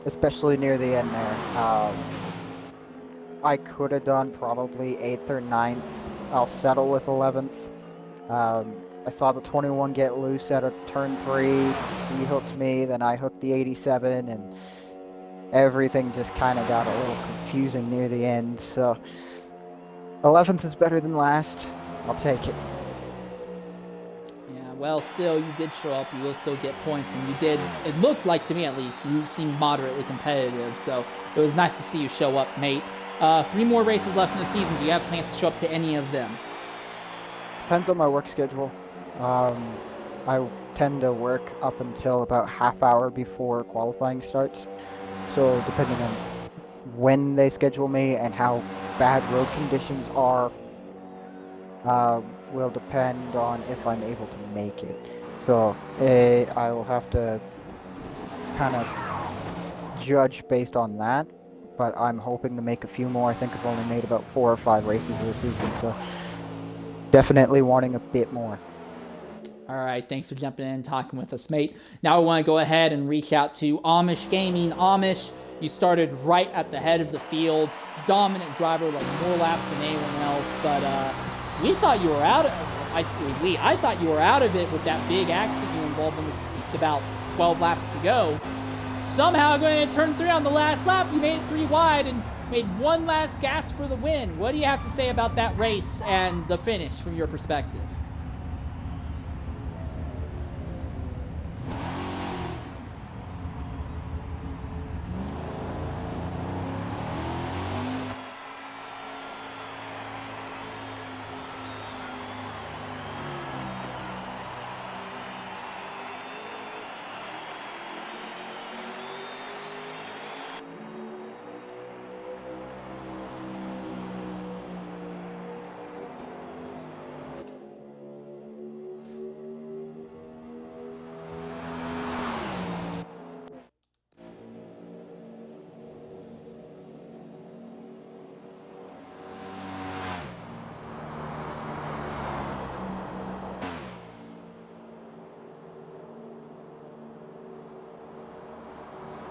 especially near the end there. I could have done probably 8th or 9th. I'll settle with 11th. I saw the 21 get loose at a turn 3. He hooked me, then I hooked the 87, and everything just kind of got a little confusing near the end. So 11th is better than last. I'll take it. Yeah, well, still, you did show up. You will still get points, and you did. It looked like, to me at least, you seemed moderately competitive. So it was nice to see you show up, mate. 3 more races left in the season. Do you have plans to show up to any of them? Depends on my work schedule. I tend to work up until about half hour before qualifying starts. So depending on when they schedule me and how bad road conditions are, will depend on if I'm able to make it. So I will have to kind of judge based on that. But I'm hoping to make a few more. I think I've only made about 4 or 5 races this season, so definitely wanting a bit more. All right, thanks for jumping in and talking with us, mate. Now I want to go ahead and reach out to Amish Gaming. Amish, you started right at the head of the field. Dominant driver, like more laps than anyone else, but we thought you were out of I thought you were out of it with that big accident you were involved in with about 12 laps to go. Somehow going to turn 3 on the last lap, you made it 3 wide and made one last gasp for the win. What do you have to say about that race and the finish from your perspective?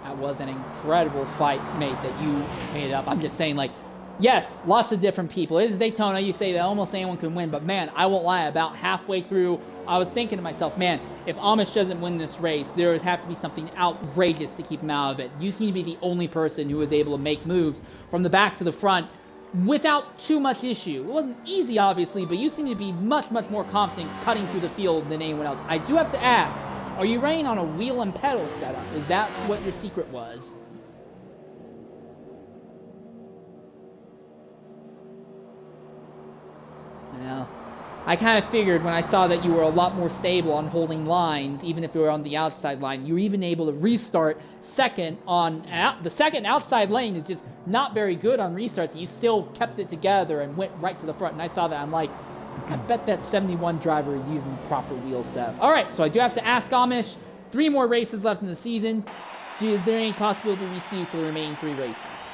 That was an incredible fight, mate, that you made it up. I'm just saying, like, yes, lots of different people. It is Daytona. You say that almost anyone can win, but man, I won't lie. About halfway through, I was thinking to myself, man, if Amish doesn't win this race, there would have to be something outrageous to keep him out of it. You seem to be the only person who was able to make moves from the back to the front without too much issue. It wasn't easy, obviously, but you seem to be much, much more confident cutting through the field than anyone else. I do have to ask, are you running on a wheel and pedal setup? Is that what your secret was? Well, I kind of figured when I saw that you were a lot more stable on holding lines, even if you were on the outside line. You were even able to restart second on... The second outside lane is just not very good on restarts. You still kept it together and went right to the front. And I saw that, I'm like, I bet that 71 driver is using the proper wheel setup. All right, so I do have to ask Amish, 3 more races left in the season. Is there any possibility we see you for the remaining 3 races?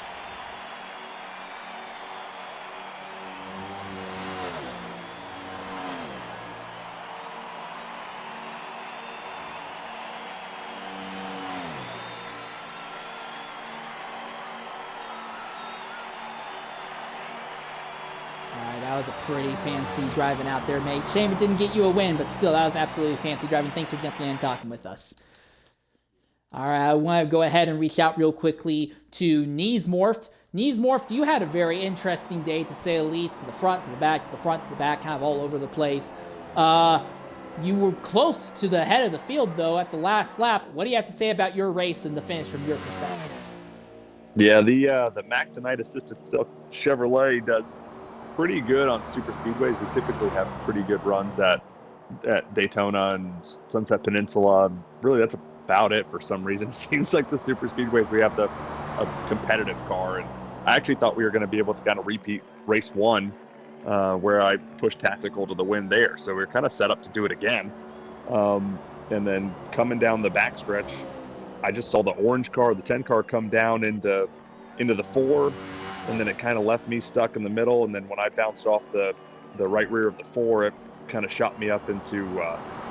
That was a pretty fancy driving out there, mate. Shame it didn't get you a win, but still, that was absolutely fancy driving. Thanks for jumping in and talking with us. All right, I want to go ahead and reach out real quickly to Knees Morphed. Knees Morphed, you had a very interesting day, to say the least. To the front, to the back, to the front, to the back, kind of all over the place. You were close to the head of the field, though, at the last lap. What do you have to say about your race and the finish from your perspective? Yeah, the Mactonite assisted Chevrolet does pretty good on super speedways. We typically have pretty good runs at Daytona and Sunset Peninsula. Really, that's about it for some reason. It seems like the super speedways we have a competitive car, and I actually thought we were going to be able to kind of repeat race one, where I pushed tactical to the win there. So we are kind of set up to do it again. And then coming down the backstretch, I just saw the orange car, the 10 car, come down into the 4, and then it kind of left me stuck in the middle. And then when I bounced off the right rear of the 4, it kind of shot me up into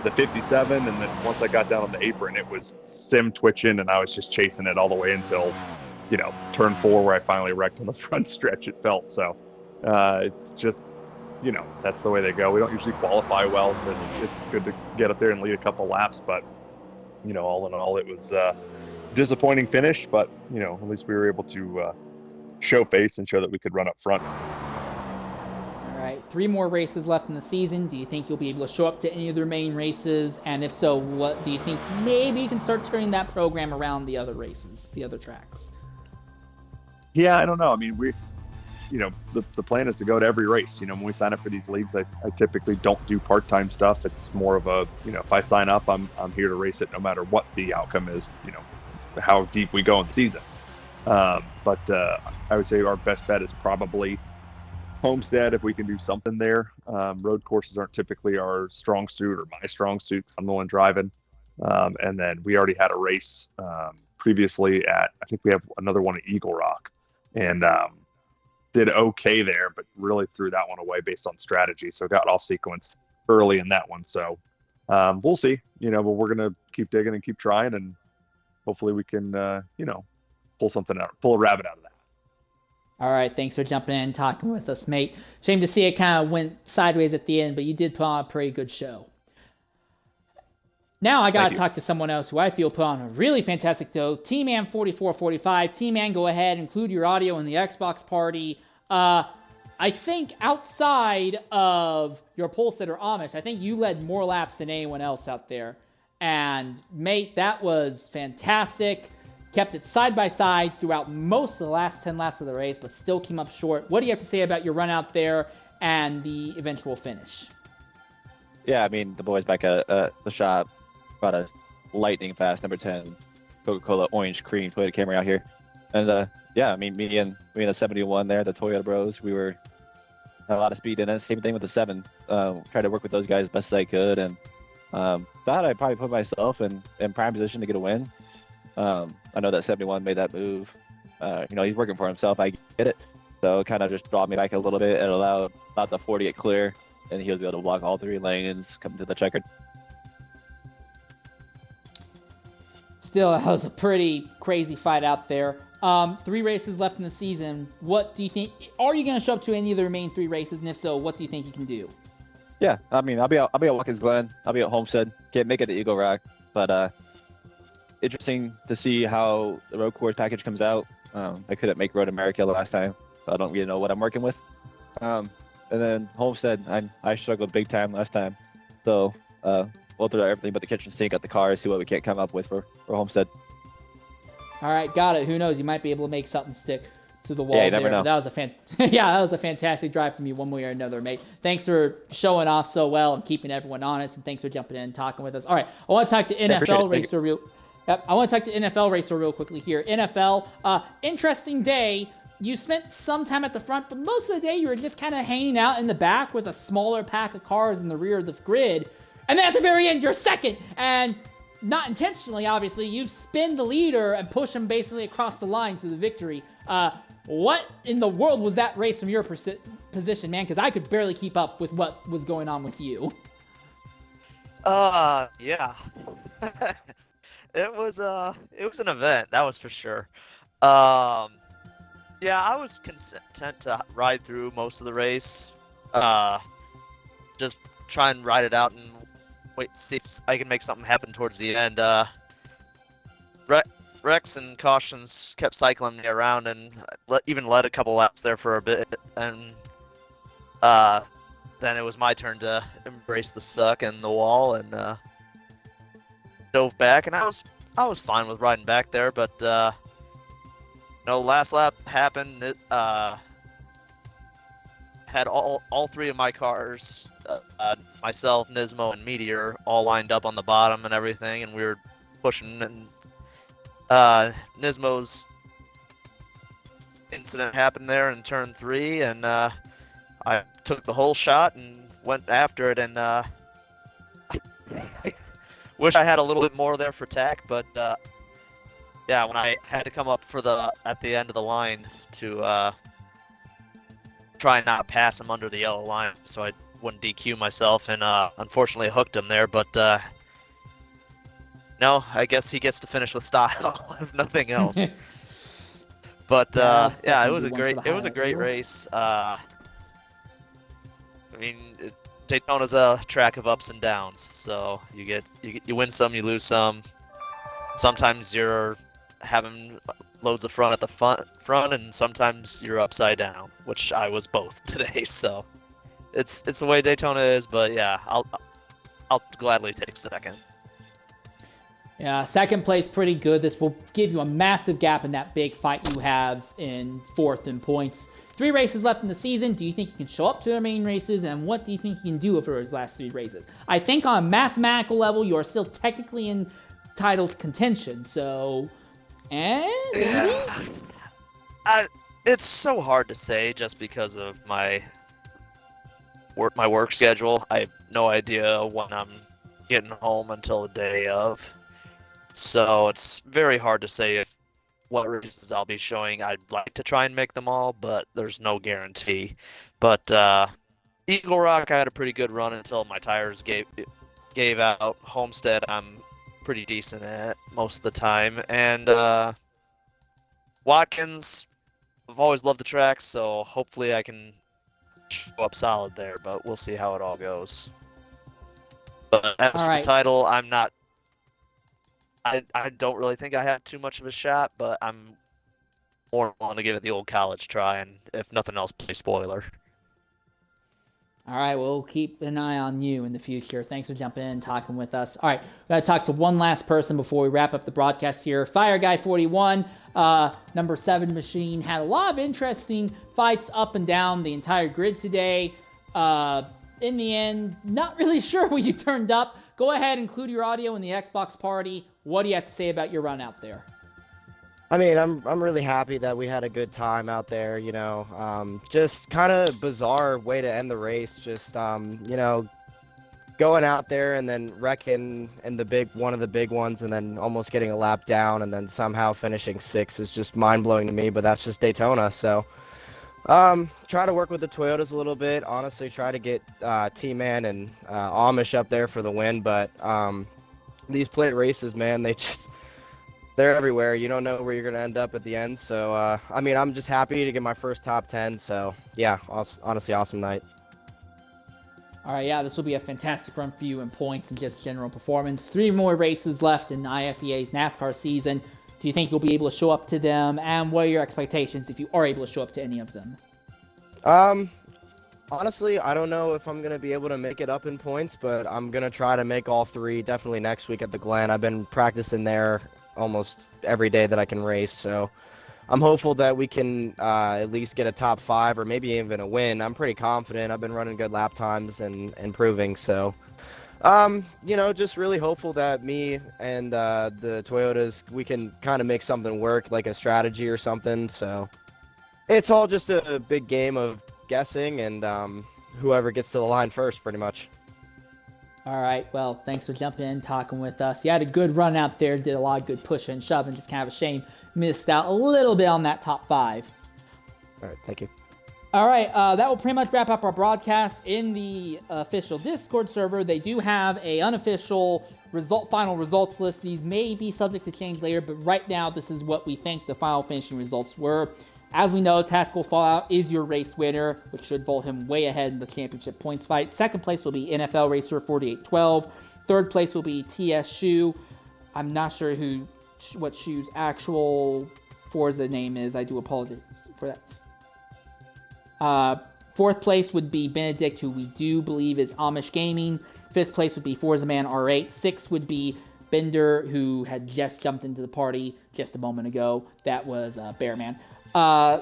the 57. And then once I got down on the apron, it was sim twitching, and I was just chasing it all the way until, turn 4, where I finally wrecked on the front stretch, it felt. So it's just, that's the way they go. We don't usually qualify well, so it's good to get up there and lead a couple laps. But, all in all, it was a disappointing finish, but, at least we were able to show face and show that we could run up front. All right, 3 more races left in the season. Do you think you'll be able to show up to any of their main races? And if so, what do you think maybe you can start turning that program around the other races, the other tracks? Yeah, I don't know. I mean, the plan is to go to every race. When we sign up for these leagues, I typically don't do part-time stuff. It's more of a, if I sign up, I'm here to race it no matter what the outcome is, how deep we go in the season. But I would say our best bet is probably Homestead, if we can do something there. Road courses aren't typically our strong suit or my strong suit. I'm the one driving. And then we already had a race previously I think we have another one at Eagle Rock, and did okay there, but really threw that one away based on strategy. So got off sequence early in that one. So we'll see, but we're going to keep digging and keep trying, and hopefully we can, pull a rabbit out of that. All right, thanks for jumping in and talking with us, mate. Shame to see it kind of went sideways at the end, but you did put on a pretty good show. Now I got to talk to someone else who I feel put on a really fantastic show. T-Man 4445. T-Man, go ahead, include your audio in the Xbox party. I think outside of your pole sitter Amish, I think you led more laps than anyone else out there. And, mate, that was fantastic. Kept it side by side throughout most of the last 10 laps of the race, but still came up short. What do you have to say about your run out there and the eventual finish? Yeah, I mean, the boys back at the shop brought a lightning fast number 10 Coca-Cola orange cream Toyota Camry out here. And, yeah, I mean, me and the 71 there, the Toyota Bros, we had a lot of speed in it. Same thing with the 7. Tried to work with those guys as best as I could, and thought I'd probably put myself in prime position to get a win. I know that 71 made that move. He's working for himself. I get it. So it kind of just brought me back a little bit and allowed the 40 to get clear, and he was able to block all 3 lanes, come to the checkered. Still, that was a pretty crazy fight out there. 3 races left in the season. What do you think? Are you going to show up to any of the remaining 3 races? And if so, what do you think you can do? Yeah, I mean, I'll be at Watkins Glen. I'll be at Homestead. Can't make it to Eagle Rock, but interesting to see how the road course package comes out. I couldn't make Road America last time, so I don't really know what I'm working with. And then Homestead, I struggled big time last time, so we'll throw everything but the kitchen sink at the car, see what we can't come up with for Homestead. All right, got it. Who knows? You might be able to make something stick to the wall you never know. That was that was a fantastic drive from you one way or another, mate. Thanks for showing off so well and keeping everyone honest, and thanks for jumping in and talking with us. All right, I want to talk to NFL Racer real. Yep, I want to talk to NFL Racer real quickly here. NFL, interesting day. You spent some time at the front, but most of the day you were just kind of hanging out in the back with a smaller pack of cars in the rear of the grid. And then at the very end, you're second. And not intentionally, obviously, you spin the leader and push him basically across the line to the victory. What in the world was that race from your position, man? Because I could barely keep up with what was going on with you. Yeah. It was an event, that was for sure. Yeah, I was content to ride through most of the race. Just try and ride it out and wait to see if I can make something happen towards the end. Wrecks and cautions kept cycling me around, and even led a couple laps there for a bit. And then then it was my turn to embrace the suck and the wall and dove back, and I was fine with riding back there, but last lap happened. It had all three of my cars, myself, Nismo, and Meteor, all lined up on the bottom and everything, and we were pushing, and Nismo's incident happened there in turn 3, and I took the whole shot and went after it, and I wish I had a little bit more there for tack, but yeah, when I had to come up at the end of the line to try and not pass him under the yellow line so I wouldn't DQ myself, and unfortunately hooked him there, but no, I guess he gets to finish with style if nothing else. But yeah, it was a great race. I mean, Daytona's a track of ups and downs, so you win some, you lose some. Sometimes you're having loads of fun at the front, and sometimes you're upside down, which I was both today. So it's the way Daytona is, but yeah, I'll gladly take second. Yeah, second place pretty good. This will give you a massive gap in that big fight you have in fourth in points. 3 races left in the season. Do you think he can show up to the main races, and what do you think he can do over his last 3 races? I think on a mathematical level, you are still technically in title contention, so... Yeah. It's so hard to say just because of my work schedule. I have no idea when I'm getting home until the day of. So it's very hard to say what races I'll be showing. I'd like to try and make them all, but there's no guarantee. But Eagle Rock, I had a pretty good run until my tires gave out. Homestead, I'm pretty decent at most of the time. And Watkins, I've always loved the track, so hopefully I can show up solid there, but we'll see how it all goes. But as for the title, I'm not... I don't really think I have too much of a shot, but I'm more willing to give it the old college try, and if nothing else, play spoiler. All right, we'll keep an eye on you in the future. Thanks for jumping in and talking with us. All right, we got to talk to one last person before we wrap up the broadcast here. Fire Guy 41, number 7 machine, had a lot of interesting fights up and down the entire grid today. In the end, not really sure where you turned up. Go ahead, include your audio in the Xbox party. What do you have to say about your run out there? I mean, I'm really happy that we had a good time out there, you know. Just kind of bizarre way to end the race. Just, you know, going out there and then wrecking in one of the big ones and then almost getting a lap down and then somehow finishing 6th is just mind-blowing to me, but that's just Daytona, so... try to work with the Toyotas a little bit. Honestly, try to get T-Man and Amish up there for the win, but these plate races, man, they're everywhere. You don't know where you're going to end up at the end. So, I mean, I'm just happy to get my first top 10. So, yeah, honestly, awesome night. All right, yeah, this will be a fantastic run for you in points and just general performance. 3 more races left in IFEA's NASCAR season. Do you think you'll be able to show up to them? And what are your expectations if you are able to show up to any of them? Honestly, I don't know if I'm going to be able to make it up in points, but I'm going to try to make all 3 definitely next week at the Glen. I've been practicing there almost every day that I can race, so I'm hopeful that we can at least get a top 5 or maybe even a win. I'm pretty confident. I've been running good lap times and improving, so... you know, just really hopeful that me and the Toyotas, we can kind of make something work, like a strategy or something. So it's all just a big game of guessing and whoever gets to the line first, pretty much. All right, well, thanks for jumping in, talking with us. You had a good run out there, did a lot of good pushing and shoving, just kind of a shame missed out a little bit on that top 5. All right, thank you. All right, that will pretty much wrap up our broadcast in the official Discord server. They do have a unofficial final results list. These may be subject to change later, but right now this is what we think the final finishing results were. As we know, Tactical Fallout is your race winner, which should vault him way ahead in the championship points fight. Second place will be NFL Racer 4812. Third place will be TS Shoe. I'm not sure what Shoe's actual Forza name is. I do apologize for that. Fourth place would be Benedict, who we do believe is Amish Gaming. Fifth place would be Forza Man R8. Sixth would be Bender, who had just jumped into the party just a moment ago. That was Bearman.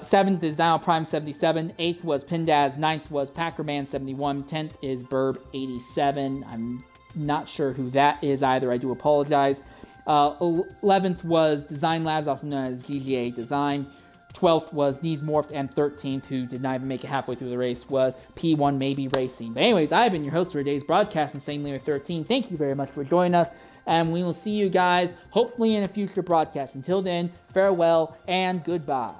Seventh is Dial Prime 77. Eighth was Pindaz. Ninth was Packerman 71. 10th is Burb 87. I'm not sure who that is either. I do apologize. 11th was Design Labs, also known as GGA Design. 12th was Knees Morphed, and 13th, who did not even make it halfway through the race, was P1 Maybe Racing. But anyways, I've been your host for today's broadcast, Insane Limit 13. Thank you very much for joining us, and we will see you guys hopefully in a future broadcast. Until then, farewell and goodbye.